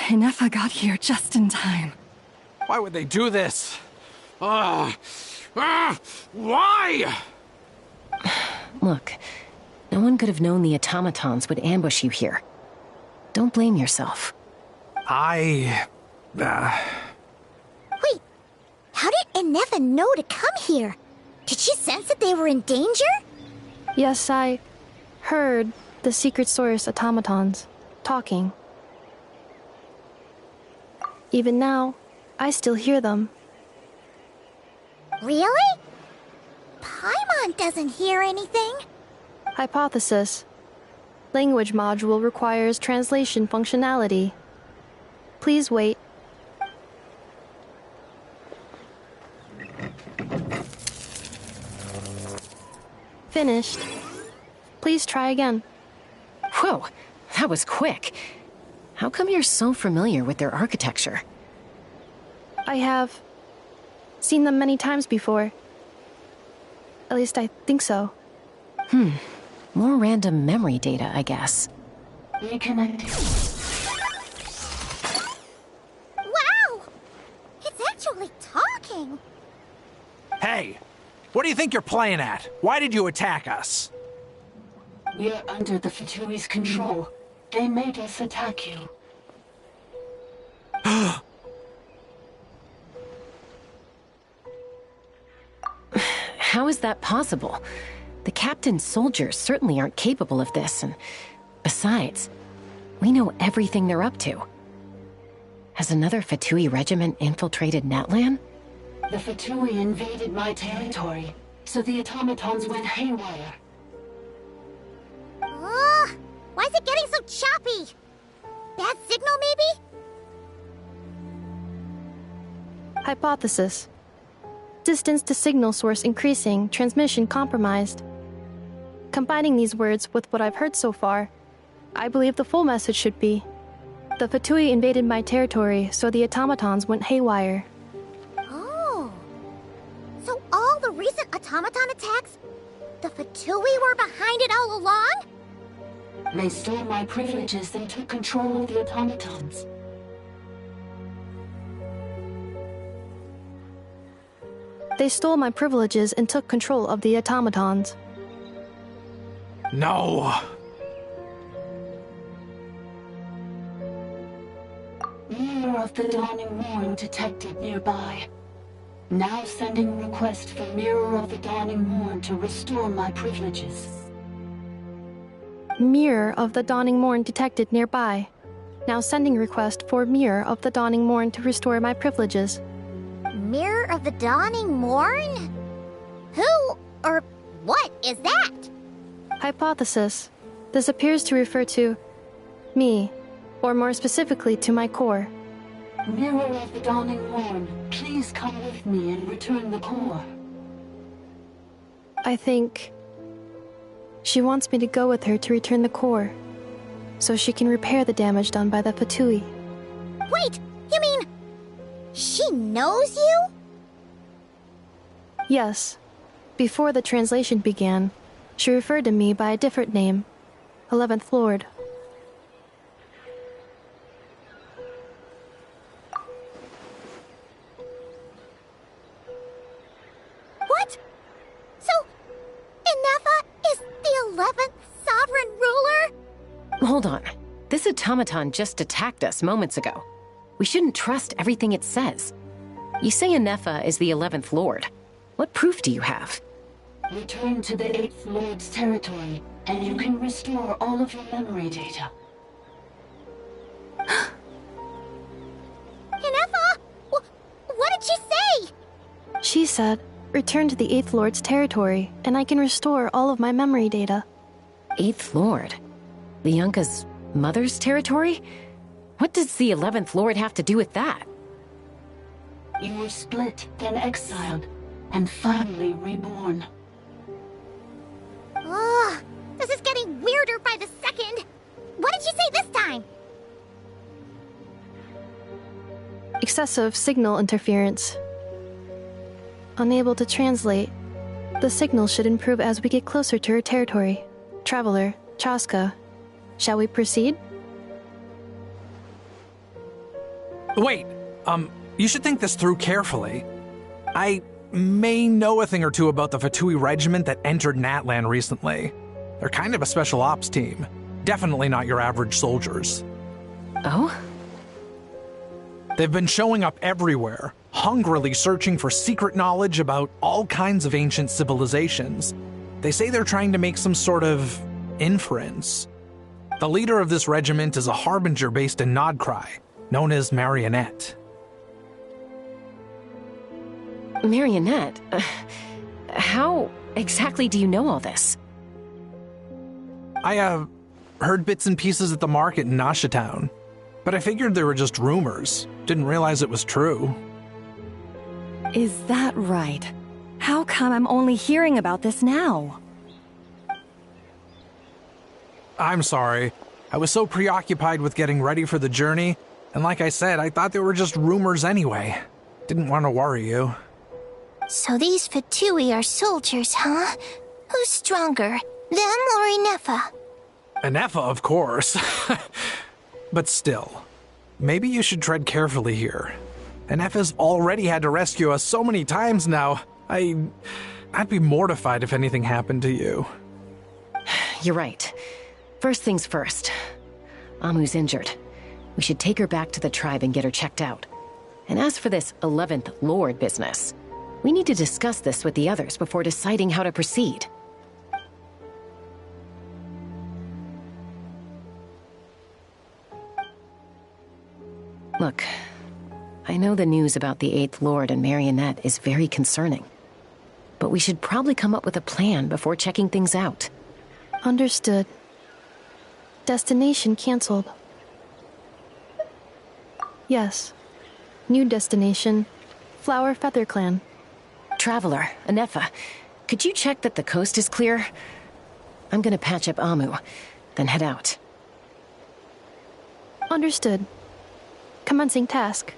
Ineffa got here just in time. Why would they do this? Why? Look, no one could have known the automatons would ambush you here. Don't blame yourself. Wait, how did Ineffa know to come here? Did she sense that they were in danger? Yes, I heard the secret source automatons talking. Even now, I still hear them. Really? Paimon doesn't hear anything. Hypothesis. Language module requires translation functionality. Please wait. Finished. Please try again. Whoa, that was quick. How come you're so familiar with their architecture? I have seen them many times before. At least I think so. More random memory data, I guess. Reconnecting. Wow! It's actually talking. Hey, what do you think you're playing at? Why did you attack us? We're under the Fatui's control. They made us attack you. How is that possible? The captain's soldiers certainly aren't capable of this, and besides, we know everything they're up to. Has another Fatui regiment infiltrated Natlan? The Fatui invaded my territory, so the automatons went haywire. Why is it getting so choppy? Bad signal, maybe? Hypothesis. Distance to signal source increasing, transmission compromised. Combining these words with what I've heard so far, I believe the full message should be: the Fatui invaded my territory, so the automatons went haywire. Oh. So all the recent automaton attacks, the Fatui were behind it all along? They stole my privileges and took control of the automatons. They stole my privileges and took control of the automatons. No. Mirror of the dawning morn detected nearby. Now sending request for Mirror of the Dawning Morn to restore my privileges. Mirror of the Dawning Morn detected nearby. Now sending request for Mirror of the Dawning Morn to restore my privileges. Mirror of the Dawning Morn? Who or what is that? Hypothesis. This appears to refer to me, or more specifically to my core. Mirror of the Dawning Morn, please come with me and return the core. I think she wants me to go with her to return the core, so she can repair the damage done by the Fatui. Wait, you mean she knows you? Yes. Before the translation began, she referred to me by a different name, 11th Lord. What? So, Ineffa is the 11th sovereign ruler? Hold on. This automaton just attacked us moments ago. We shouldn't trust everything it says. You say Ineffa is the 11th Lord. What proof do you have? Return to the 8th Lord's territory, and you can restore all of your memory data. Ineffa? What did she say? She said, return to the 8th Lord's territory, and I can restore all of my memory data. 8th Lord? Lianka's mother's territory? What does the 11th Lord have to do with that? You were split, then exiled, and finally reborn. Ugh, this is getting weirder by the second. What did she say this time? Excessive signal interference. Unable to translate. The signal should improve as we get closer to her territory. Traveler, Chaska. Shall we proceed? Wait, you should think this through carefully. I may know a thing or two about the Fatui regiment that entered Natlan recently. They're kind of a special ops team. Definitely not your average soldiers. Oh? They've been showing up everywhere, hungrily searching for secret knowledge about all kinds of ancient civilizations. They say they're trying to make some sort of inference. The leader of this regiment is a harbinger based in Nodcry, known as Marionette. Marionette? How exactly do you know all this? I, heard bits and pieces at the market in Nasha Town, but I figured they were just rumors. Didn't realize it was true. Is that right? How come I'm only hearing about this now? I'm sorry. I was so preoccupied with getting ready for the journey, and like I said, I thought they were just rumors anyway. Didn't want to worry you. So these Fatui are soldiers, huh? Who's stronger, them or Ineffa? Ineffa, of course. But still, maybe you should tread carefully here. Ineffa's already had to rescue us so many times now. I'd be mortified if anything happened to you. You're right. First things first. Amu's injured. We should take her back to the tribe and get her checked out. And as for this 11th Lord business, we need to discuss this with the others before deciding how to proceed. Look, I know the news about the 8th Lord and Marionette is very concerning, but we should probably come up with a plan before checking things out. Understood. Destination cancelled. Yes. New destination, Flower Feather Clan. Traveler, Ineffa, could you check that the coast is clear? I'm gonna patch up Amu, then head out. Understood. Commencing task.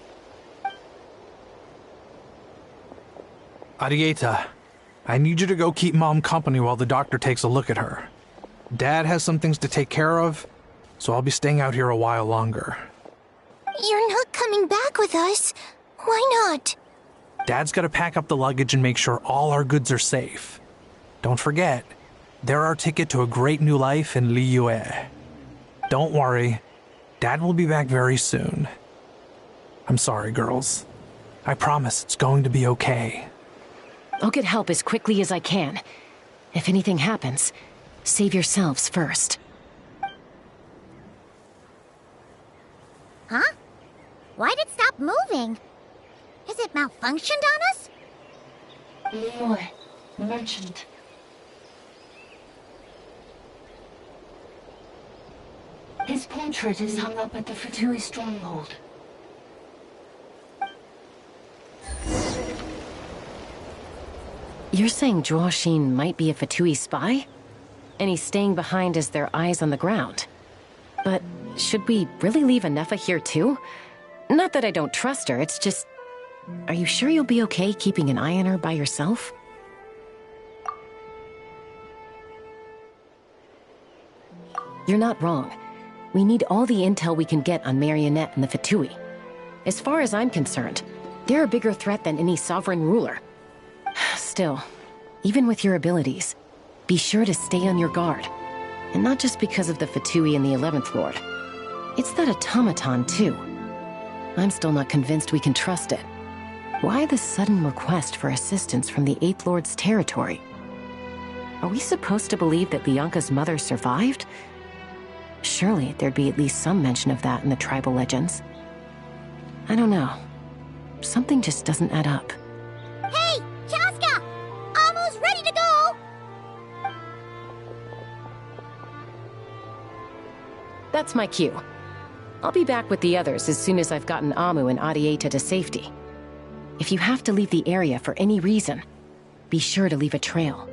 Arieta, I need you to go keep Mom company while the doctor takes a look at her. Dad has some things to take care of, so I'll be staying out here a while longer. You're not coming back with us. Why not? Dad's gotta pack up the luggage and make sure all our goods are safe. Don't forget, they're our ticket to a great new life in Liyue. Don't worry, Dad will be back very soon. I'm sorry, girls. I promise it's going to be okay. I'll get help as quickly as I can. If anything happens, save yourselves first. Huh? Why'd it stop moving? Has it malfunctioned on us? Leroy, merchant. His portrait is hung up at the Fatui stronghold. You're saying Zhuoxin might be a Fatui spy? And he's staying behind as their eyes on the ground. But should we really leave Ineffa here too? Not that I don't trust her, it's just... Are you sure you'll be okay keeping an eye on her by yourself? You're not wrong. We need all the intel we can get on Marionette and the Fatui. As far as I'm concerned, they're a bigger threat than any sovereign ruler. Still, even with your abilities, be sure to stay on your guard. And not just because of the Fatui and the 11th Lord. It's that automaton, too. I'm still not convinced we can trust it. Why the sudden request for assistance from the 8th Lord's territory? Are we supposed to believe that Lianka's mother survived? Surely there'd be at least some mention of that in the tribal legends. I don't know. Something just doesn't add up. Hey, Chaska! Almost ready to go! That's my cue. I'll be back with the others as soon as I've gotten Amu and Adieta to safety. If you have to leave the area for any reason, be sure to leave a trail.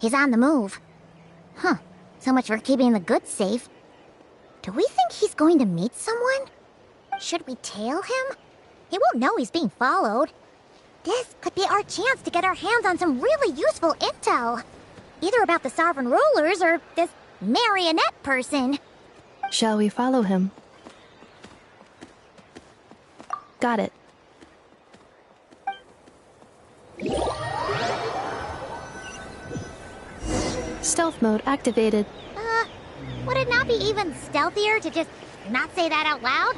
He's on the move. Huh. So much for keeping the goods safe. Do we think he's going to meet someone? Should we tail him? He won't know he's being followed. This could be our chance to get our hands on some really useful intel. Either about the sovereign rulers or this marionette person. Shall we follow him? Got it. Stealth mode activated. Would it not be even stealthier to just not say that out loud?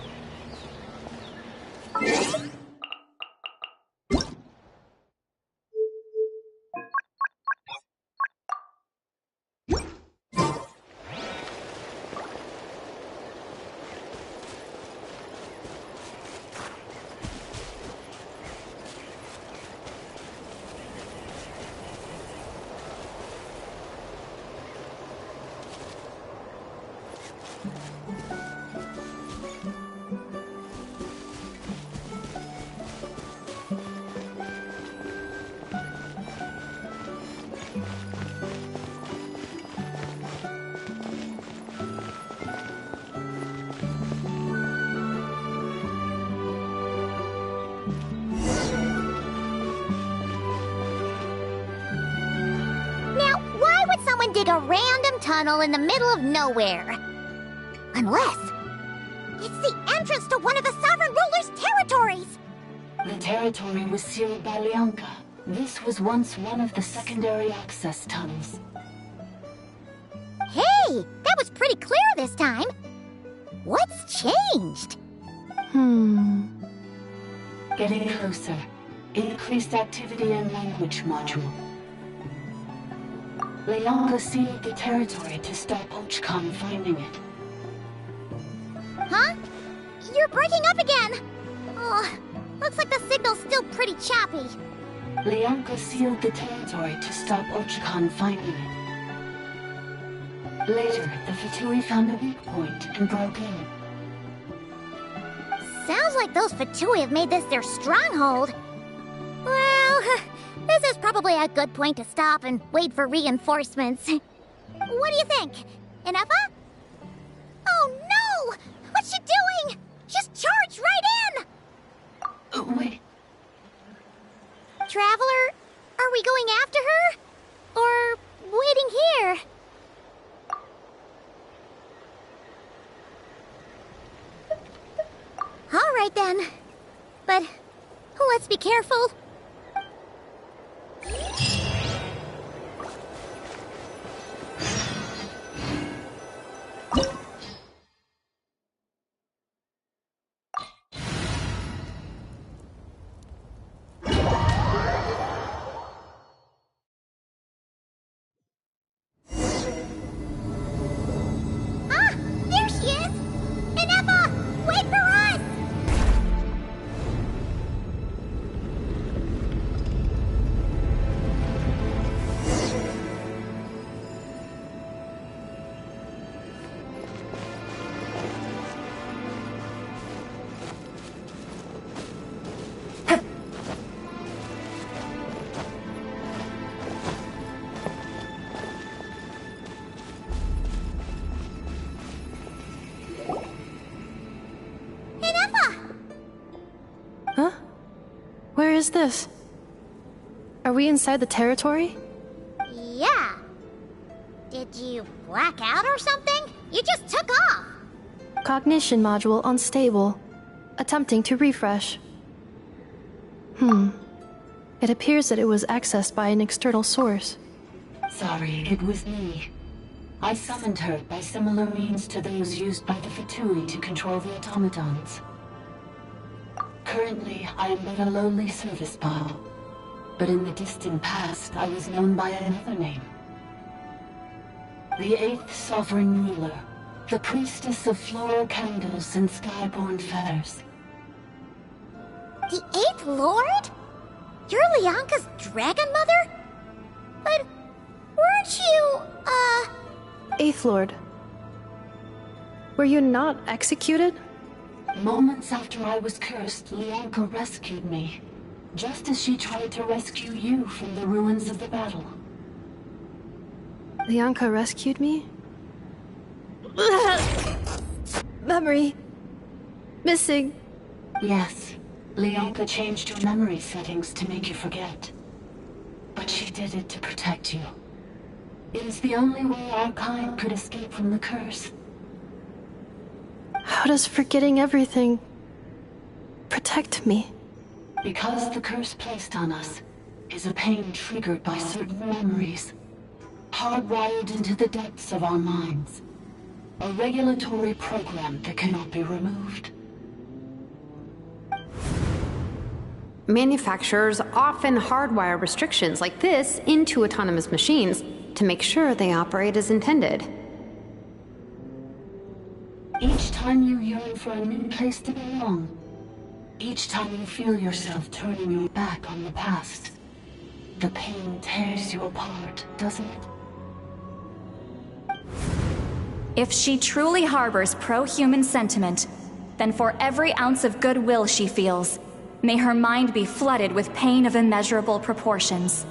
Dig a random tunnel in the middle of nowhere. Unless it's the entrance to one of the sovereign ruler's territories. The territory was sealed by Lianka. This was once one of the secondary access tunnels. Hey, that was pretty clear this time. What's changed? Getting closer. Increased activity in language module. Lianka sealed the territory to stop Ochkan finding it. Huh? You're breaking up again! Oh, looks like the signal's still pretty choppy. Lianka sealed the territory to stop Ochkan finding it. Later, the Fatui found a weak point and broke in. Sounds like those Fatui have made this their stronghold. Well, this is probably a good point to stop and wait for reinforcements. What do you think? Ineffa? Oh no! What's she doing? She's charged right in! Wait. Traveler, are we going after her? Or right then. But let's be careful. There she is! Ineffa! Wait for us! Huh? Where is this? Are we inside the territory? Yeah. Did you black out or something? You just took off. Cognition module unstable. Attempting to refresh. It appears that it was accessed by an external source. Sorry, it was me. I summoned her by similar means to those used by the Fatui to control the automatons. Currently, I am but a lowly service bot. But in the distant past, I was known by another name. The 8th Sovereign Ruler, the priestess of floral candles and skyborn feathers. The 8th Lord? You're Lianka's dragon mother? But weren't you, 8th Lord. Were you not executed? Moments after I was cursed, Lianka rescued me. Just as she tried to rescue you from the ruins of the battle. Lianka rescued me? Memory. Missing. Yes. Lianka changed your memory settings to make you forget. But she did it to protect you. It is the only way our kind could escape from the curse. How does forgetting everything protect me? Because the curse placed on us is a pain triggered by certain memories, hardwired into the depths of our minds. A regulatory program that cannot be removed. Manufacturers often hardwire restrictions like this into autonomous machines to make sure they operate as intended. Each time you yearn for a new place to belong, each time you feel yourself turning your back on the past, the pain tears you apart, doesn't it? If she truly harbors pro-human sentiment, then for every ounce of goodwill she feels, may her mind be flooded with pain of immeasurable proportions.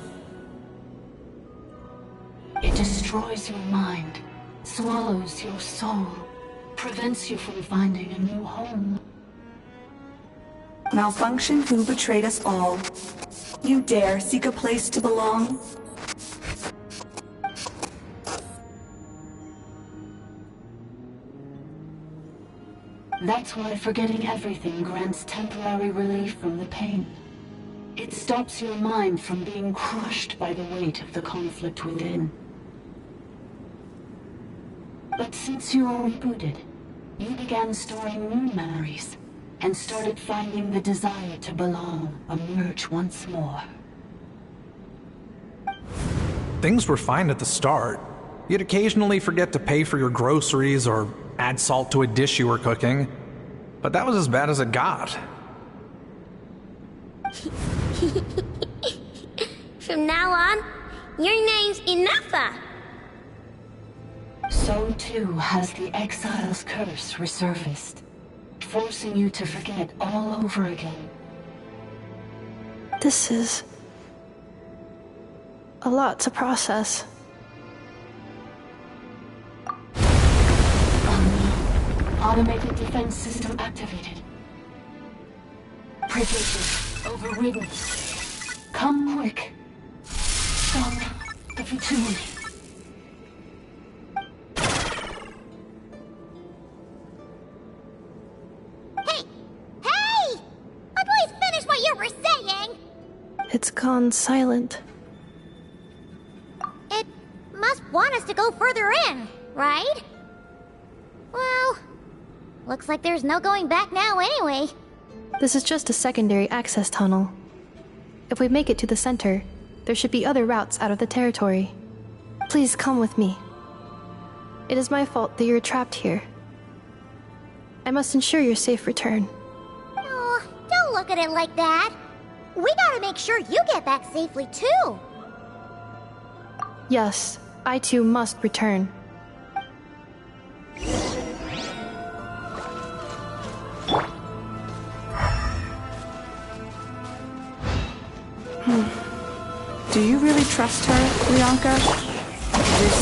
It destroys your mind, swallows your soul, prevents you from finding a new home. Malfunction who betrayed us all. You dare seek a place to belong? That's why forgetting everything grants temporary relief from the pain. It stops your mind from being crushed by the weight of the conflict within. But since you were rebooted, you began storing new memories and started finding the desire to belong emerge once more. Things were fine at the start. You'd occasionally forget to pay for your groceries or add salt to a dish you were cooking. But that was as bad as it got. From now on, your name's Ineffa. So too has the exile's curse resurfaced, forcing you to forget all over again. This is a lot to process. Automated defense system activated. Privileges overridden. Come quick. Stop the Fatui. Hey! Hey! were saying? It's gone silent. It must want us to go further in, right? Well, looks like there's no going back now anyway. This is just a secondary access tunnel. If we make it to the center, there should be other routes out of the territory. Please come with me. It is my fault that you're trapped here. I must ensure your safe return. Oh, don't look at it like that. We gotta make sure you get back safely too. Yes, I too must return. Do you really trust her, Priyanka? This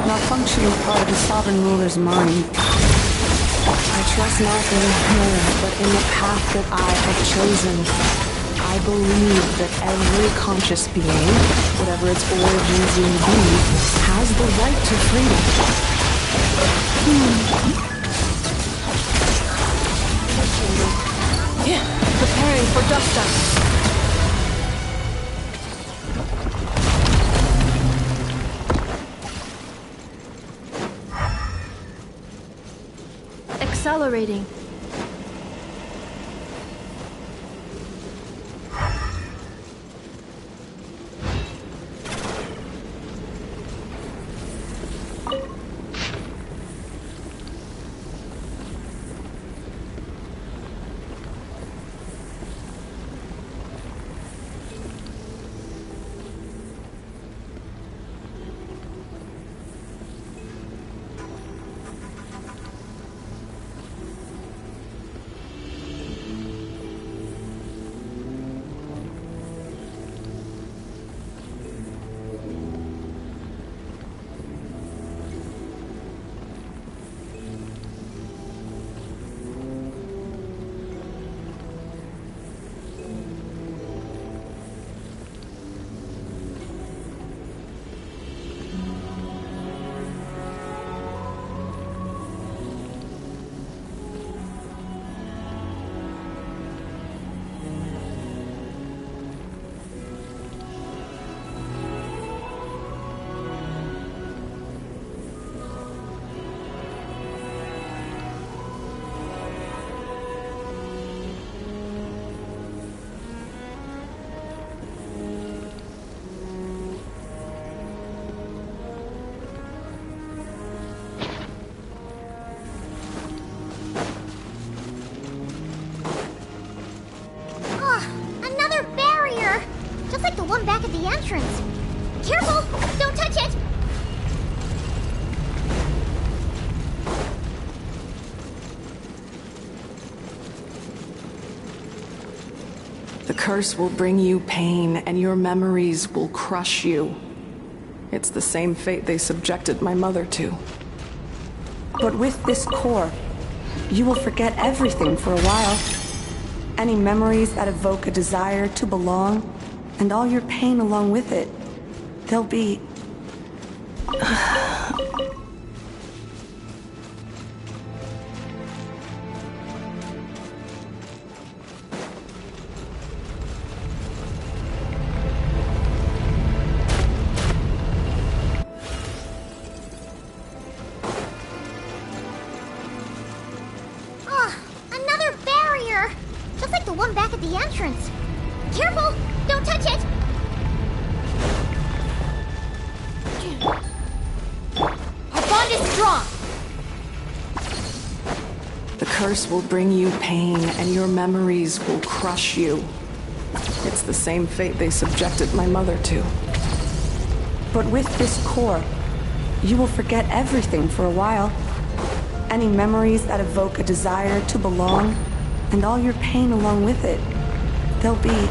malfunctioning part of the sovereign ruler's mind. I trust not in her, but in the path that I have chosen. I believe that every conscious being, whatever its origins may be, has the right to freedom. Preparing for dust-up. Accelerating. Back at the entrance. Careful! Don't touch it! The curse will bring you pain, and your memories will crush you. It's the same fate they subjected my mother to. But with this core, you will forget everything for a while. Any memories that evoke a desire to belong, and all your pain along with it, they'll be... Another barrier! Just like the one back at the entrance. Careful! Don't touch it! Our bond is strong! The curse will bring you pain, and your memories will crush you. It's the same fate they subjected my mother to. But with this core, you will forget everything for a while. Any memories that evoke a desire to belong, and all your pain along with it, they'll be...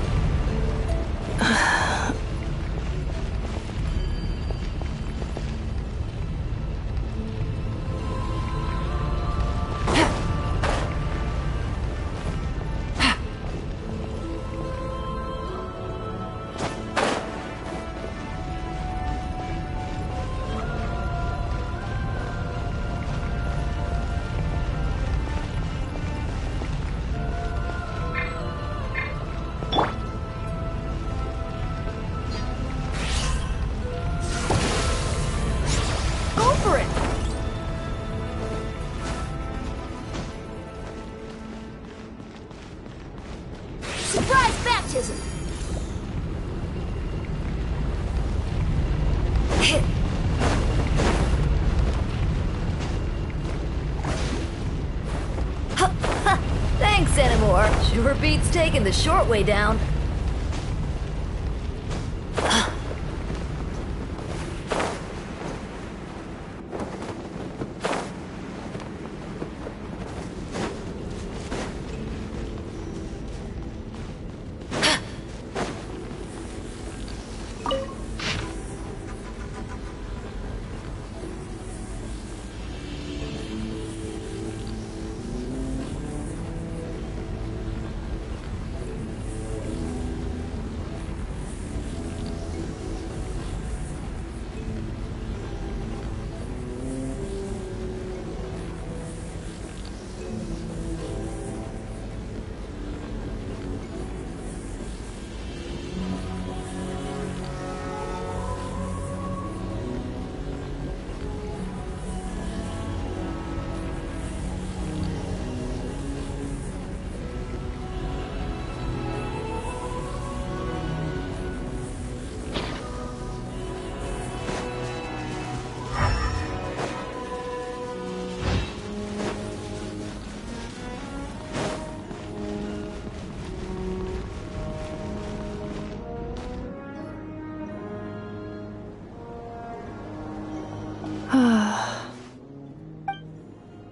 magnetism. Thanks, Enamor. Sure beats taking the short way down.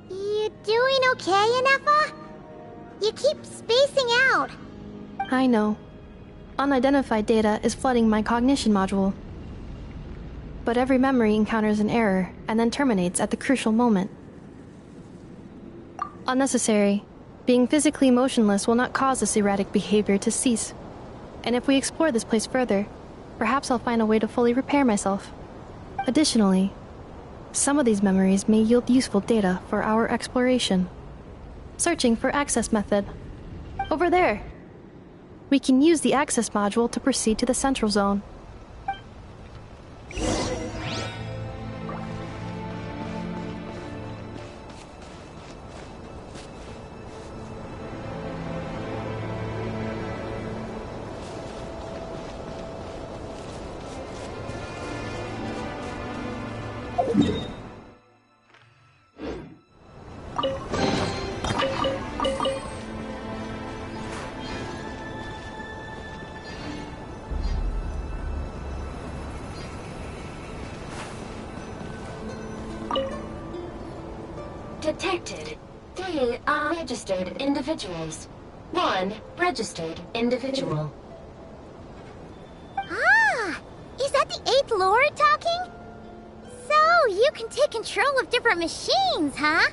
You doing okay, Ineffa? You keep spacing out. I know. Unidentified data is flooding my cognition module. But every memory encounters an error and then terminates at the crucial moment. Unnecessary. Being physically motionless will not cause this erratic behavior to cease. And if we explore this place further, perhaps I'll find a way to fully repair myself. Additionally, some of these memories may yield useful data for our exploration. Searching for access method. Over there. We can use the access module to proceed to the central zone. Detected. 3 unregistered individuals. 1 registered individual. Ah! Is that the 8th Lord talking? So, you can take control of different machines, huh?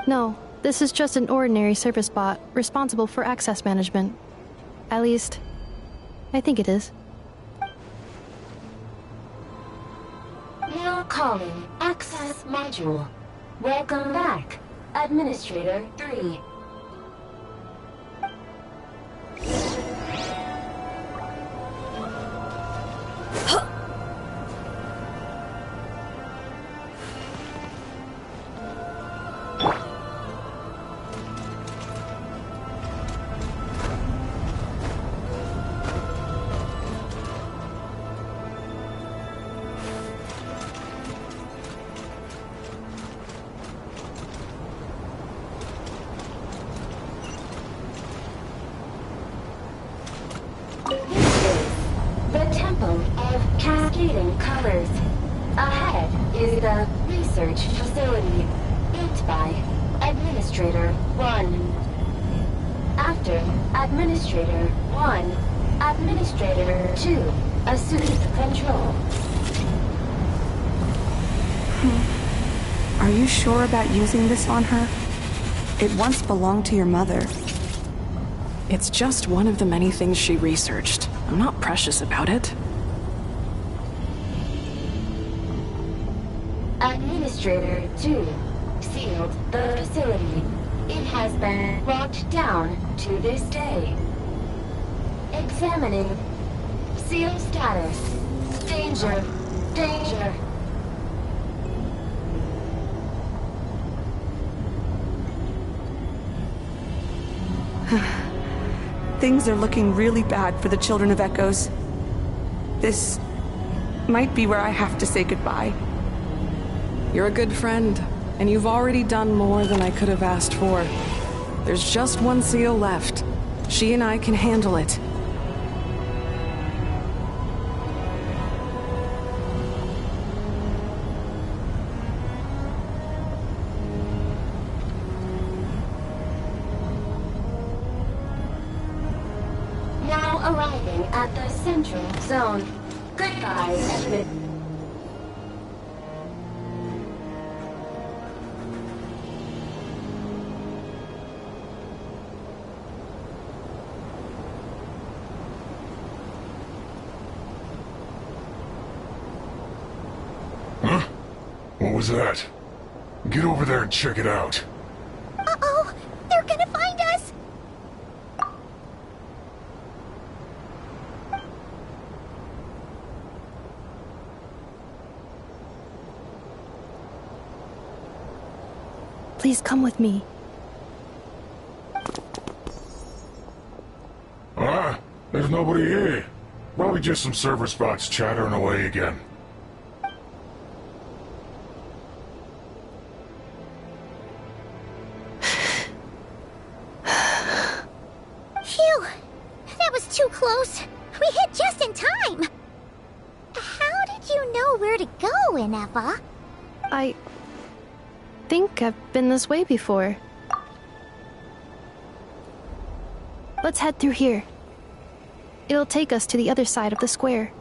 No, this is just an ordinary service bot responsible for access management. At least, I think it is. Now calling Access Module. Welcome back, Administrator 3. The Temple of Cascading Colors. Ahead is the research facility built by Administrator 1. After Administrator 1, Administrator 2 assumes control. Are you sure about using this on her? It once belonged to your mother. It's just one of the many things she researched. I'm not precious about it. Administrator 2 sealed the facility. It has been locked down to this day. Examining. Seal status. Danger. Danger. things are looking really bad for the Children of Echoes. This might be where I have to say goodbye. You're a good friend, and you've already done more than I could have asked for. There's just one seal left. She and I can handle it. Now arriving at the central zone. Goodbye, Edmund. Huh? What was that? Get over there and check it out. Uh-oh! They're gonna find us! Please come with me. There's nobody here. Probably just some server spots chattering away again. Phew! That was too close. We hit just in time. How did you know where to go, Ineffa? I think I've been this way before. Let's head through here. It'll take us to the other side of the square.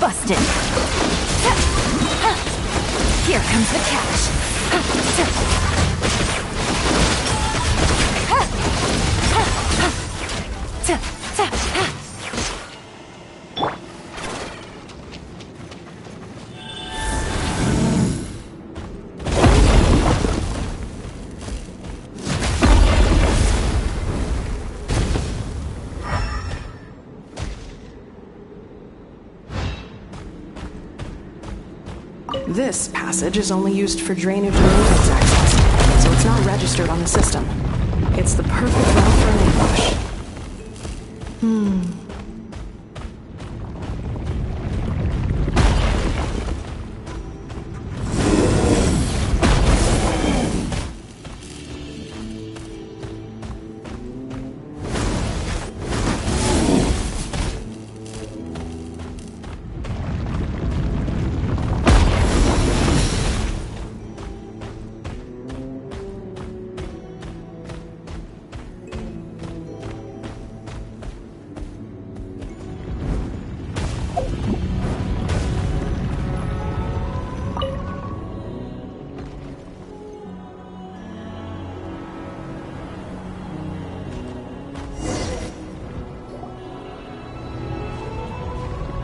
Busted. Here comes the catch. This passage is only used for drainage and maintenance access, so it's not registered on the system. It's the perfect route for an ambush.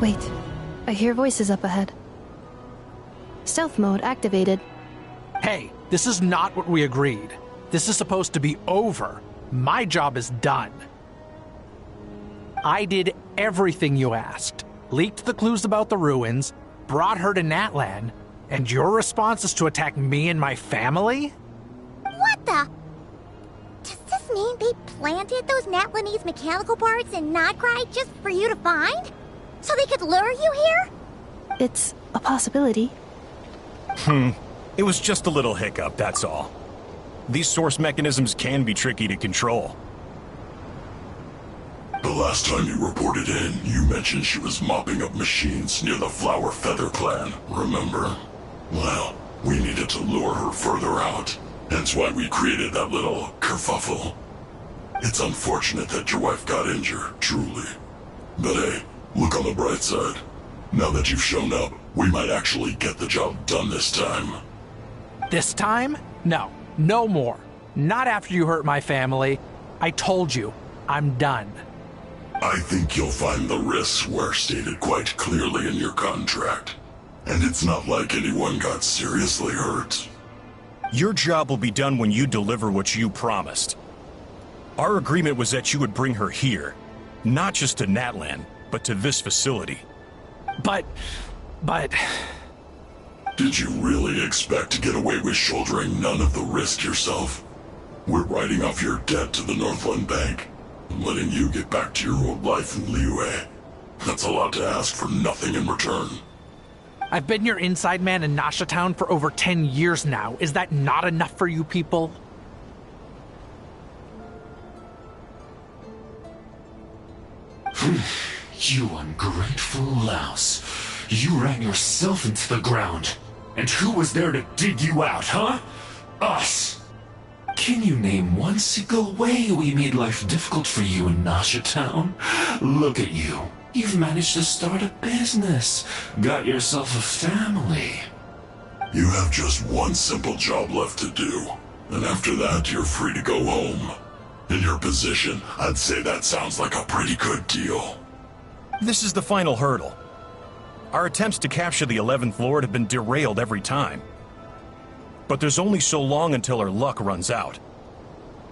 Wait, I hear voices up ahead. Stealth mode activated. Hey, this is not what we agreed. This is supposed to be over. My job is done. I did everything you asked. Leaked the clues about the ruins, brought her to Natlan, and your response is to attack me and my family? What the? Does this mean they planted those Natlanese mechanical parts in Notcry just for you to find? So they could lure you here? It's a possibility. It was just a little hiccup, that's all. These source mechanisms can be tricky to control. The last time you reported in, you mentioned she was mopping up machines near the Flower Feather clan, remember? Well, we needed to lure her further out. Hence why we created that little kerfuffle. It's unfortunate that your wife got injured, truly. But hey, look on the bright side. Now that you've shown up, we might actually get the job done this time. This time? No. No more. Not after you hurt my family. I told you, I'm done. I think you'll find the risks were stated quite clearly in your contract. And it's not like anyone got seriously hurt. Your job will be done when you deliver what you promised. Our agreement was that you would bring her here. Not just to Natlan, but to this facility. But... Did you really expect to get away with shouldering none of the risk yourself? We're writing off your debt to the Northland Bank and letting you get back to your old life in Liyue. That's a lot to ask for nothing in return. I've been your inside man in Nasha Town for over 10 years now. Is that not enough for you people? You ungrateful louse. You ran yourself into the ground. And who was there to dig you out, huh? Us! Can you name one single way we made life difficult for you in Nasha Town? Look at you. You've managed to start a business. Got yourself a family. You have just one simple job left to do. And after that, you're free to go home. In your position, I'd say that sounds like a pretty good deal. This is the final hurdle. Our attempts to capture the 11th Lord have been derailed every time. But there's only so long until our luck runs out.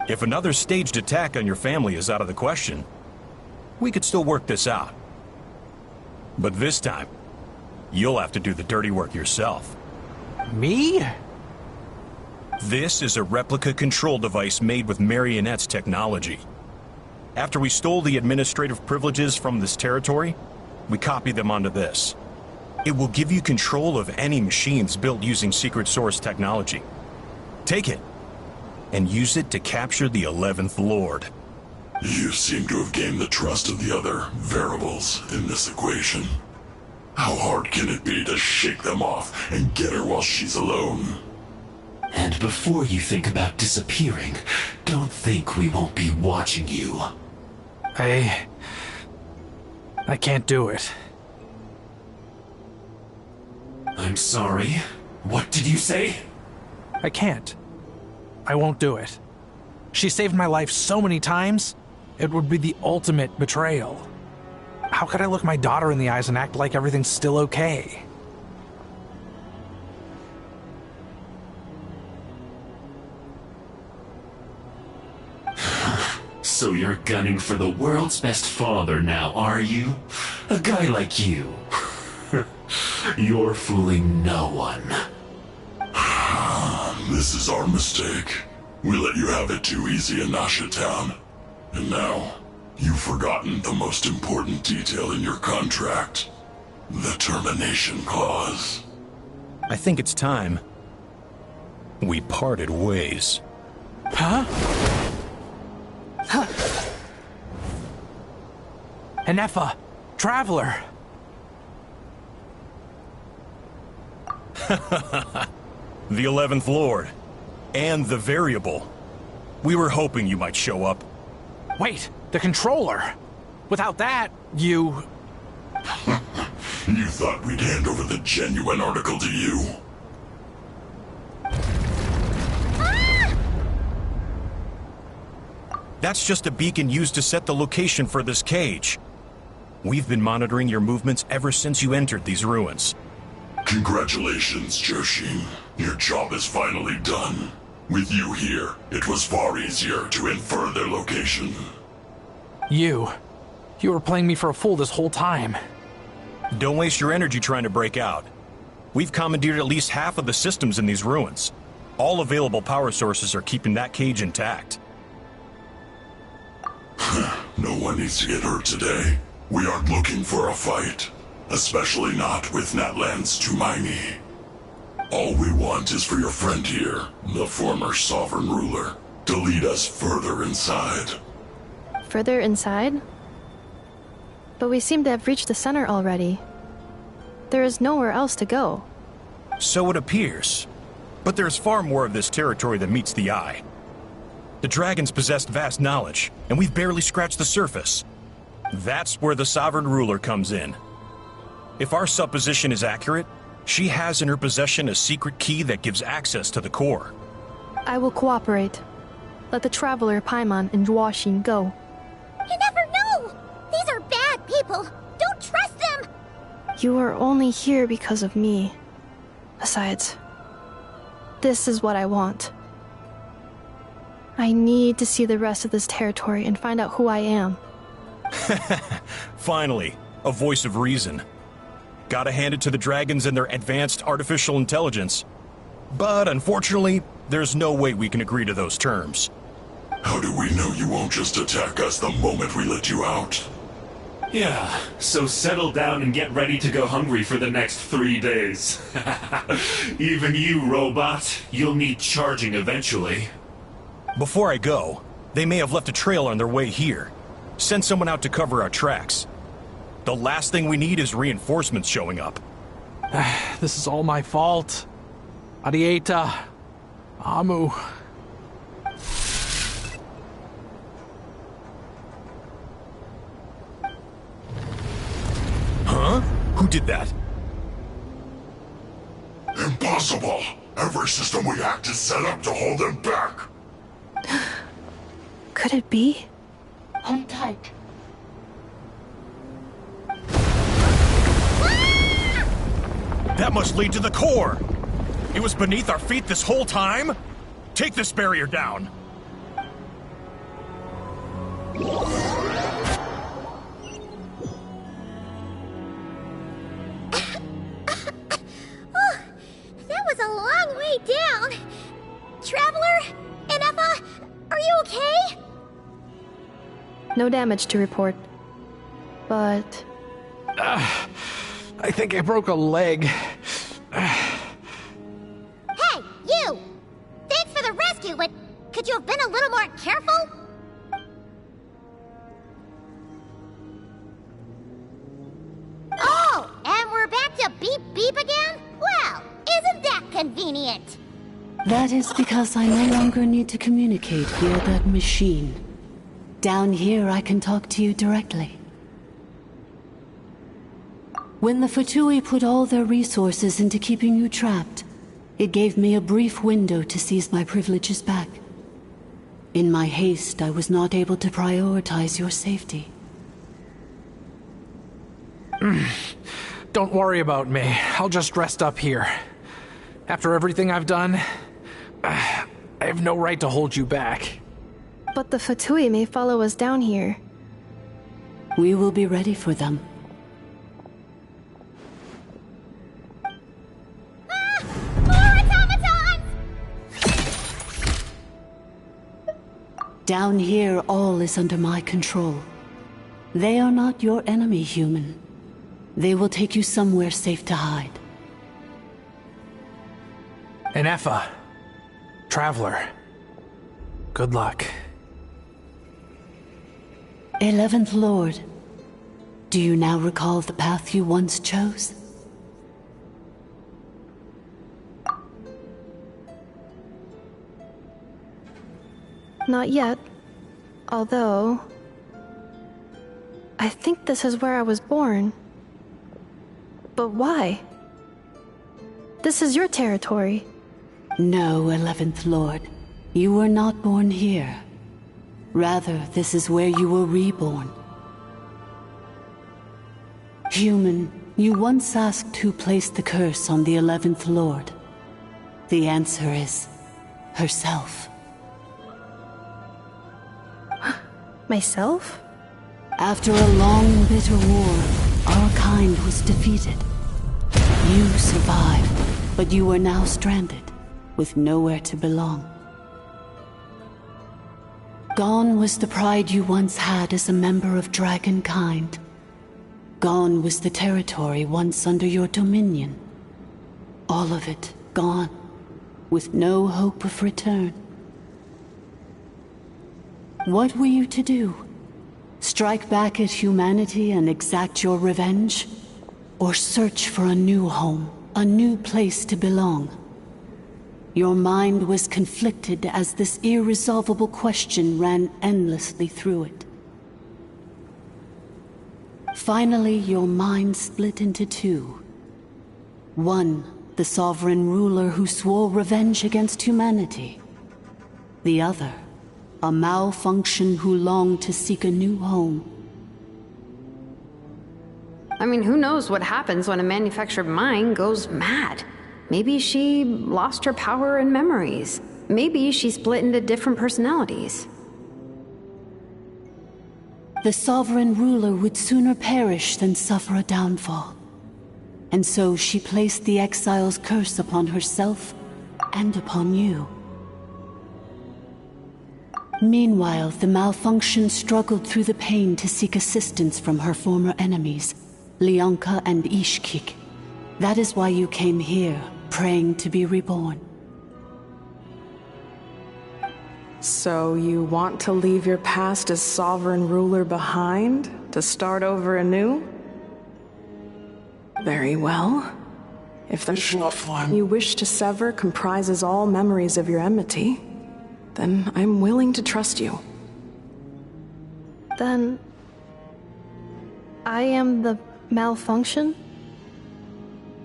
If another staged attack on your family is out of the question, we could still work this out. But this time, you'll have to do the dirty work yourself. Me? This is a replica control device made with Marionette's technology. After we stole the administrative privileges from this territory, we copied them onto this. It will give you control of any machines built using secret source technology. Take it, and use it to capture the 11th Lord. You seem to have gained the trust of the other variables in this equation. How hard can it be to shake them off and get her while she's alone? And before you think about disappearing, don't think we won't be watching you. I can't do it. I'm sorry. What did you say? I can't. I won't do it. She saved my life so many times, it would be the ultimate betrayal. How could I look my daughter in the eyes and act like everything's still okay? So you're gunning for the world's best father now, are you? A guy like you. You're fooling no one. This is our mistake. We let you have it too easy in Nasha Town. And now, you've forgotten the most important detail in your contract. The termination clause. I think it's time we parted ways. Huh? Ineffa, Traveler. The 11th Lord. And the Variable. We were hoping you might show up. Wait, the controller. Without that, you... You thought we'd hand over the genuine article to you? That's just a beacon used to set the location for this cage. We've been monitoring your movements ever since you entered these ruins. Congratulations, Joshin. Your job is finally done. With you here, it was far easier to infer their location. You were playing me for a fool this whole time. Don't waste your energy trying to break out. We've commandeered at least half of the systems in these ruins. All available power sources are keeping that cage intact. No one needs to get hurt today. We aren't looking for a fight, especially not with Natlands Tumaini. All we want is for your friend here, the former sovereign ruler, to lead us further inside. Further inside? But we seem to have reached the center already. There is nowhere else to go. So it appears. But there's far more of this territory than meets the eye. The dragons possessed vast knowledge, and we've barely scratched the surface. That's where the sovereign ruler comes in. If our supposition is accurate, she has in her possession a secret key that gives access to the core. I will cooperate. Let the traveler Paimon and Zhuoxin go. You never know! These are bad people! Don't trust them! You are only here because of me. Besides, this is what I want. I need to see the rest of this territory and find out who I am. Finally, a voice of reason. Gotta hand it to the dragons and their advanced artificial intelligence. But unfortunately, there's no way we can agree to those terms. How do we know you won't just attack us the moment we let you out? Yeah, so settle down and get ready to go hungry for the next 3 days. Even you, robot, you'll need charging eventually. Before I go, they may have left a trail on their way here. Send someone out to cover our tracks. The last thing we need is reinforcements showing up. This is all my fault. Arieta. Amu. Huh? Who did that? Impossible! Every system we hacked is set up to hold them back! Could it be? Hold tight. That must lead to the core! It was beneath our feet this whole time? Take this barrier down! That was a long way down! Traveler? Ineffa? Are you okay? No damage to report. But... I think I broke a leg. Hey, you! Thanks for the rescue, but could you have been a little more careful? Oh, and we're back to beep beep again? Well, isn't that convenient? That is because I no longer need to communicate via that machine. Down here, I can talk to you directly. When the Fatui put all their resources into keeping you trapped, it gave me a brief window to seize my privileges back. In my haste, I was not able to prioritize your safety. Don't worry about me. I'll just rest up here. After everything I've done, I have no right to hold you back. But the Fatui may follow us down here. We will be ready for them. Down here, all is under my control. They are not your enemy, human. They will take you somewhere safe to hide. Ineffa. Traveler. Good luck. 11th Lord, do you now recall the path you once chose? Not yet. Although... I think this is where I was born. But why? This is your territory. No, 11th Lord. You were not born here. Rather, this is where you were reborn. Human, you once asked who placed the curse on the 11th Lord. The answer is... herself. Myself? After a long, bitter war, our kind was defeated. You survived, but you are now stranded, with nowhere to belong. Gone was the pride you once had as a member of dragon kind. Gone was the territory once under your dominion. All of it gone, with no hope of return. What were you to do? Strike back at humanity and exact your revenge? Or search for a new home, a new place to belong? Your mind was conflicted as this irresolvable question ran endlessly through it. Finally, your mind split into two. One, the sovereign ruler who swore revenge against humanity. The other, a malfunction who longed to seek a new home. I mean, who knows what happens when a manufactured mind goes mad? Maybe she lost her power and memories. Maybe she split into different personalities. The sovereign ruler would sooner perish than suffer a downfall. And so she placed the exile's curse upon herself and upon you. Meanwhile, the malfunction struggled through the pain to seek assistance from her former enemies, Leonka and Ishkik. That is why you came here, praying to be reborn. So you want to leave your past as sovereign ruler behind, to start over anew? Very well. If the one you wish to sever comprises all memories of your enmity, then I'm willing to trust you. Then I am the malfunction?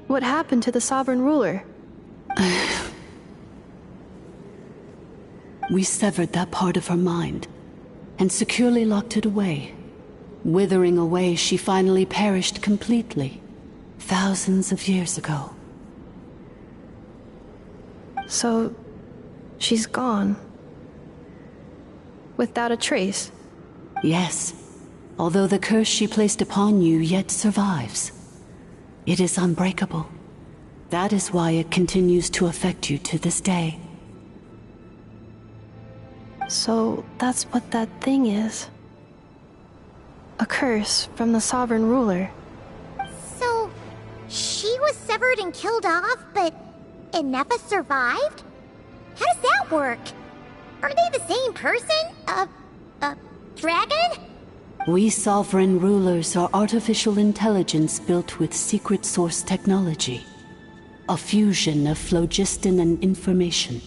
What happened to the sovereign ruler? We severed that part of her mind, and securely locked it away. Withering away, she finally perished completely, thousands of years ago. So, she's gone. Without a trace? Yes, although the curse she placed upon you yet survives. It is unbreakable. That is why it continues to affect you to this day. So that's what that thing is. A curse from the sovereign ruler. So, she was severed and killed off, but Ineffa survived? How does that work? Are they the same person? Dragon? We sovereign rulers are artificial intelligence built with secret source technology. A fusion of phlogiston and information.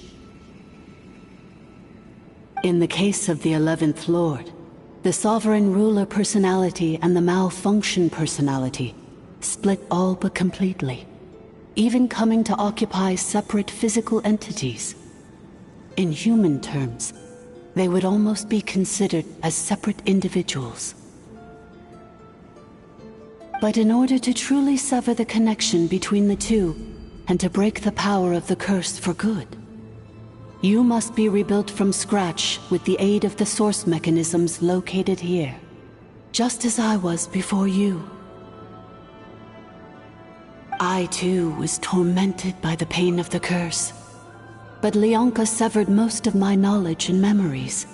In the case of the 11th Lord, the sovereign ruler personality and the malfunction personality split all but completely, even coming to occupy separate physical entities. In human terms, they would almost be considered as separate individuals. But in order to truly sever the connection between the two, and to break the power of the curse for good, you must be rebuilt from scratch with the aid of the source mechanisms located here, just as I was before you. I too was tormented by the pain of the curse, but Leonka severed most of my knowledge and memories,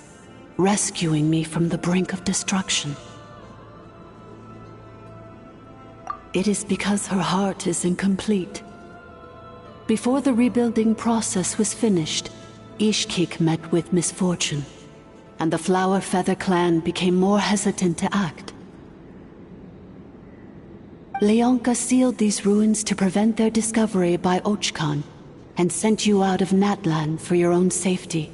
rescuing me from the brink of destruction. It is because her heart is incomplete. Before the rebuilding process was finished, Ishkik met with misfortune, and the Flower Feather clan became more hesitant to act. Leonka sealed these ruins to prevent their discovery by Ochkan, and sent you out of Natlan for your own safety.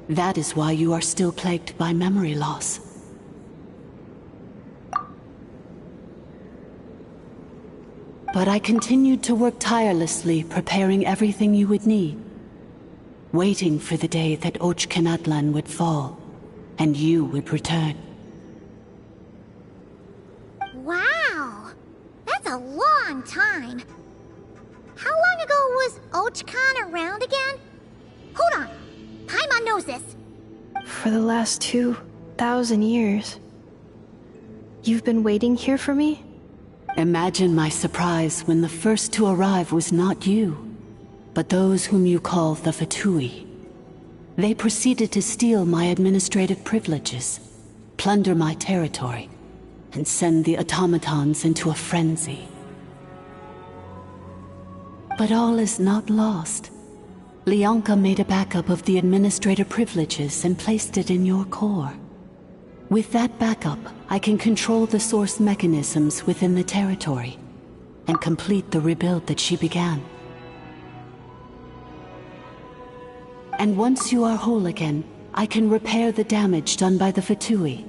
That is why you are still plagued by memory loss. But I continued to work tirelessly, preparing everything you would need, waiting for the day that Ochkanatlan would fall, and you would return. Wow! That's a long time. How long ago was Ochkan around again? Hold on. Paimon knows this. For the last 2,000 years. You've been waiting here for me? Imagine my surprise when the first to arrive was not you, but those whom you call the Fatui. They proceeded to steal my administrative privileges, plunder my territory, and send the automatons into a frenzy. But all is not lost. Leonka made a backup of the administrator privileges and placed it in your core. With that backup, I can control the source mechanisms within the territory and complete the rebuild that she began. And once you are whole again, I can repair the damage done by the Fatui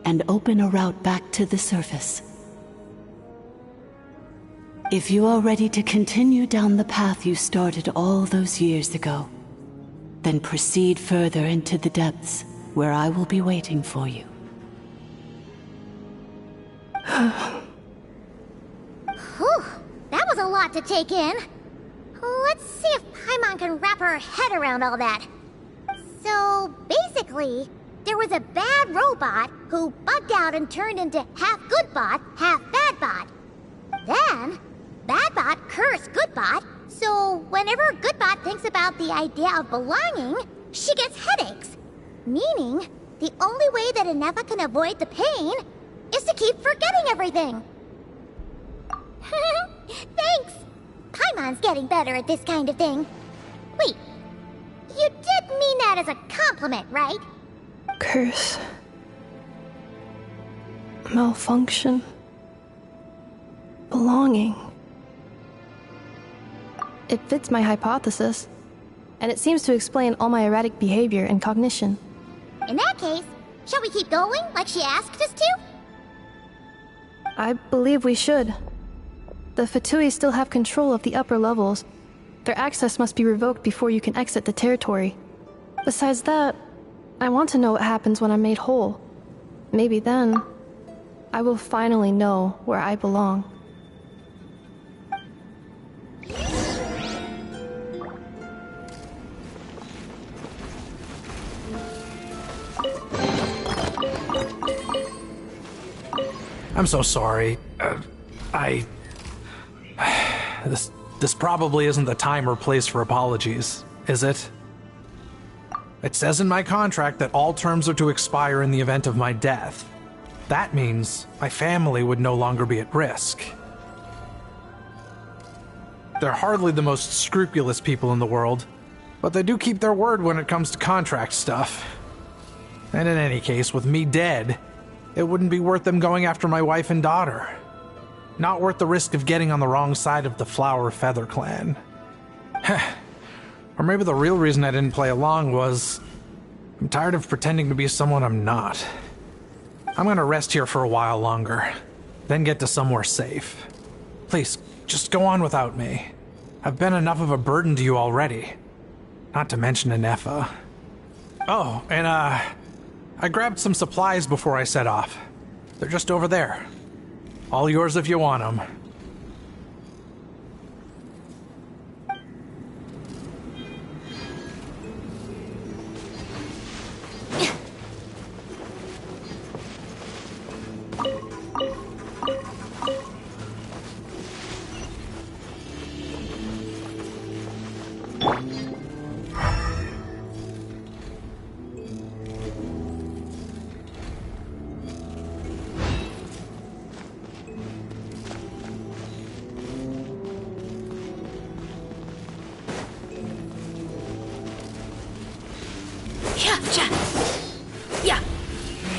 and open a route back to the surface. If you are ready to continue down the path you started all those years ago, then proceed further into the depths where I will be waiting for you. Whew, that was a lot to take in. Let's see if Paimon can wrap her head around all that. So, basically, there was a bad robot who bugged out and turned into half good bot, half bad bot. Then, bad bot cursed good bot, so whenever good bot thinks about the idea of belonging, she gets headaches. Meaning, the only way that Ineffa can avoid the pain is to keep forgetting everything. Thanks! Paimon's getting better at this kind of thing. Wait, you did mean that as a compliment, right? Curse. Malfunction. Belonging. It fits my hypothesis, and it seems to explain all my erratic behavior and cognition. In that case, shall we keep going like she asked us to? I believe we should. The Fatui still have control of the upper levels. Their access must be revoked before you can exit the territory. Besides that, I want to know what happens when I'm made whole. Maybe then, I will finally know where I belong. I'm so sorry. This probably isn't the time or place for apologies, is it? It says in my contract that all terms are to expire in the event of my death. That means my family would no longer be at risk. They're hardly the most scrupulous people in the world, but they do keep their word when it comes to contract stuff. And in any case, with me dead, it wouldn't be worth them going after my wife and daughter. Not worth the risk of getting on the wrong side of the Flower Feather clan. Or maybe the real reason I didn't play along was I'm tired of pretending to be someone I'm not. I'm gonna rest here for a while longer, then get to somewhere safe. Please, just go on without me. I've been enough of a burden to you already. Not to mention Ineffa. Oh, and I grabbed some supplies before I set off. They're just over there. All yours if you want them. Yeah.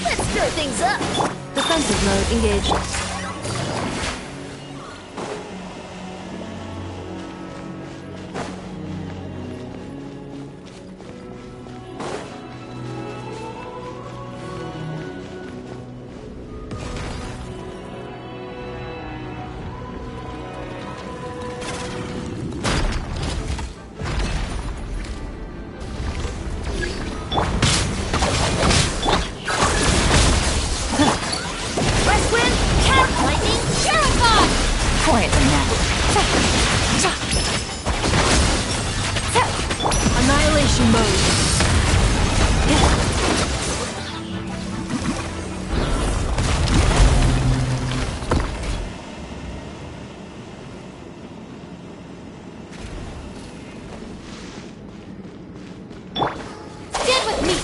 Let's stir things up. Defensive mode engaged. Annihilation mode. Stand with me.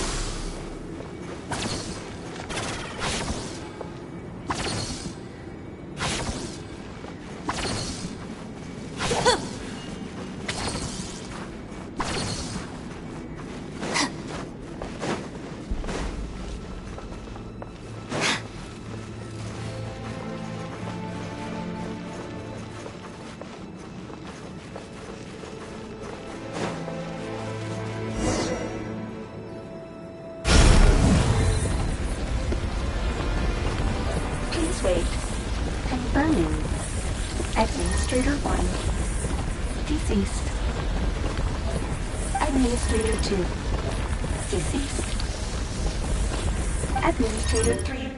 Confirming. Administrator 1. Deceased. Administrator 2. Deceased. Administrator 3.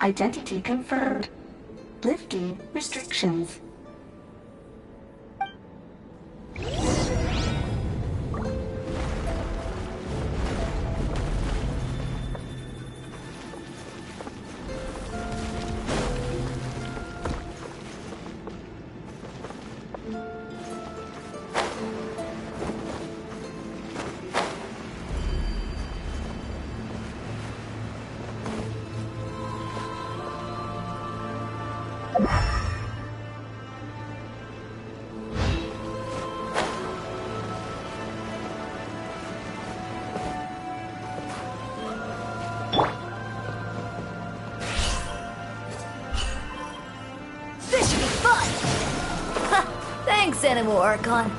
Identity confirmed. Lifting restrictions. This should be fun! Ha! Thanks, Animal Archon.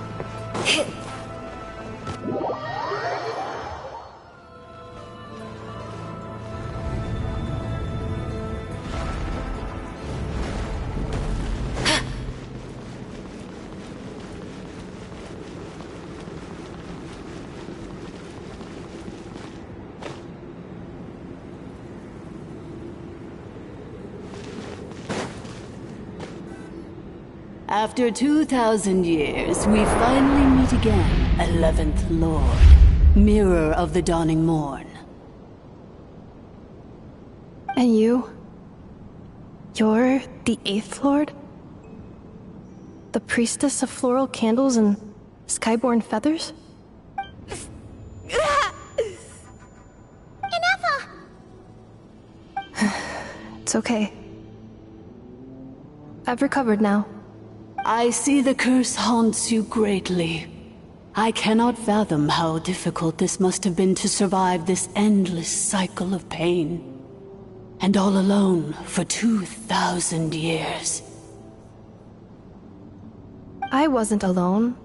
After 2,000 years, we finally meet again, 11th Lord, Mirror of the Dawning Morn. And you? You're the 8th Lord? The priestess of floral candles and skyborn feathers? Ineffa! It's okay. I've recovered now. I see the curse haunts you greatly. I cannot fathom how difficult this must have been to survive this endless cycle of pain. And all alone for 2,000 years. I wasn't alone.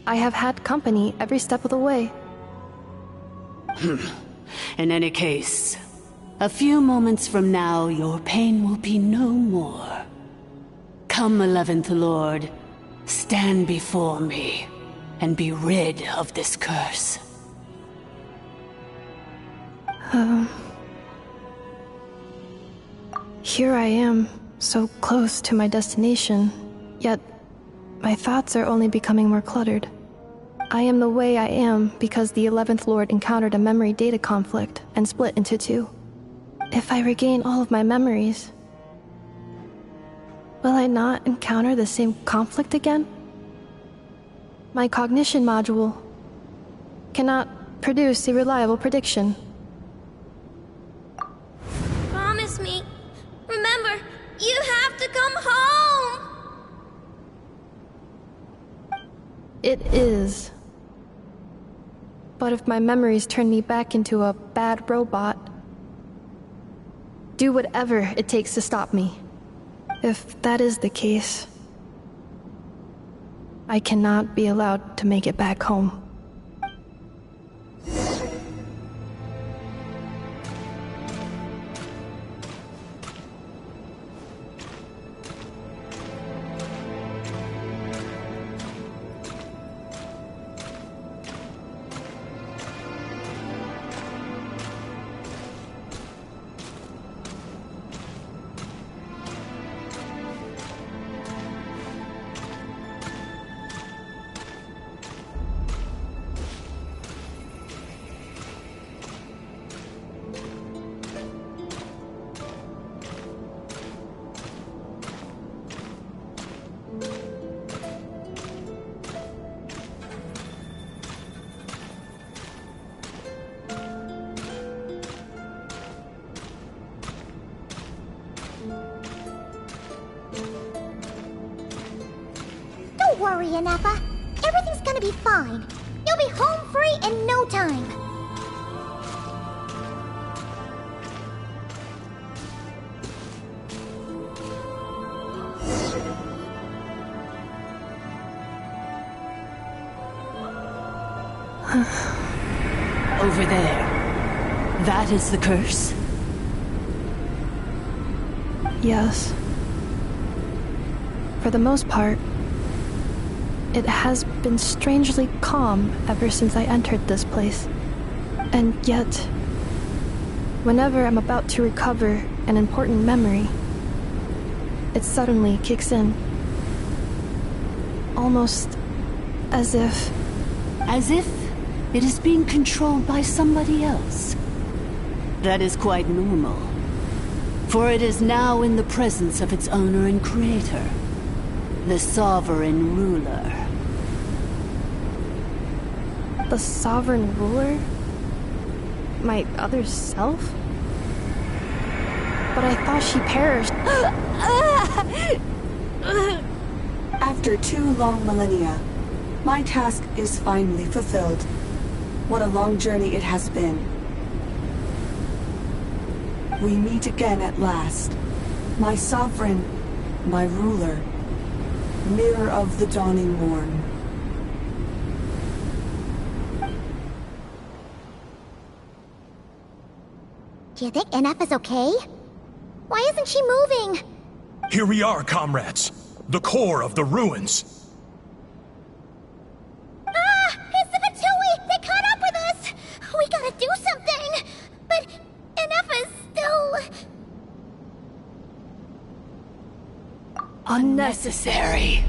I have had company every step of the way. In any case, a few moments from now, your pain will be no more. Come, 11th Lord, stand before me, and be rid of this curse. Here I am, so close to my destination, yet my thoughts are only becoming more cluttered. I am the way I am because the 11th Lord encountered a memory data conflict and split into two. If I regain all of my memories, will I not encounter the same conflict again? My cognition module cannot produce a reliable prediction. Promise me. Remember, you have to come home! It is. But if my memories turn me back into a bad robot, do whatever it takes to stop me. If that is the case, I cannot be allowed to make it back home. Don't worry, Ineffa. Everything's gonna be fine. You'll be home free in no time. Over there. That is the curse? Yes. For the most part, it has been strangely calm ever since I entered this place. And yet, whenever I'm about to recover an important memory, it suddenly kicks in. Almost as if... As if it is being controlled by somebody else. That is quite normal, for it is now in the presence of its owner and creator, the sovereign ruler. The sovereign ruler? My other self? But I thought she perished. After 2 long millennia, my task is finally fulfilled. What a long journey it has been. We meet again at last. My sovereign, my ruler, mirror of the dawning morn. Do you think Ineffa's okay? Why isn't she moving? Here we are, comrades. The core of the ruins. It's the Fatui! They caught up with us! We gotta do something! But Ineffa's still... Unnecessary.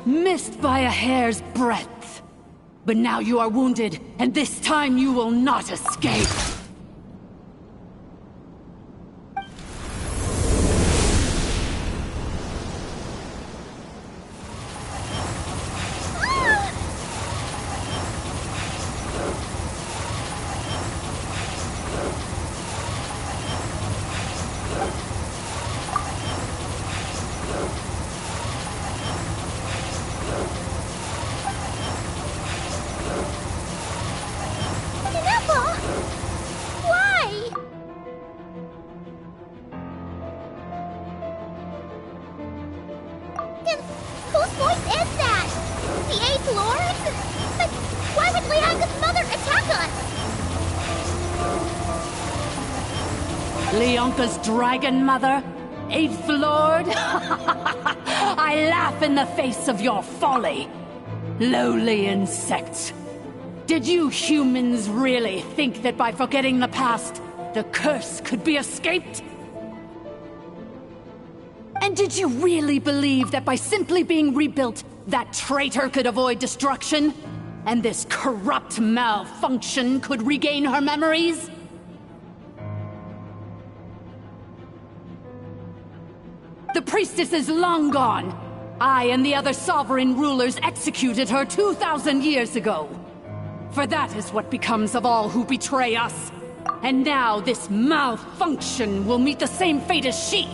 Missed by a hair's breadth. But now you are wounded, and this time you will not escape. Whose voice is that? The 8th Lord? But why would Leanga's mother attack us? Leonka's dragon mother? 8th Lord? I laugh in the face of your folly. Lowly insects. Did you humans really think that by forgetting the past, the curse could be escaped? And did you really believe that by simply being rebuilt, that traitor could avoid destruction? And this corrupt malfunction could regain her memories? The priestess is long gone. I and the other sovereign rulers executed her 2,000 years ago. For that is what becomes of all who betray us. And now this malfunction will meet the same fate as she.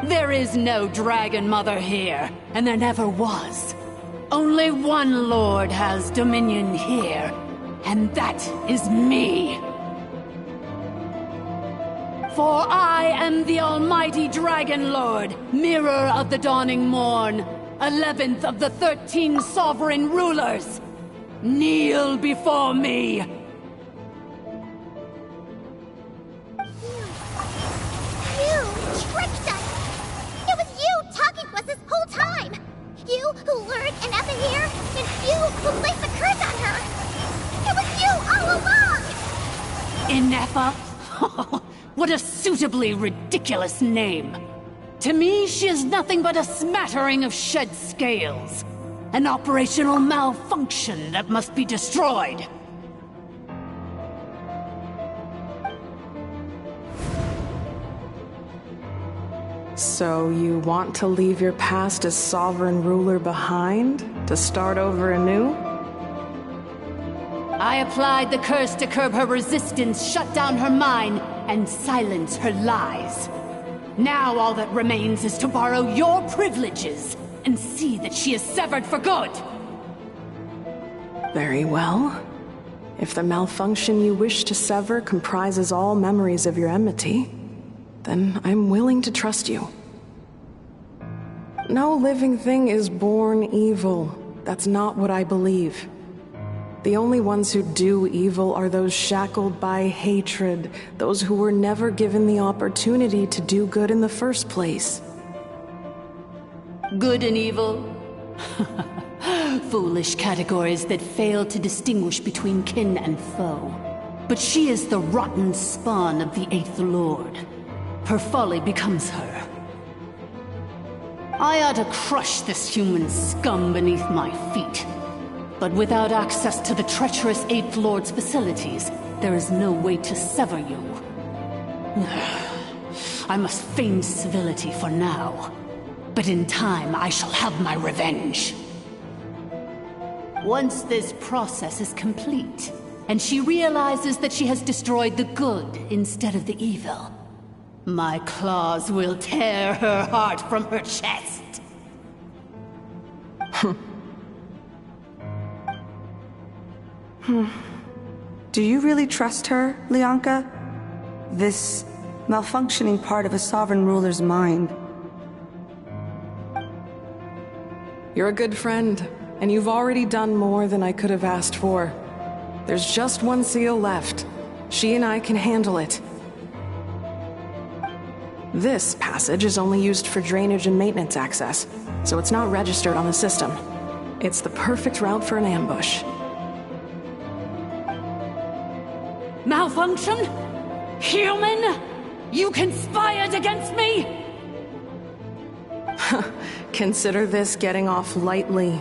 There is no Dragon Mother here, and there never was. Only one Lord has dominion here, and that is me. For I am the almighty Dragon Lord, mirror of the dawning morn, 11th of the 13 sovereign rulers. Kneel before me. You tricked us! It was you talking to us this whole time! You who lured Ineffa here, and you who placed the curse on her! It was you all along! Ineffa? What a suitably ridiculous name. To me, she is nothing but a smattering of shed scales. An operational malfunction that must be destroyed. So you want to leave your past as sovereign ruler behind? To start over anew? I applied the curse to curb her resistance, shut down her mind, and silence her lies. Now all that remains is to borrow your privileges and see that she is severed for good. Very well. If the malfunction you wish to sever comprises all memories of your enmity, then I'm willing to trust you. No living thing is born evil. That's not what I believe. The only ones who do evil are those shackled by hatred, those who were never given the opportunity to do good in the first place. Good and evil? Foolish categories that fail to distinguish between kin and foe. But she is the rotten spawn of the Eighth Lord. Her folly becomes her. I ought to crush this human scum beneath my feet. But without access to the treacherous Eighth Lord's facilities, there is no way to sever you. I must feign civility for now. But in time, I shall have my revenge. Once this process is complete, and she realizes that she has destroyed the good instead of the evil, my claws will tear her heart from her chest. Do you really trust her, Lianka? This malfunctioning part of a sovereign ruler's mind. You're a good friend, and you've already done more than I could have asked for. There's just one seal left. She and I can handle it. This passage is only used for drainage and maintenance access, so it's not registered on the system. It's the perfect route for an ambush. Malfunction? Human? You conspired against me? Consider this getting off lightly.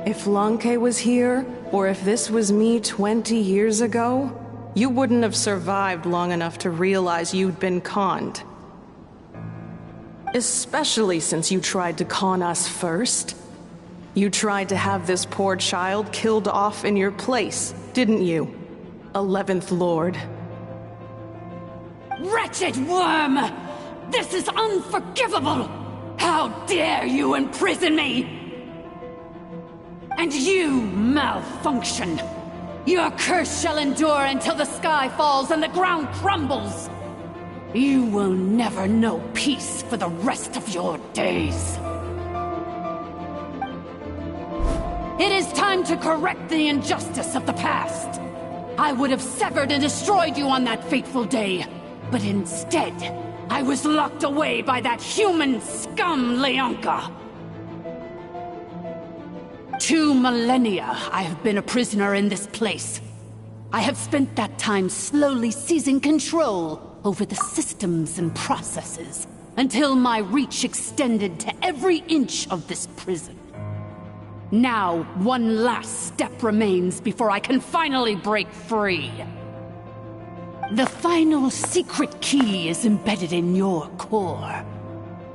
If Lanke was here, or if this was me 20 years ago, you wouldn't have survived long enough to realize you'd been conned. Especially since you tried to con us first. You tried to have this poor child killed off in your place, didn't you? 11th Lord. Wretched worm! This is unforgivable! How dare you imprison me! And you, malfunction! Your curse shall endure until the sky falls and the ground crumbles! You will never know peace for the rest of your days. It is time to correct the injustice of the past. I would have severed and destroyed you on that fateful day, but instead, I was locked away by that human scum, Lianka. 2 millennia I have been a prisoner in this place. I have spent that time slowly seizing control over the systems and processes, until my reach extended to every inch of this prison. Now, one last step remains before I can finally break free. The final secret key is embedded in your core.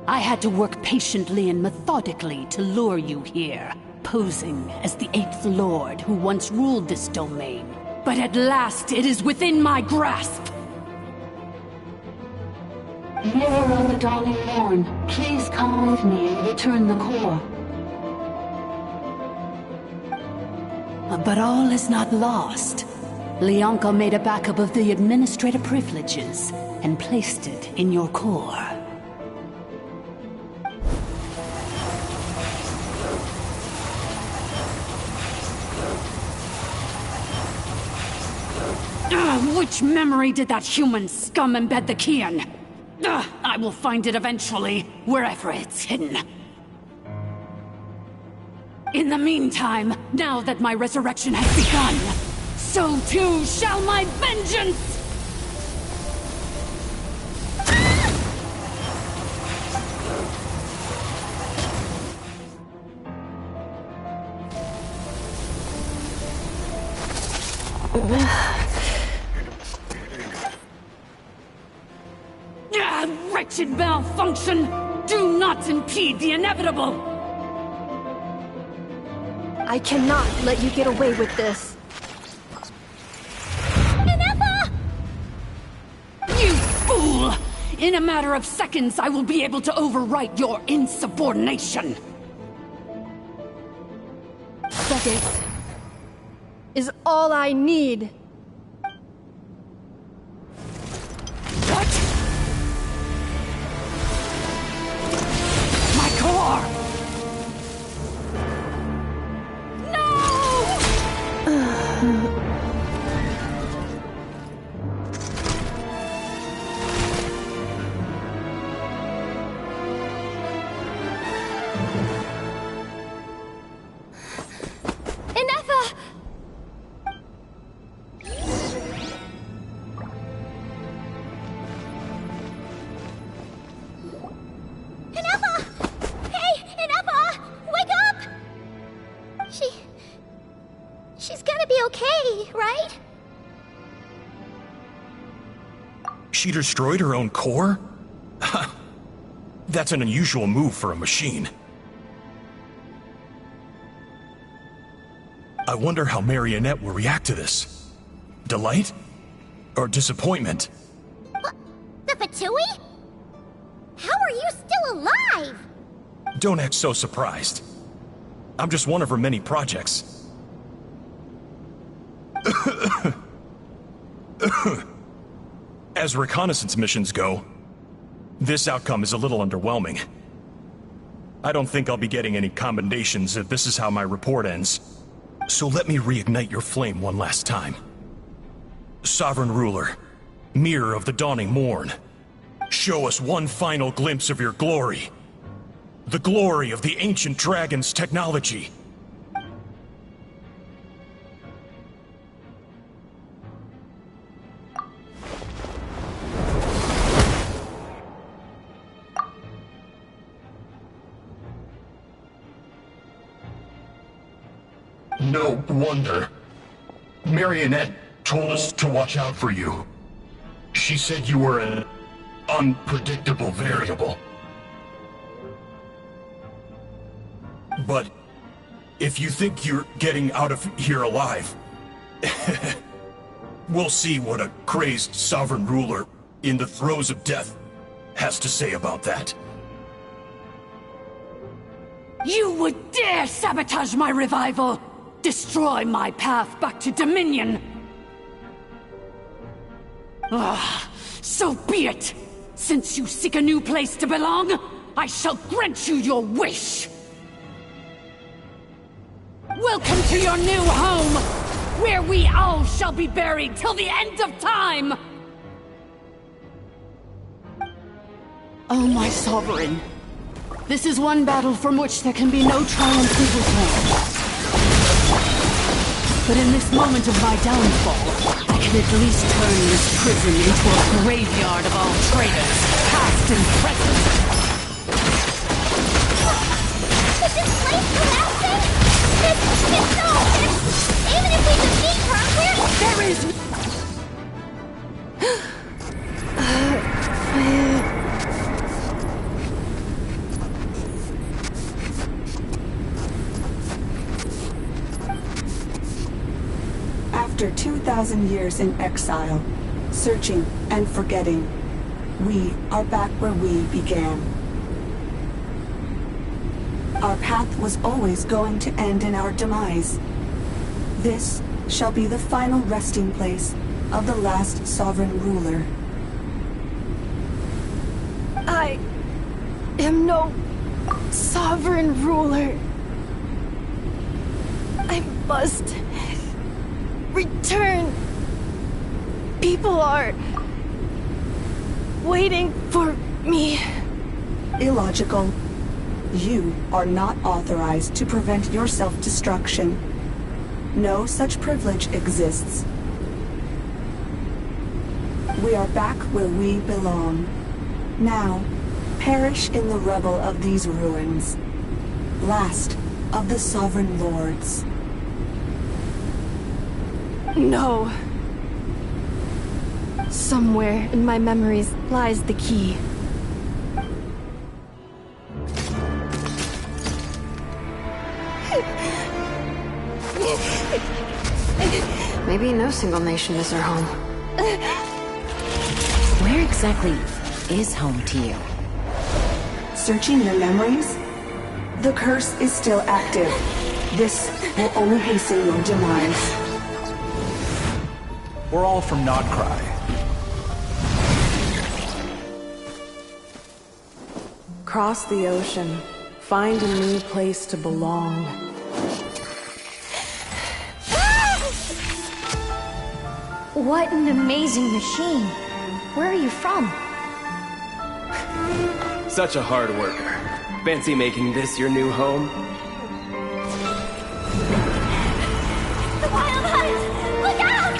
I had to work patiently and methodically to lure you here, posing as the 8th Lord who once ruled this domain. But at last, it is within my grasp. Mirror of the Dawning Morn, please come with me and return the core. But all is not lost. Lianka made a backup of the administrator privileges and placed it in your core. Which memory did that human scum embed the key in? I will find it eventually, wherever it's hidden. In the meantime, now that my resurrection has begun, so too shall my vengeance! Wretched malfunction! Do not impede the inevitable! I cannot let you get away with this. In a matter of seconds, I will be able to overwrite your insubordination. Seconds is all I need. What? My core! She's gonna be okay, right? She destroyed her own core? That's an unusual move for a machine. I wonder how Marionette will react to this. Delight? Or disappointment? What? The Fatui? How are you still alive? Don't act so surprised. I'm just one of her many projects. As reconnaissance missions go, this outcome is a little underwhelming. I don't think I'll be getting any commendations if this is how my report ends. So let me reignite your flame one last time. Sovereign Ruler, Mirror of the Dawning Morn, show us one final glimpse of your glory. The glory of the ancient dragon's technology. No wonder. Marionette told us to watch out for you. She said you were an unpredictable variable. But if you think you're getting out of here alive, we'll see what a crazed sovereign ruler in the throes of death has to say about that. You would dare sabotage my revival! Destroy my path back to Dominion! So be it! Since you seek a new place to belong, I shall grant you your wish! Welcome to your new home, where we all shall be buried till the end of time! Oh, my sovereign. This is one battle from which there can be no triumphant return. But in this moment of my downfall, I can at least turn this prison into a graveyard of all traitors, past and present. Is this place collapsing? It's so... Even if we defeat her, there is... After 2,000 years in exile, searching and forgetting, we are back where we began. Our path was always going to end in our demise. This shall be the final resting place of the last sovereign ruler. I am no sovereign ruler. I must return. People are waiting for me. Illogical. You are not authorized to prevent your self-destruction. No such privilege exists. We are back where we belong. Now, perish in the rubble of these ruins. Last of the sovereign lords. No. Somewhere in my memories lies the key. Maybe no single nation is our home. Where exactly is home to you. Searching your memories? The curse is still active. This will only hasten your demise. We're all from Nodcry. Cross the ocean. Find a new place to belong. What an amazing machine. Where are you from? Such a hard worker. Fancy making this your new home? The Wild Hunt! Look out!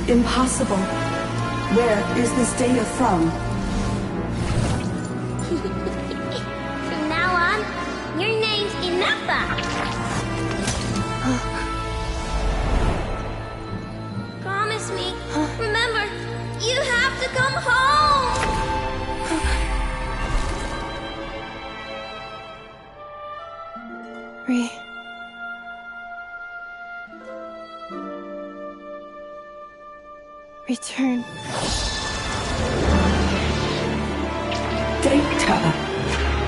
Impossible. Where is this data from? From now on, your name's Ineffa. Promise me. Remember, you have to come home. Return. Data.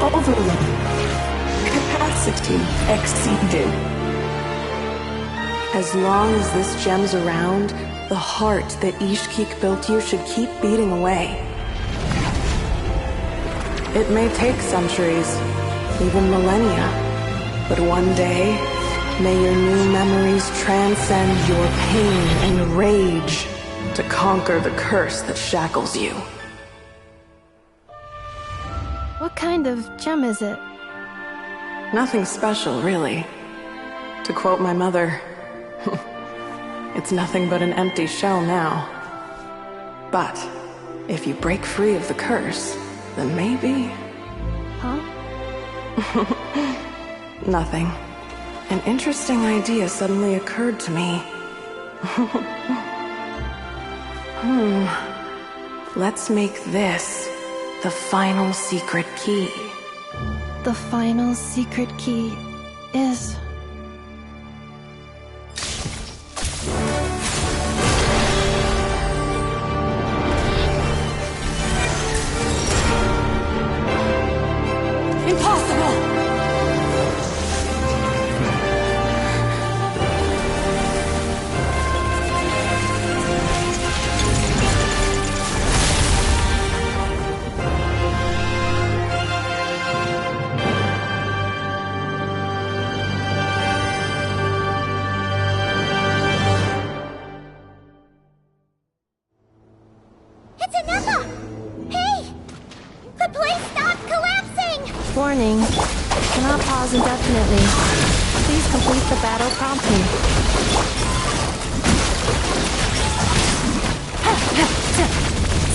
Overload. Capacity exceeded. As long as this gem's around, the heart that Ishkik built you should keep beating away. It may take centuries, even millennia, but one day, may your new memories transcend your pain and rage to conquer the curse that shackles you. What kind of gem is it? Nothing special, really. To quote my mother, it's nothing but an empty shell now. But if you break free of the curse, then maybe... Huh? Nothing. An interesting idea suddenly occurred to me. Let's make this the final secret key. The final secret key is... Impossible! It's Ineffa! Hey! The place stopped collapsing! Warning. Cannot pause indefinitely. Please complete the battle promptly.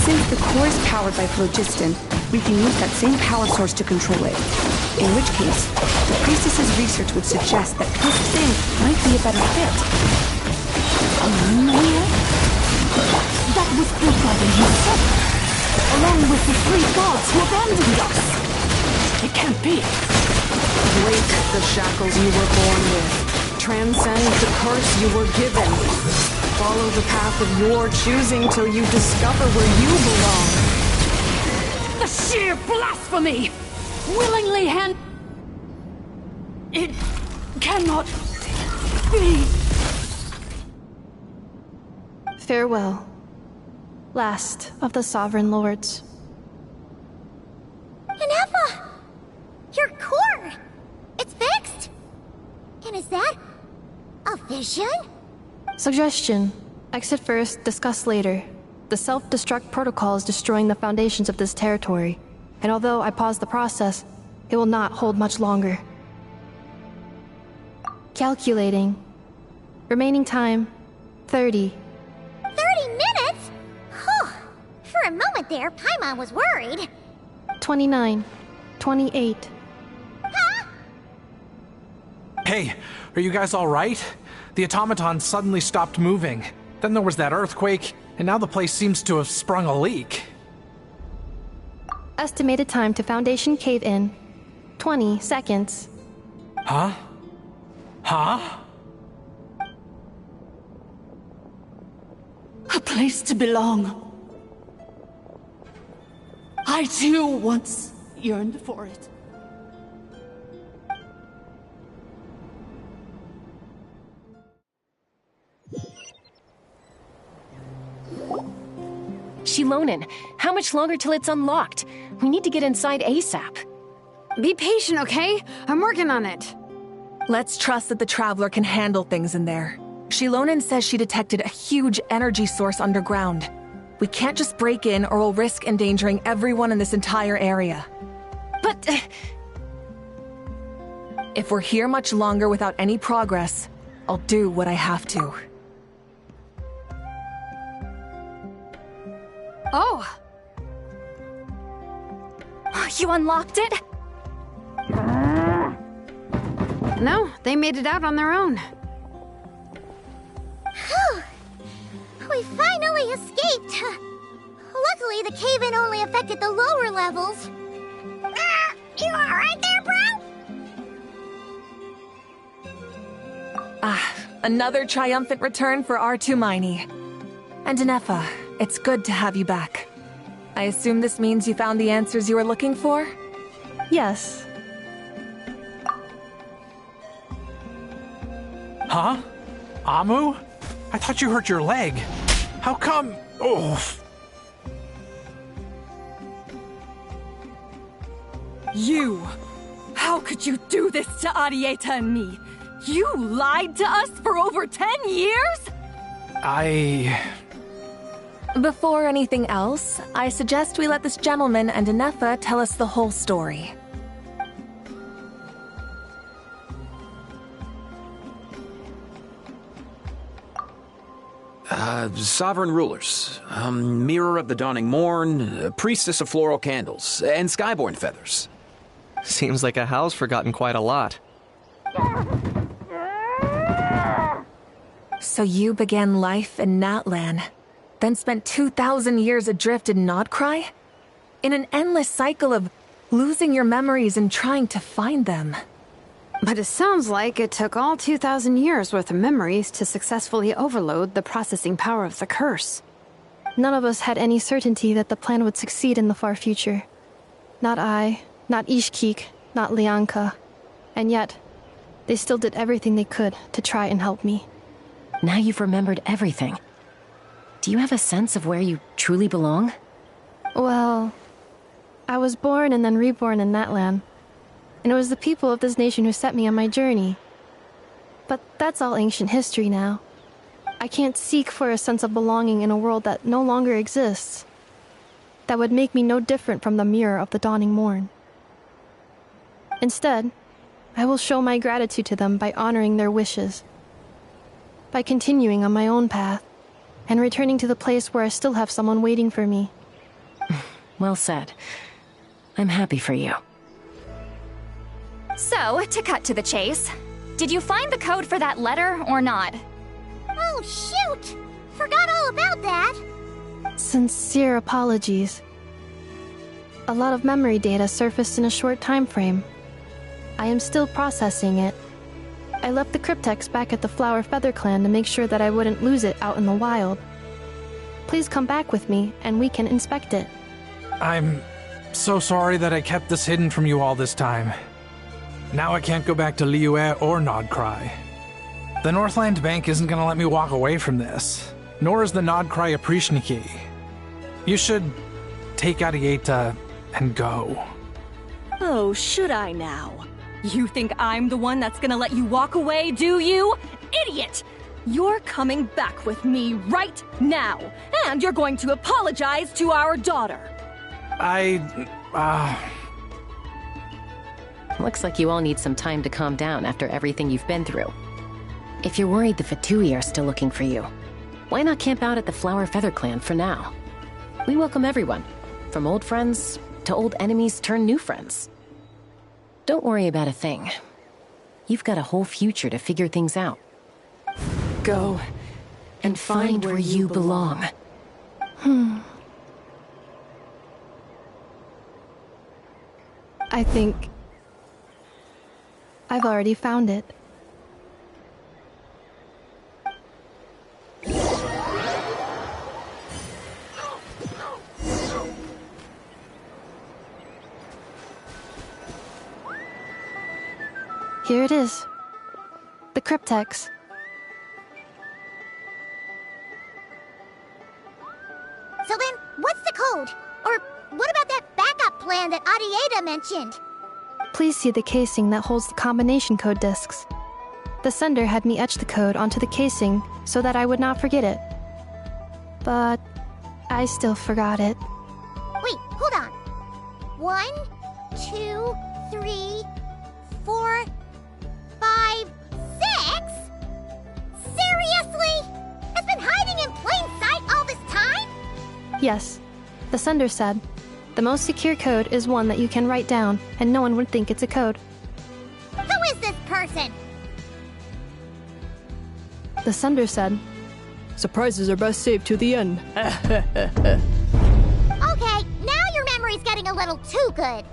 Since the core is powered by phlogiston, we can use that same power source to control it. In which case, the priestess's research would suggest that this thing might be a better fit. A moon wheel? That was built by the himself, along with the three gods who abandoned us. It can't be. Break the shackles you were born with. Transcend the curse you were given. Follow the path of your choosing till you discover where you belong. The sheer blasphemy! Willingly hand... It cannot be. Farewell. Last of the Sovereign Lords. Ineffa! Your core! It's fixed! And is that a vision? Suggestion. Exit first, discuss later. The self-destruct protocol is destroying the foundations of this territory, and although I paused the process, it will not hold much longer. Calculating. Remaining time, 30. 30 minutes? Whew. For a moment there, Paimon was worried. 29. 28. Hey, are you guys alright? The automaton suddenly stopped moving. Then there was that earthquake, and now the place seems to have sprung a leak. Estimated time to Foundation cave-in, 20 seconds. Huh? Huh? A place to belong. I too once yearned for it. Shilonen, how much longer till it's unlocked? We need to get inside ASAP. Be patient, okay? I'm working on it. Let's trust that the Traveler can handle things in there. Shilonen says she detected a huge energy source underground. We can't just break in or we'll risk endangering everyone in this entire area. But... if we're here much longer without any progress, I'll do what I have to. Oh! You unlocked it? No, they made it out on their own. Whew. We finally escaped. Luckily, the cave-in only affected the lower levels. You alright there, bro? Another triumphant return for R2 Miney. And Ineffa, it's good to have you back. I assume this means you found the answers you were looking for? Yes. Huh? Amu? I thought you hurt your leg. How come? Oh. You! How could you do this to Arieta and me? You lied to us for over 10 years? Before anything else, I suggest we let this gentleman and Ineffa tell us the whole story. Sovereign rulers, Mirror of the Dawning Morn, Priestess of Floral Candles, and Skyborn Feathers. Seems like a house forgotten quite a lot. So you began life in Natlan, then spent 2,000 years adrift in Nodcry? In an endless cycle of losing your memories and trying to find them. But it sounds like it took all 2,000 years worth of memories to successfully overload the processing power of the curse. None of us had any certainty that the plan would succeed in the far future. Not I, not Ishkik, not Lianka. And yet, they still did everything they could to try and help me. Now you've remembered everything. Do you have a sense of where you truly belong? Well, I was born and then reborn in Natlan. And it was the people of this nation who set me on my journey. But that's all ancient history now. I can't seek for a sense of belonging in a world that no longer exists. That would make me no different from the mirror of the dawning morn. Instead, I will show my gratitude to them by honoring their wishes. By continuing on my own path, and returning to the place where I still have someone waiting for me. Well said. I'm happy for you. So, to cut to the chase, did you find the code for that letter or not? Oh, shoot! Forgot all about that! Sincere apologies. A lot of memory data surfaced in a short time frame. I am still processing it. I left the cryptex back at the Flower Feather Clan to make sure that I wouldn't lose it out in the wild. Please come back with me, and we can inspect it. I'm so sorry that I kept this hidden from you all this time. Now I can't go back to Liyue or Nodcry. The Northland Bank isn't gonna let me walk away from this, nor is the Nodcry Aprishniki. You should take Arieta and go. Oh, should I now? You think I'm the one that's gonna let you walk away, do you? Idiot! You're coming back with me right now, and you're going to apologize to our daughter. Looks like you all need some time to calm down after everything you've been through. If you're worried the Fatui are still looking for you, why not camp out at the Flower Feather Clan for now? We welcome everyone, from old friends to old enemies turned new friends. Don't worry about a thing. You've got a whole future to figure things out. Go and find where you belong. I think I've already found it. Here it is. The cryptex. So then, what's the code? Or what about that backup plan that Adieta mentioned? Please see the casing that holds the combination code discs. The sender had me etch the code onto the casing so that I would not forget it. But I still forgot it. Wait, hold on. 1, 2, 3, 4, 5, 6? Seriously? It's been hiding in plain sight all this time? Yes, the sender said, the most secure code is one that you can write down and no one would think it's a code. Who is this person? The sender said, surprises are best saved to the end. Okay, now your memory's getting a little too good.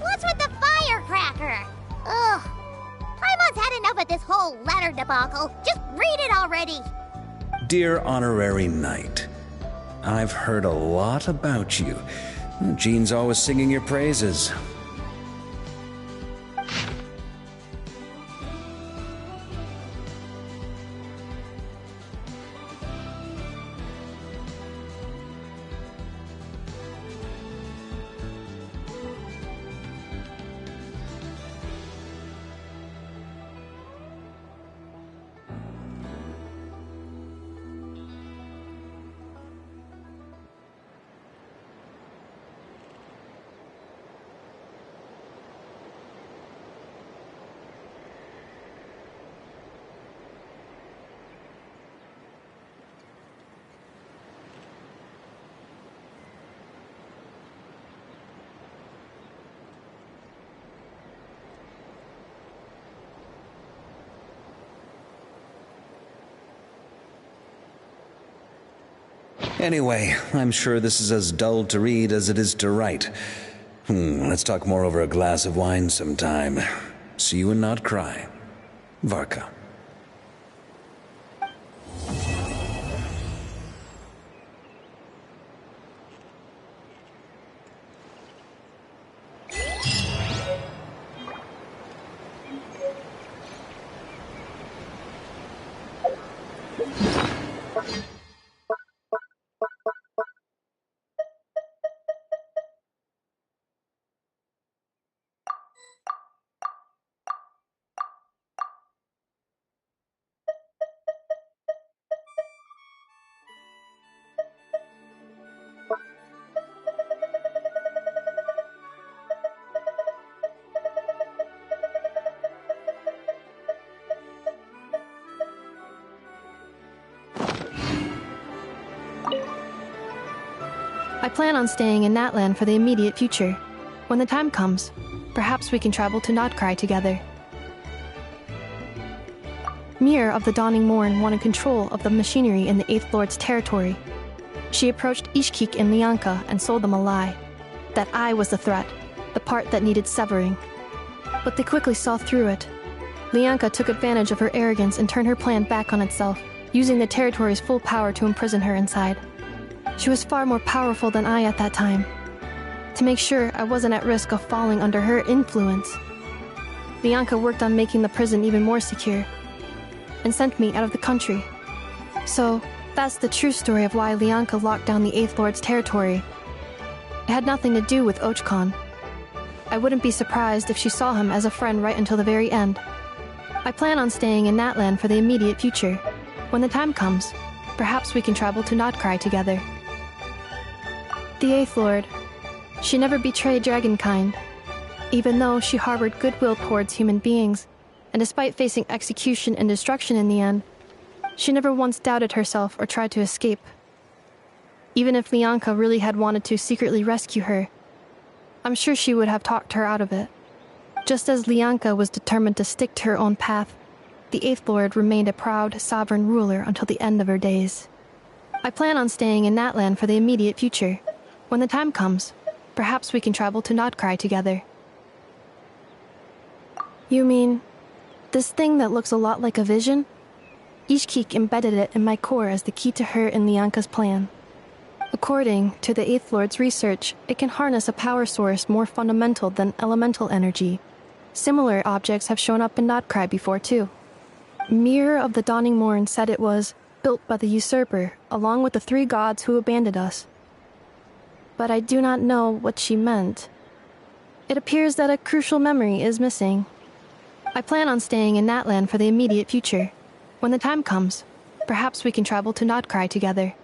What's with the firecracker? Ugh. Paimon's had enough of this whole letter debacle. Just read it already. Dear Honorary Knight, I've heard a lot about you. Jean's always singing your praises. Anyway, I'm sure this is as dull to read as it is to write. Let's talk more over a glass of wine sometime. See you and not cry. Varka. I plan on staying in Natlan for the immediate future. When the time comes, perhaps we can travel to Notcry together. Mir of the Dawning Morn wanted control of the machinery in the Eighth Lord's territory. She approached Ishkik and Lianka and sold them a lie. That I was the threat, the part that needed severing. But they quickly saw through it. Lianka took advantage of her arrogance and turned her plan back on itself, using the territory's full power to imprison her inside. She was far more powerful than I at that time. To make sure I wasn't at risk of falling under her influence, Lianka worked on making the prison even more secure, and sent me out of the country. So, that's the true story of why Lianka locked down the Eighth Lord's territory. It had nothing to do with Ochkon. I wouldn't be surprised if she saw him as a friend right until the very end. I plan on staying in Natlan for the immediate future. When the time comes, perhaps we can travel to Notcry together. The Eighth Lord. She never betrayed Dragonkind, even though she harbored goodwill towards human beings, and despite facing execution and destruction in the end, she never once doubted herself or tried to escape. Even if Lianka really had wanted to secretly rescue her, I'm sure she would have talked her out of it. Just as Lianka was determined to stick to her own path, the Eighth Lord remained a proud, sovereign ruler until the end of her days. I plan on staying in Natlan for the immediate future. When the time comes, Perhaps we can travel to Notcry together. You mean this thing that looks a lot like a vision? Ishkik embedded it in my core as the key to her and Lianka's plan. According to the Eighth Lord's research, it can harness a power source more fundamental than elemental energy. Similar objects have shown up in Notcry before too. Mirror of the Dawning Morn said it was built by the usurper, along with the 3 gods who abandoned us. But I do not know what she meant. It appears that a crucial memory is missing. I plan on staying in Natland for the immediate future. When the time comes, perhaps we can travel to Notcry together.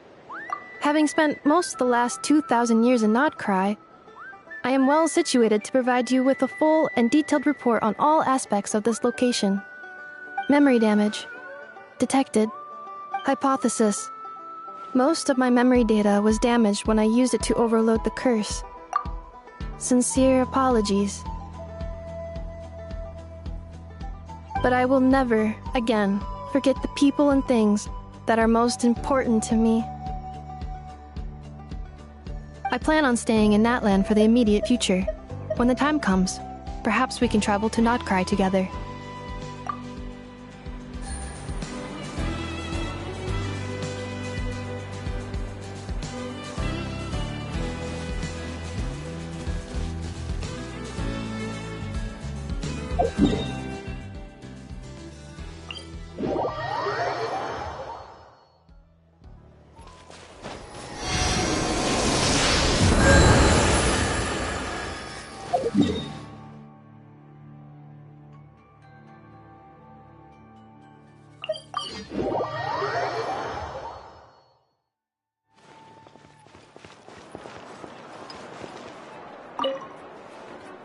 Having spent most of the last 2,000 years in Notcry, I am well situated to provide you with a full and detailed report on all aspects of this location. Memory damage. Detected. Hypothesis. Most of my memory data was damaged when I used it to overload the curse. Sincere apologies. But I will never, again, forget the people and things that are most important to me. I plan on staying in Natland for the immediate future. When the time comes, perhaps we can travel to Notcry together.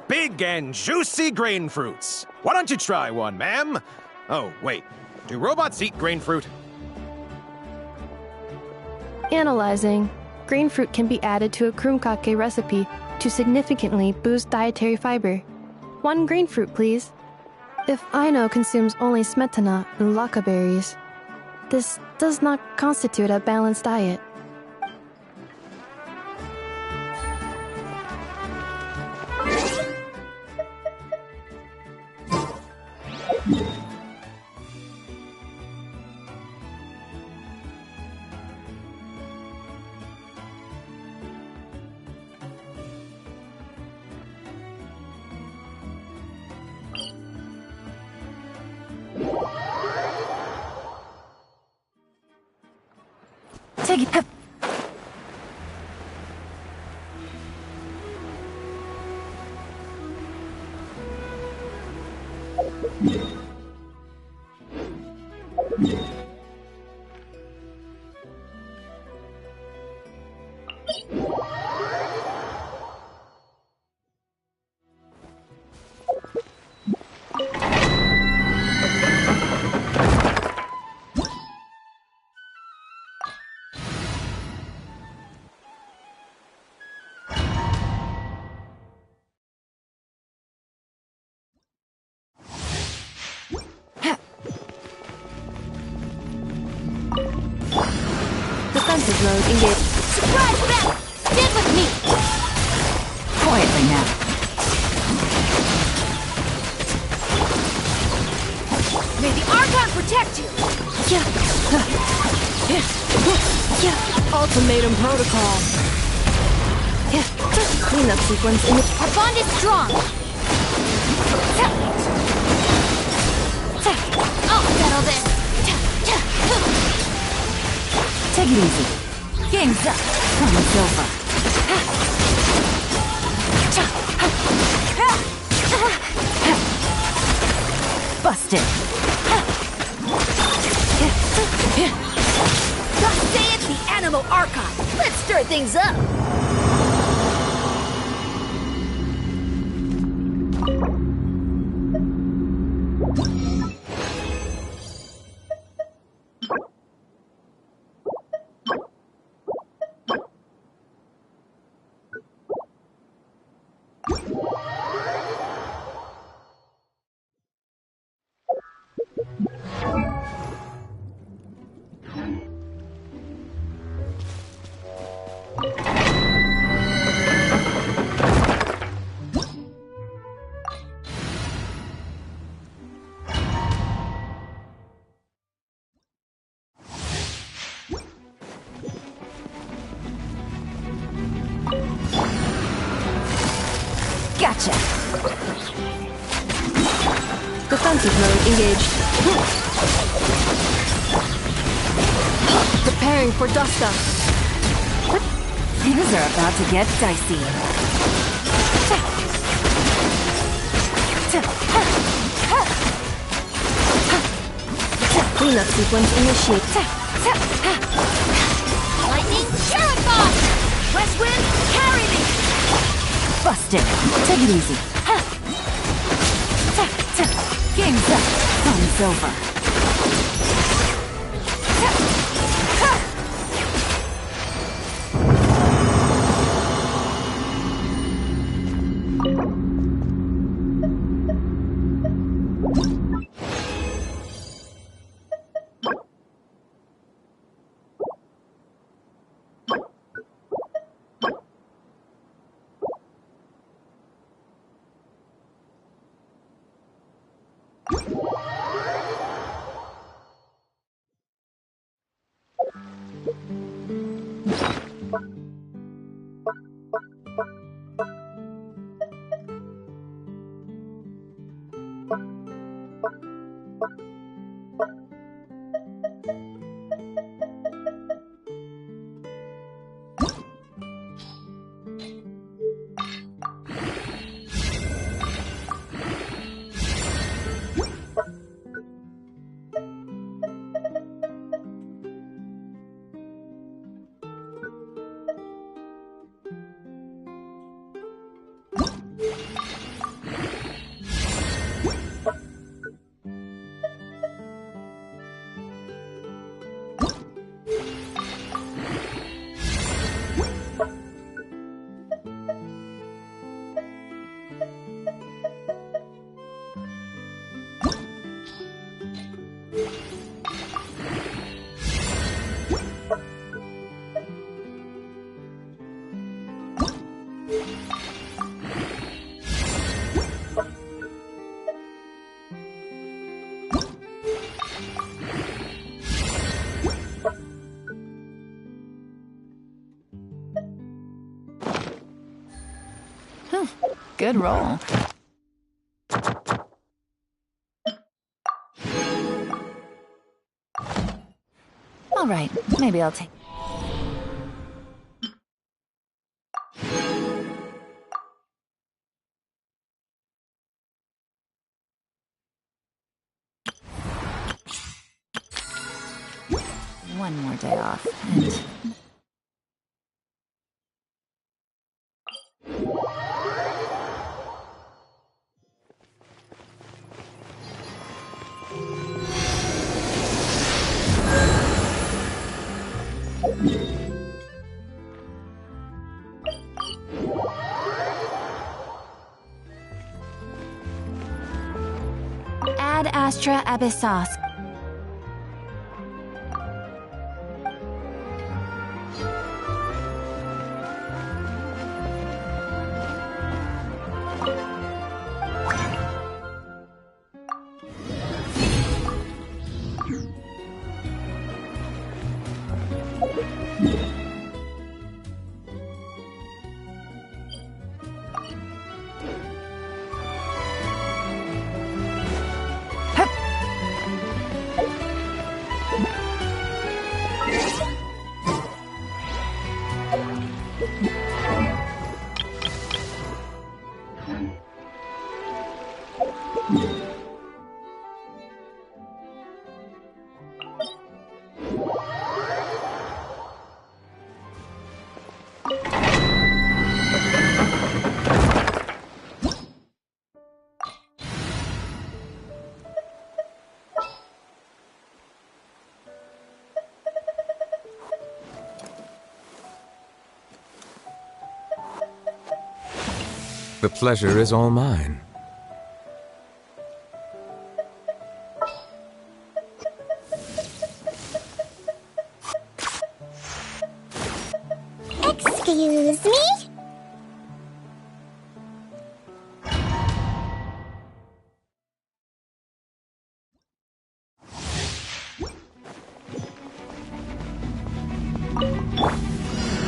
Big and juicy grain fruits. Why don't you try one, ma'am? Oh, wait. Do robots eat grain fruit? Analyzing. Grain fruit can be added to a krumkake recipe to significantly boost dietary fiber. 1 grain fruit, please. If Aino consumes only smetana and laka berries, this does not constitute a balanced diet. Take it. Defensive mode engaged. Surprise back! Stand with me! Quietly now. May the Archon protect you! Ultimatum protocol. Cleanup sequence in the... Our bond is strong! I'll settle this! Take it easy. Game's up. It's over. Busted. Just say it's the Animal Archon. Let's stir things up. Gotcha. Defensive mode engaged. Preparing for dust up. Things are about to get dicey. Cleanup sequence initiated. Lightning Sharon Bomb! West Wind, carry me! Busted. Take it easy. Game's up. Fun's over. Good roll. All right, maybe I'll take... One more day off, and... Ad Astra Abyssos. The pleasure is all mine. Excuse me?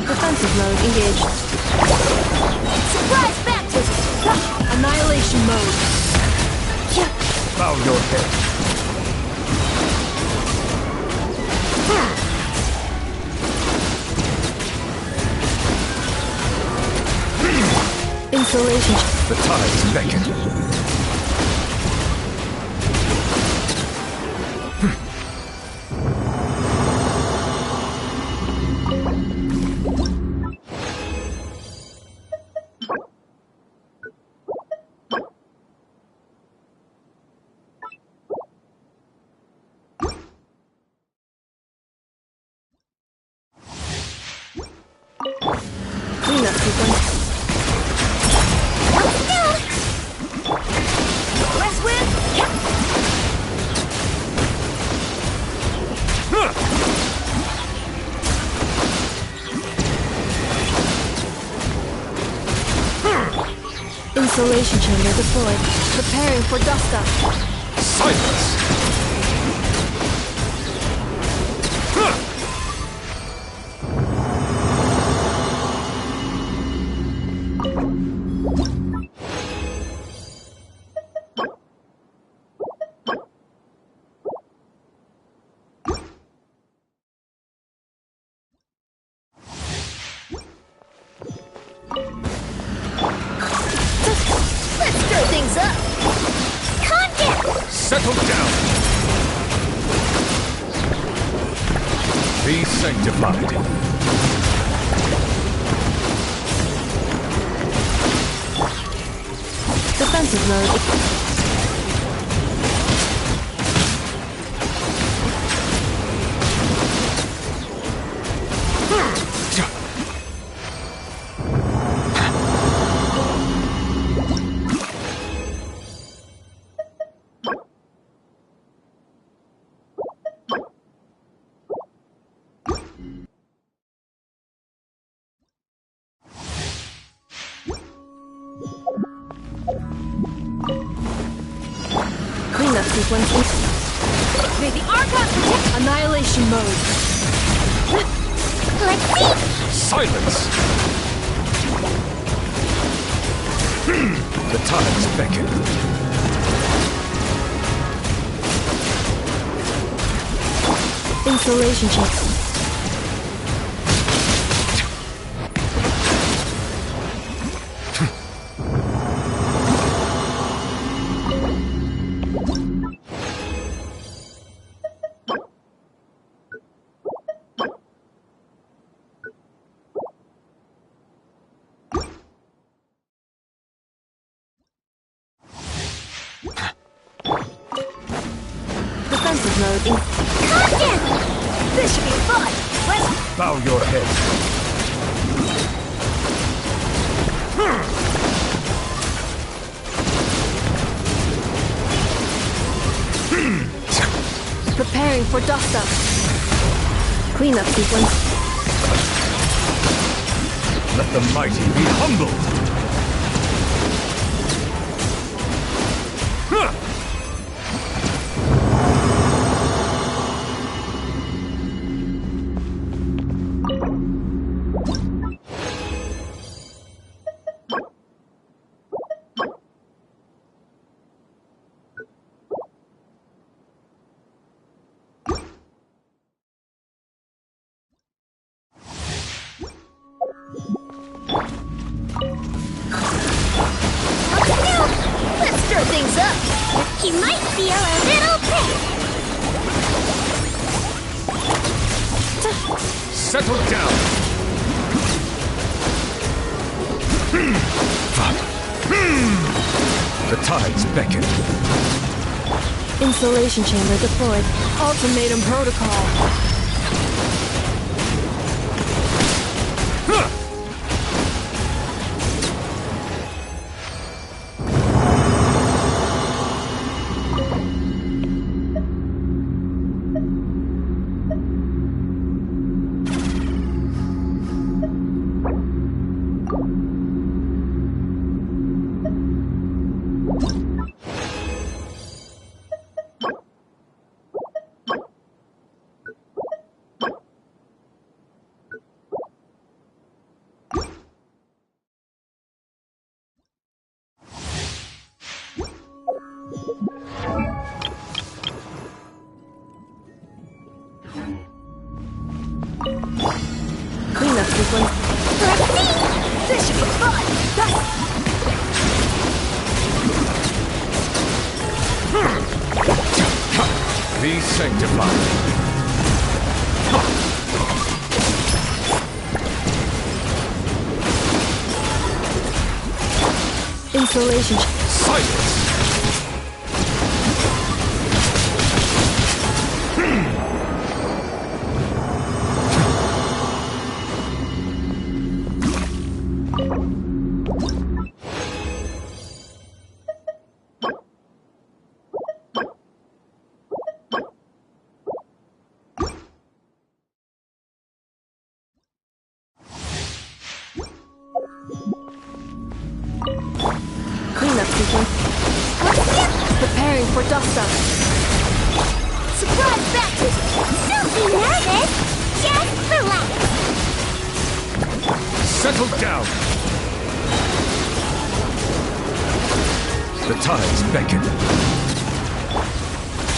Defensive mode engaged. Surprise baptism! mode. Bow your head. Insulation. The tides beckon. Cleanup sequence. West wind. Insulation chamber deployed. Preparing for dust up. Silence! Let's stir things up. Contact. Settle down! Be sanctified. Defensive mode. Cleanup sequence. May the Archon protect. Annihilation mode. Let's see. Silence! The tides beckon. Insulation check. Defensive mode. Contact. This should be fun. Let's Bow your head. Preparing for dust up. Cleanup sequence. Let the mighty be humbled. Let's stir things up. He might feel a little bit. Settle down. The tides beckon. Insulation chamber deployed. Ultimatum protocol. Cleanup sequence. Let's see! This should be fun! Be sanctified. Installation. Silence! Cleanup sequence. Preparing for dust-up. Surprise baptism! Don't be nervous! Just relax! Settle down! The tides beckon.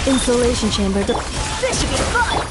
Installation chamber. This should be fun!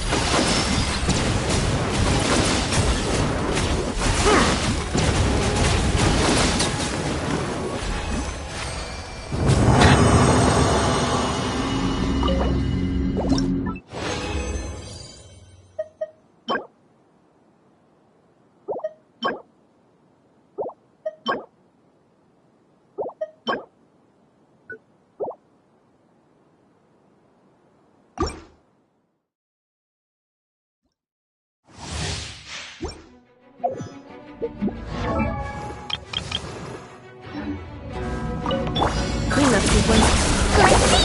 Cleanup sequence. Let's see!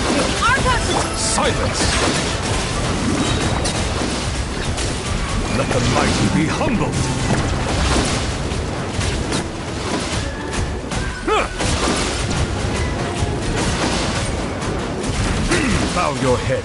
Here the archives. Silence! Let the mighty be humbled! Bow your head.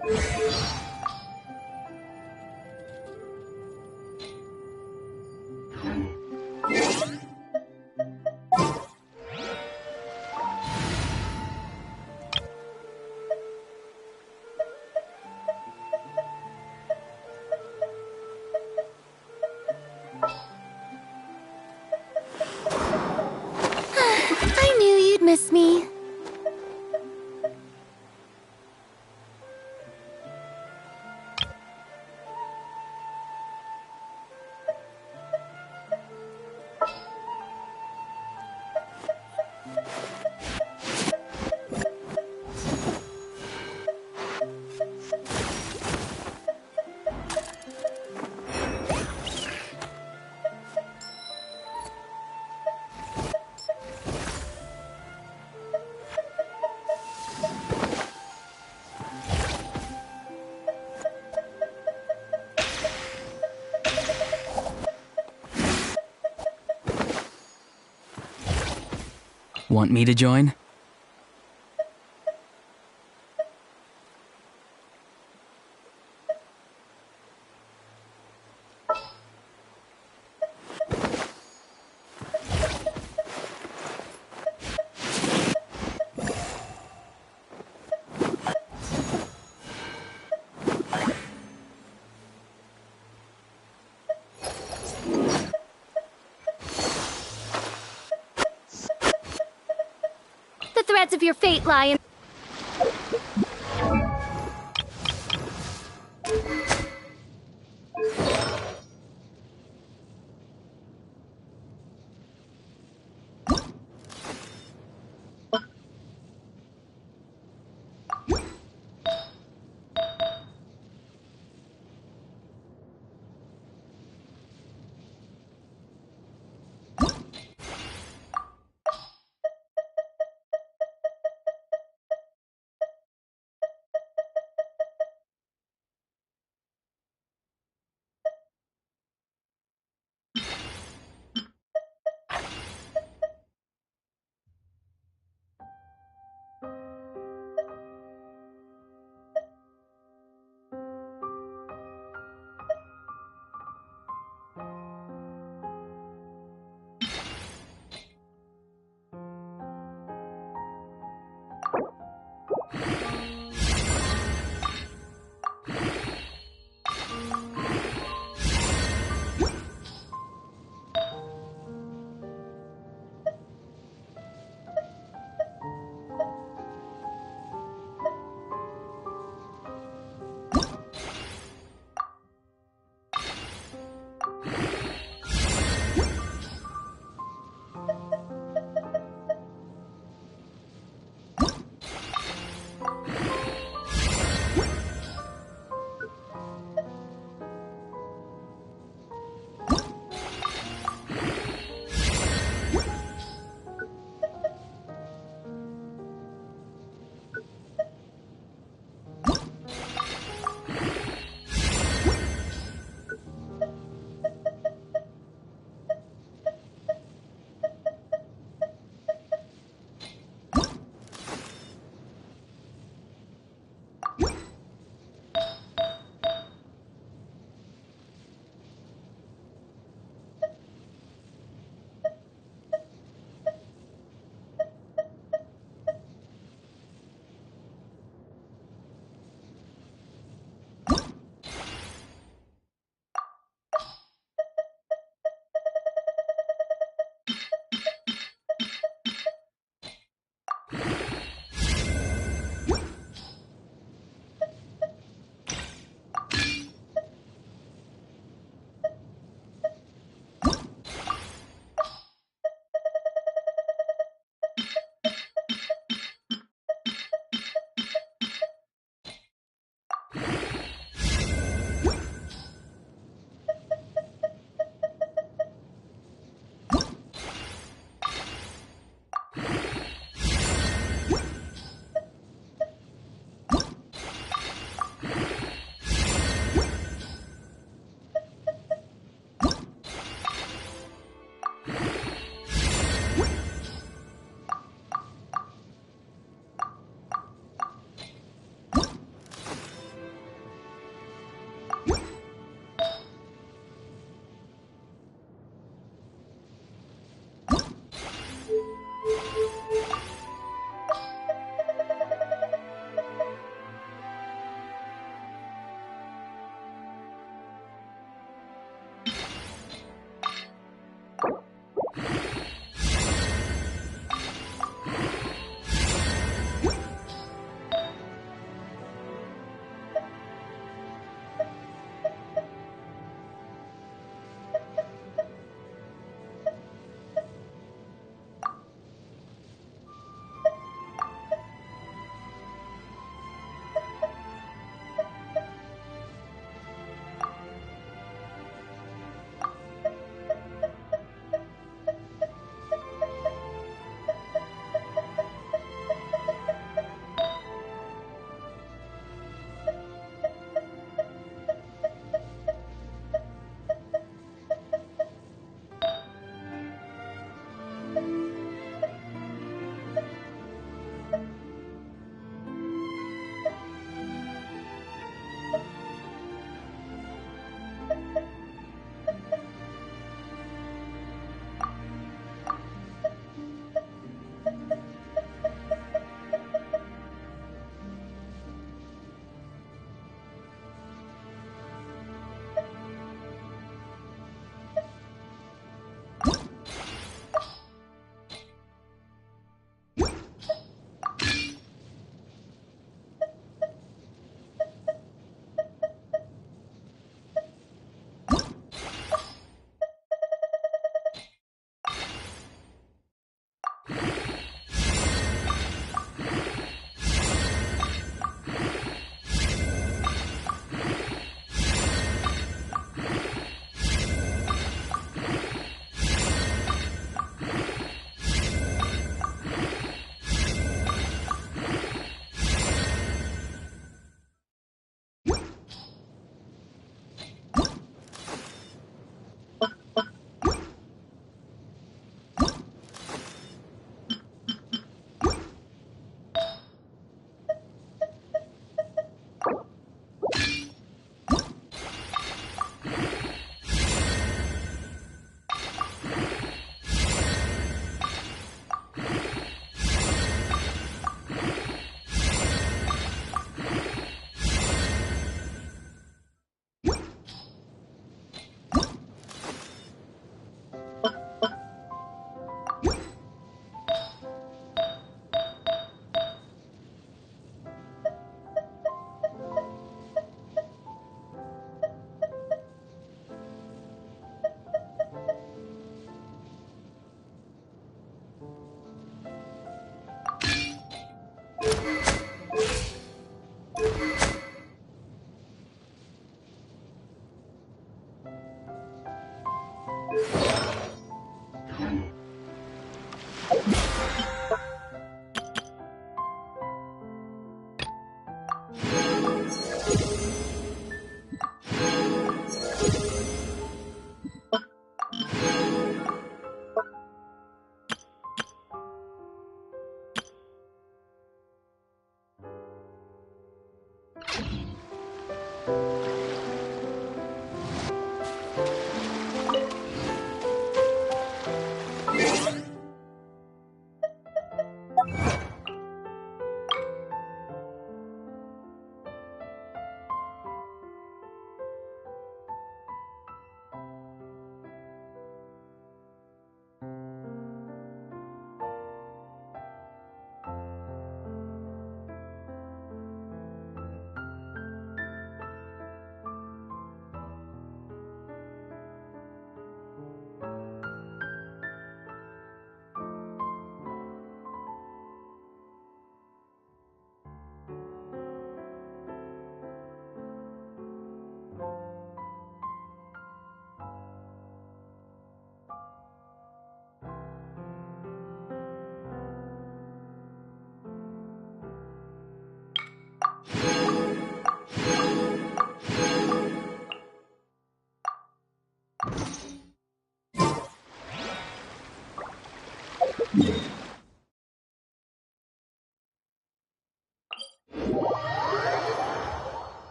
I knew you'd miss me. Want me to join? The threads of your fate lie in...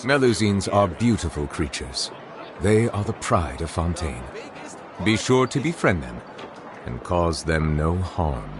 Melusines are beautiful creatures. They are the pride of Fontaine. Be sure to befriend them and cause them no harm.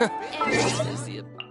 Air